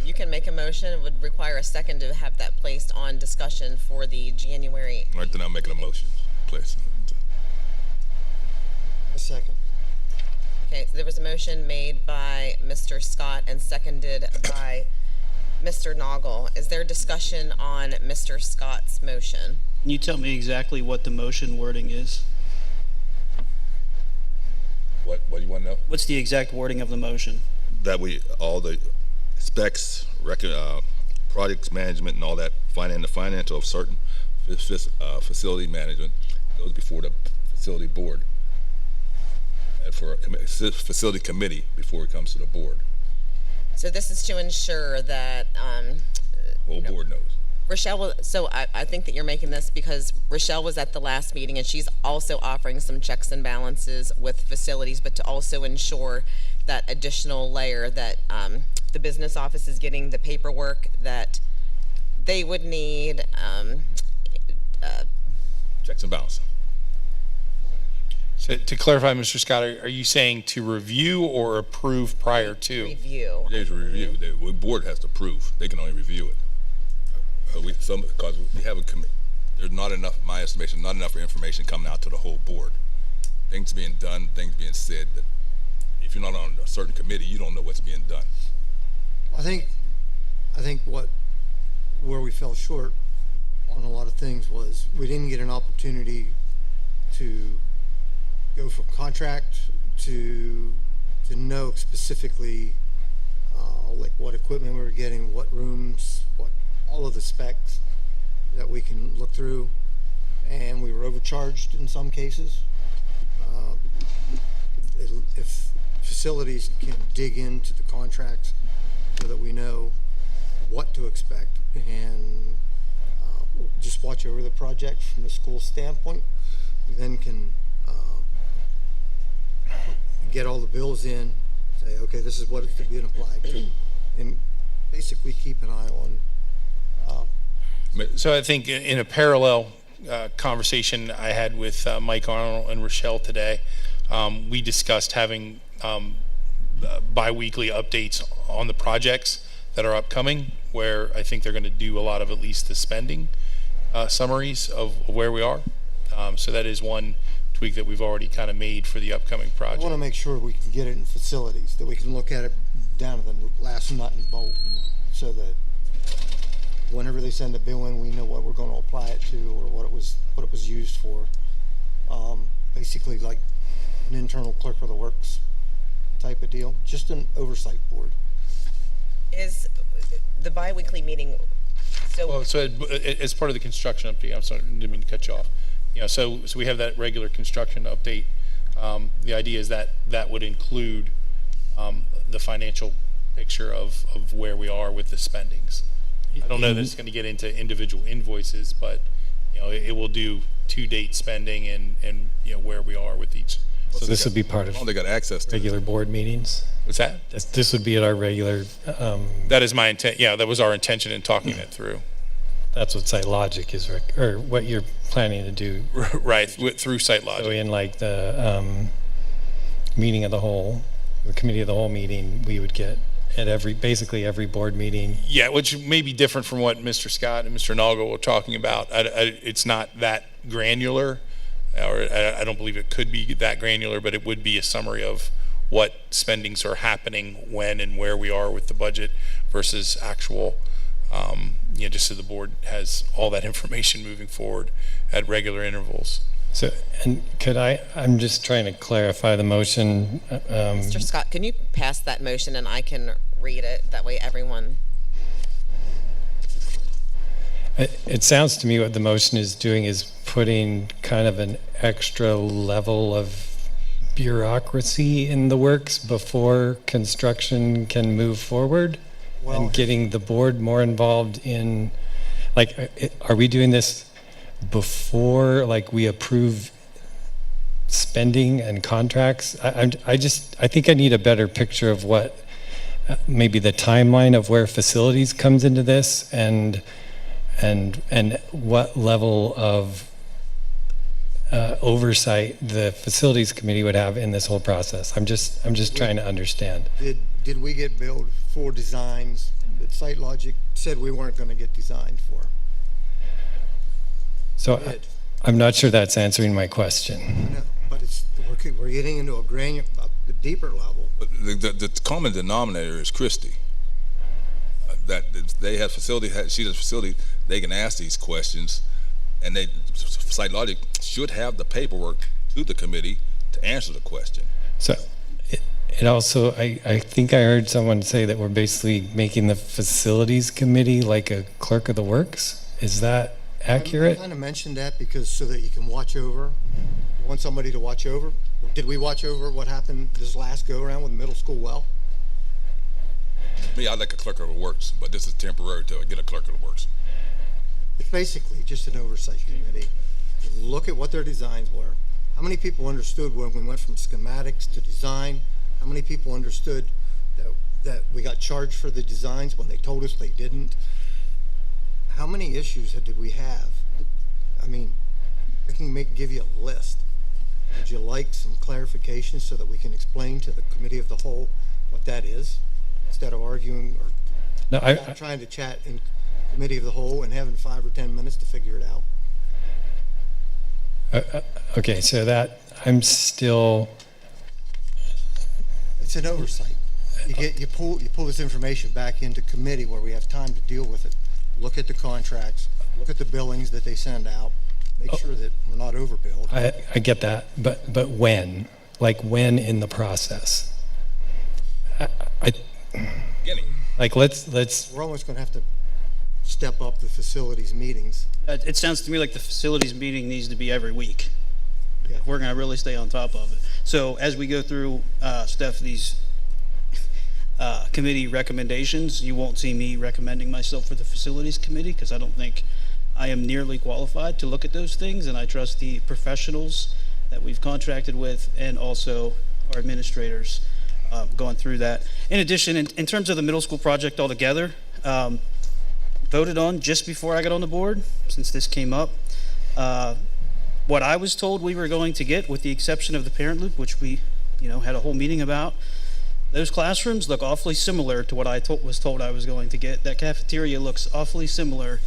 you can make a motion. It would require a second to have that placed on discussion for the January. Right, then I'm making a motion, please. A second. Okay, so there was a motion made by Mr. Scott and seconded by Mr. Noggle. Is there discussion on Mr. Scott's motion? Can you tell me exactly what the motion wording is? What do you want to know? What's the exact wording of the motion? That all the specs, projects management and all that, the financial of certain facility management goes before the facility board. And for a facility committee before it comes to the board. So this is to ensure that, Whole board knows. Rochelle, so I think that you're making this because Rochelle was at the last meeting and she's also offering some checks and balances with facilities, but to also ensure that additional layer that the business office is getting the paperwork that they would need. Checks and balances. So to clarify, Mr. Scott, are you saying to review or approve prior to? Review. There's a review. The board has to approve. They can only review it. Because we have a committee. There's not enough, my estimation, not enough information coming out to the whole board. Things being done, things being said, that if you're not on a certain committee, you don't know what's being done. I think where we fell short on a lot of things was we didn't get an opportunity to go from contract to know specifically like what equipment we were getting, what rooms, what all of the specs that we can look through, and we were overcharged in some cases. If facilities can dig into the contracts so that we know what to expect and just watch over the project from the school standpoint, we then can get all the bills in, say, okay, this is what it's being applied to, and basically keep an eye on. So I think in a parallel conversation I had with Mike Arnold and Rochelle today, we discussed having bi-weekly updates on the projects that are upcoming, where I think they're going to do a lot of at least the spending summaries of where we are. So that is one tweak that we've already kind of made for the upcoming I project. want to make sure we can get it in facilities, that we can look at it down to the last nut and bolt, so that whenever they send a bill in, we know what we're going to apply it to or what it was used for. Basically like an internal clerk of the works type of deal, just an oversight board. Is the bi-weekly meeting, Well, so as part of the construction update, I'm sorry, didn't mean to cut you off. So we have that regular construction update. The idea is that that would include the financial picture of where we are with the spendings. I don't know that it's going to get into individual invoices, but it will do to-date spending and where we are with each. So this would be part of They got access to regular board meetings? What's that? This would be at our regular, That is my intent. Yeah, that was our intention in talking it through. that's what Site Logic is, or what you're planning to do. Right, through Site Logic. So in like the meeting of the whole, the committee of the whole meeting, we would get at basically every board meeting. Yeah, which may be different from what Mr. Scott and Mr. Noggle were talking about. It's not that granular, or I don't believe it could be that granular, but it would be a summary of what spendings are happening when and where we are with the budget versus actual, just so the board has all that information moving forward at regular intervals. So, and I'm just trying to clarify the motion. Mr. Scott, can you pass that motion and I can read it? That way everyone. It sounds to me what the motion is doing is putting kind of an extra level of bureaucracy in the works before construction can move forward, and getting the board more involved in, are we doing this before we approve spending and contracts? I think I need a better picture of what maybe the timeline of where facilities comes into this, and what level of oversight the facilities committee would have in this whole process. I'm just trying to understand. Did we get billed for designs that Site Logic said we weren't going to get designed for. So Did. I'm not sure that's answering my question. No, but we're getting into a deeper level. But the common denominator is Christie. That they have facility, she has facility, they can ask these questions, and Site Logic should have the paperwork to the committee to answer the question. So it also, I think I heard someone say that we're basically making the facilities committee like a clerk of the works. Is that accurate? I kind of mentioned that because so that you can watch over. You want somebody to watch over. Did we watch over what happened this last go around with middle school well? Me, I like a clerk of the works, but this is temporary till I get a clerk of the works. It's basically just an oversight committee. Look at what their designs were. How many people understood when we went from schematics to design? How many people understood that we got charged for the designs when they told us they didn't? How many issues did we have? I mean, I can give you a list. Would you like some clarification so that we can explain to the committee of the whole what that is, instead of arguing or No, trying to chat in committee of the whole and having 5 or 10 minutes to figure it out? Okay, so that I'm still. It's an oversight. You pull this information back into committee where we have time to deal with it. Look at the contracts, look at the billings that they send out, make sure that we're not overbilled. I get that, but when? Like when in the process? Like let's. We're almost going to have to step up the facilities meetings. It sounds to me like the facilities meeting needs to be every week. Yeah. We're going to really stay on top of it. So as we go through Stephanie's committee recommendations, you won't see me recommending myself for the facilities committee because I don't think I am nearly qualified to look at those things, and I trust the professionals that we've contracted with and also our administrators going through that. In addition, in terms of the middle school project altogether, voted on just before I got on the board, since this came up. What I was told we were going to get, with the exception of the parent loop, which we had a whole meeting about, those classrooms look awfully similar to what I was told I was going to get. That cafeteria looks awfully similar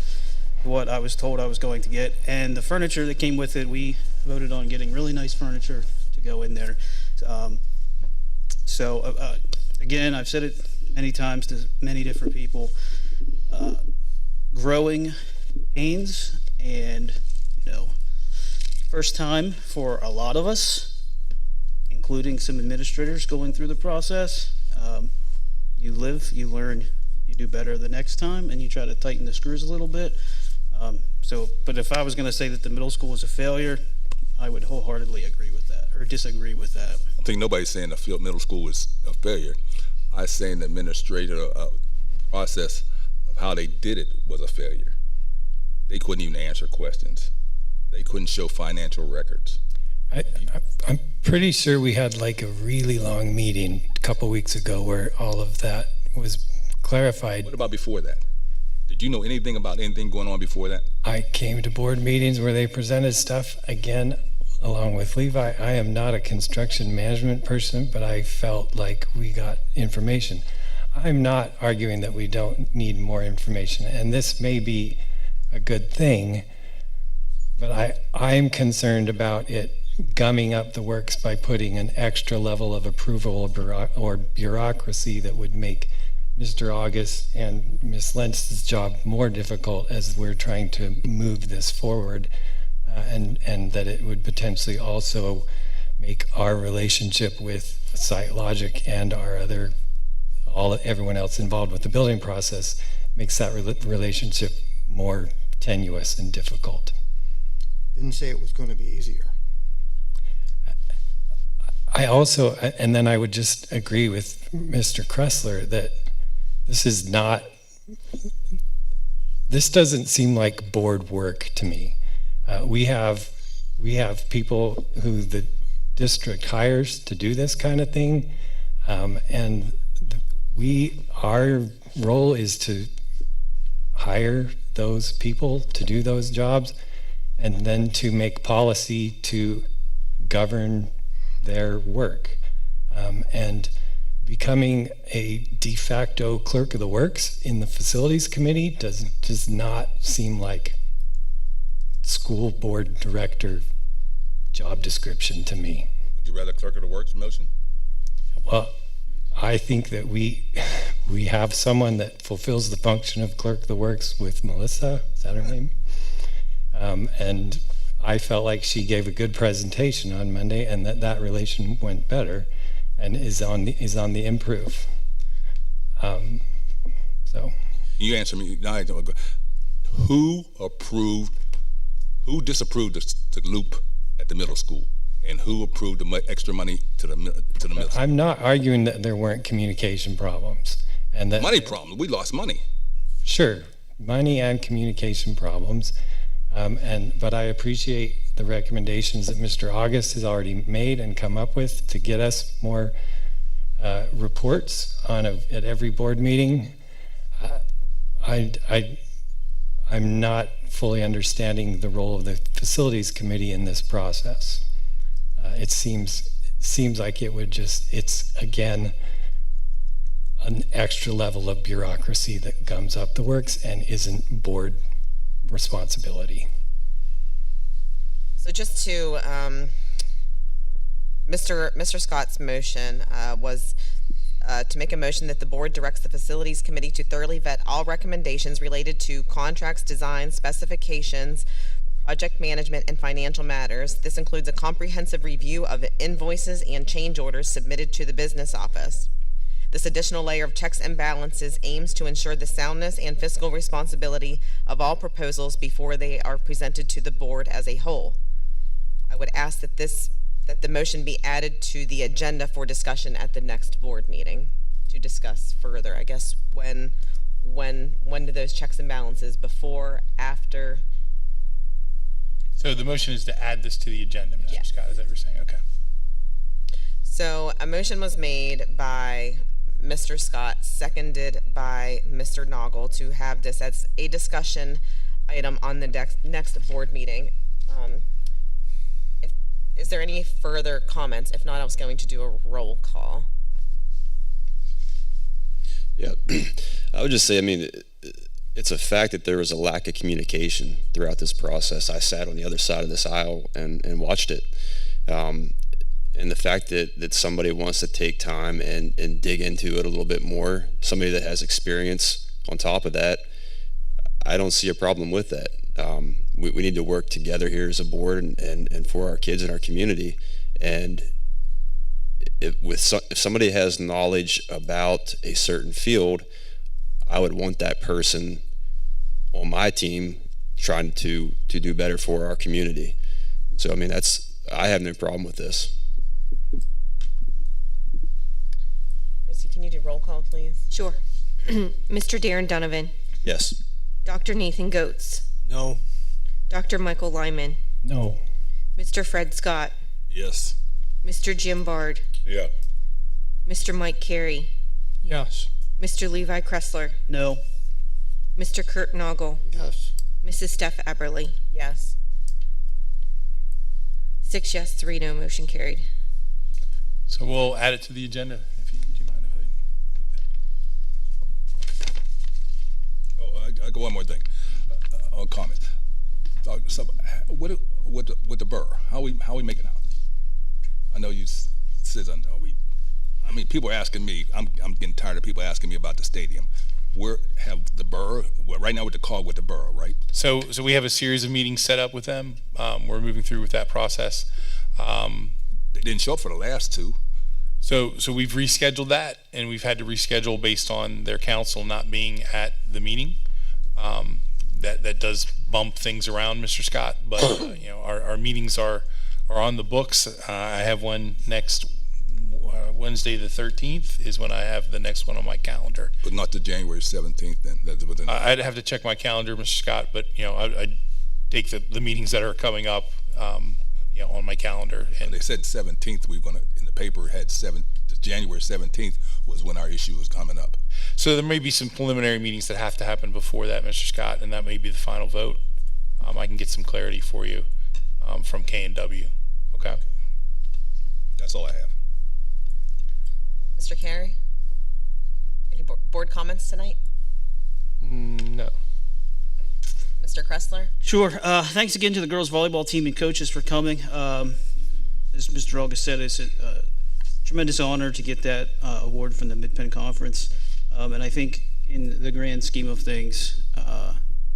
to what I was told I was going to get. And the furniture that came with it, we voted on getting really nice furniture to go in there. Again, I've said it many times to many different people, growing pains and, first time for a lot of us, including some administrators going through the process. You live, you learn, you do better the next time, and you try to tighten the screws a little bit. But if I was going to say that the middle school was a failure, I would wholeheartedly agree with that, or disagree with that. I don't think nobody's saying the field middle school was a failure. I'm saying the administrative process of how they did it was a failure. They couldn't even answer questions. They couldn't show financial records. I'm pretty sure we had like a really long meeting a couple weeks ago where all of that was clarified. What about before that? Did you know anything about anything going on before that? I came to board meetings where they presented stuff. Again, along with Levi, I am not a construction management person, but I felt like we got information. I'm not arguing that we don't need more information, and this may be a good thing, but I'm concerned about it gumming up the works by putting an extra level of approval or bureaucracy that would make Mr. August and Ms. Lentz's job more difficult as we're trying to move this forward, and that it would potentially also make our relationship with Site Logic and our everyone else involved with the building process makes that relationship more tenuous and difficult. Didn't say it was going to be easier. I also, and then I would just agree with Mr. Kressler that this doesn't seem like board work to me. We have people who the district hires to do this kind of thing, and our role is to hire those people to do those jobs and then to make policy to govern their work. And becoming a de facto clerk of the works in the facilities committee does not seem like school board director job description to me. Would you rather clerk of the works motion? Well, I think that we have someone that fulfills the function of clerk of the works with Melissa. Is that her name? And I felt like she gave a good presentation on Monday, and that relation went better, and is on the improve. So You answer me. No, I don't go. Who disapproved the loop at the middle school, and who approved the extra money to the middle school? I'm not arguing that there weren't communication problems, and that Money problem. We lost money. sure, money and communication problems. But I appreciate the recommendations that Mr. August has already made and come up with to get us more reports at every board meeting. I'm not fully understanding the role of the facilities committee in this process. It seems like it's again an extra level of bureaucracy that gums up the works and isn't board responsibility. So just to, Mr. Scott's motion was to make a motion that the board directs the facilities committee to thoroughly vet all recommendations related to contracts, design, specifications, project management, and financial matters. This includes a comprehensive review of invoices and change orders submitted to the business office. This additional layer of checks and balances aims to ensure the soundness and fiscal responsibility of all proposals before they are presented to the board as a whole. I would ask that the motion be added to the agenda for discussion at the next board meeting to discuss further. I guess when do those checks and balances, before, after? So the motion is to add this to the agenda, Mr. Yes. Scott, is that what you're saying? Okay. So a motion was made by Mr. Scott, seconded by Mr. Noggle, to have this as a discussion item on the next board meeting. Is there any further comments? If not, I was going to do a roll call. Yeah, I would just say, I mean, it's a fact that there was a lack of communication throughout this process. I sat on the other side of this aisle and watched it. And the fact that somebody wants to take time and dig into it a little bit more, somebody that has experience on top of that, I don't see a problem with that. We need to work together here as a board and for our kids and our community. And if somebody has knowledge about a certain field, I would want that person on my team trying to do better for our community. So, I mean, I have no problem with this. Christy, can you do roll call, please? Sure. Mr. Darren Donovan, Yes. Dr. Nathan Goetz, No. Dr. Michael Lyman, No. Mr. Fred Scott, Yes. Mr. Jim Bard, Yeah. Mr. Mike Carey, Yes. Mr. Levi Kressler, No. Mr. Kurt Noggle, Yes. Mrs. Steph Eberly. Yes. 6 yes, 3 no, motion carried. So we'll add it to the agenda. Do you mind if I take that? I got one more thing. I'll comment. So, with the borough, how we making out? I know you said I mean, people are asking me. I'm getting tired of people asking me about the stadium. Where have the borough? Well, right now with the call with the borough, right? So we have a series of meetings set up with them. We're moving through with that process. They didn't show up for the last two. So we've rescheduled that, and we've had to reschedule based on their council not being at the meeting. That does bump things around, Mr. Scott. But our meetings are on the books. I have one next Wednesday, the 13th, is when I have the next one on my calendar. But not the January 17th. Then that's within. I'd have to check my calendar, Mr. Scott. But I'd take the meetings that are coming up, on my calendar. And they said 17th. We gonna in the paper had January 17th was when our issue was coming up. So there may be some preliminary meetings that have to happen before that, Mr. Scott, and that may be the final vote. I can get some clarity for you from K&W. Okay. That's all I have. Mr. Carey? Any board comments tonight? No. Mr. Kressler? Sure. Thanks again to the girls volleyball team and coaches for coming. As Mr. August said, it's a tremendous honor to get that award from the Mid-Penn Conference. And I think in the grand scheme of things,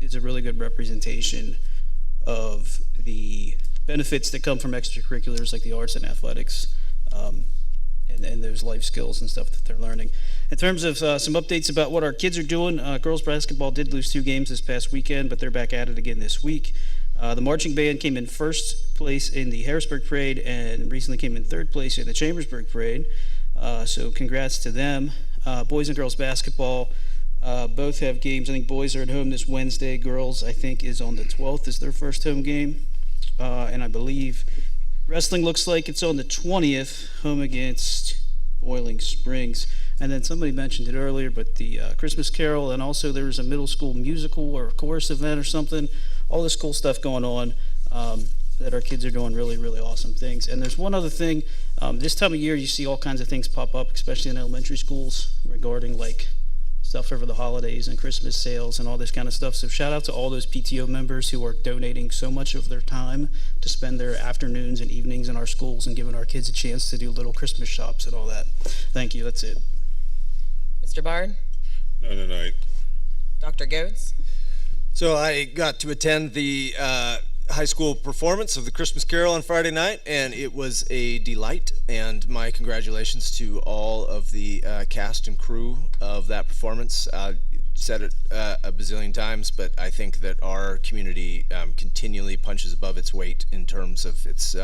it's a really good representation of the benefits that come from extracurriculars like the arts and athletics, and those life skills and stuff that they're learning. In terms of some updates about what our kids are doing, girls basketball did lose 2 games this past weekend, but they're back at it again this week. The marching band came in first place in the Harrisburg Parade and recently came in 3rd place in the Chambersburg Parade. So congrats to them. Boys and girls basketball both have games. I think boys are at home this Wednesday. Girls, I think, is on the 12th is their first home game. And I believe wrestling looks like it's on the 20th, home against Boiling Springs. And then somebody mentioned it earlier, but the Christmas Carol, and also there was a middle school musical or a chorus event or something. All this cool stuff going on that our kids are doing really, really awesome things. And there's one other thing. This time of year, you see all kinds of things pop up, especially in elementary schools, regarding like stuff over the holidays and Christmas sales and all this kind of stuff. So shout out to all those PTO members who are donating so much of their time to spend their afternoons and evenings in our schools and giving our kids a chance to do little Christmas shops and all that. Thank you. That's it. Mr. Bard? No, tonight. Dr. Goetz? So I got to attend the high school performance of the Christmas Carol on Friday night, and it was a delight. And my congratulations to all of the cast and crew of that performance. Said it a bazillion times, but I think that our community continually punches above its weight in terms of its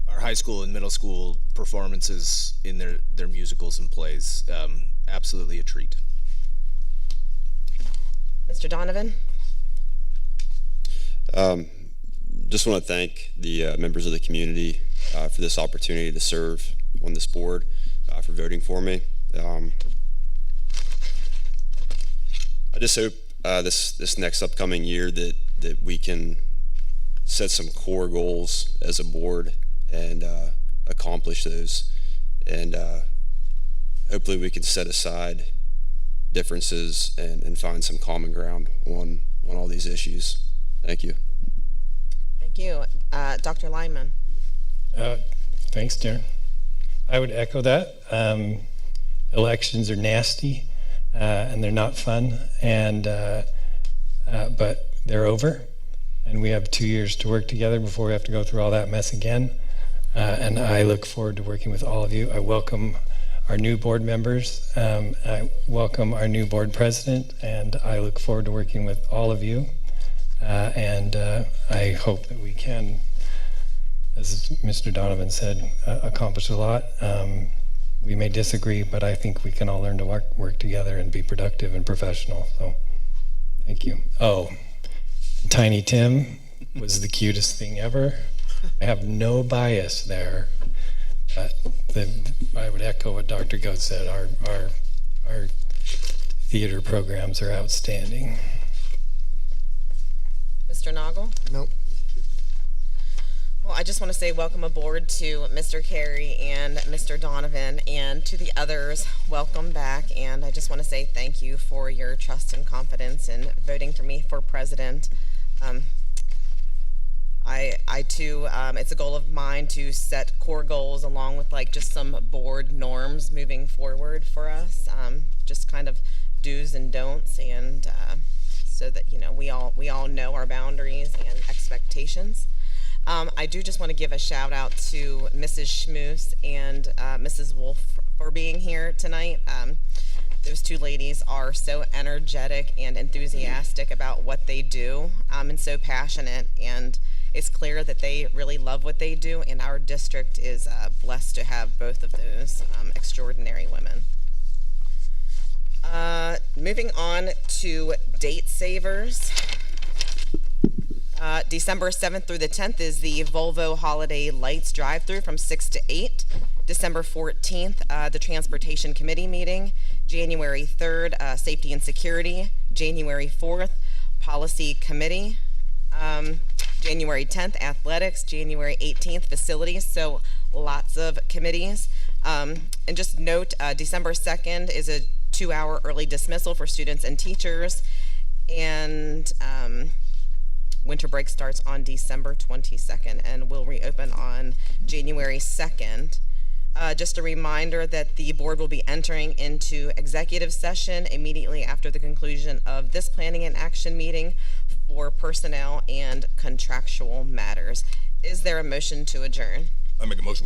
our high school and middle school performances in their musicals and plays. Absolutely a treat. Mr. Donovan? Just want to thank the members of the community for this opportunity to serve on this board, for voting for me. I just hope this next upcoming year that we can set some core goals as a board and accomplish those, and hopefully we can set aside differences and find some common ground on all these issues. Thank you. Thank you. Dr. Lyman? Thanks, Darren. I would echo that. Elections are nasty, and they're not fun, and but they're over, and we have 2 years to work together before we have to go through all that mess again. And I look forward to working with all of you. I welcome our new board members. I welcome our new board president, and I look forward to working with all of you. And I hope that we can, as Mr. Donovan said, accomplish a lot. We may disagree, but I think we can all learn to work together and be productive and professional. So thank you. Oh, Tiny Tim was the cutest thing ever. I have no bias there, but I would echo what Dr. Goetz said. Our theater programs are outstanding. Mr. Noggle? Nope. Well, I just want to say welcome aboard to Mr. Carey and Mr. Donovan, and to the others, welcome back. And I just want to say thank you for your trust and confidence in voting for me for president. I too, it's a goal of mine to set core goals along with like just some board norms moving forward for us, just kind of do's and don'ts, and so that, you know, we all know our boundaries and expectations. I do just want to give a shout out to Mrs. Schmoose and Mrs. Wolf for being here tonight. Those two ladies are so energetic and enthusiastic about what they do, and so passionate, and it's clear that they really love what they do, and our district is blessed to have both of those extraordinary women. Moving on to date savers. December 7th through the 10th is the Volvo Holiday Lights drive-through from 6 to 8. December 14th, the Transportation Committee meeting. January 3rd, Safety and Security. January 4th, Policy Committee. January 10th, Athletics. January 18th, Facilities. So lots of committees. And just note, December 2nd is a 2-hour early dismissal for students and teachers. And winter break starts on December 22nd and will reopen on January 2nd. Just a reminder that the board will be entering into executive session immediately after the conclusion of this planning and action meeting for personnel and contractual matters. Is there a motion to adjourn? I make a motion we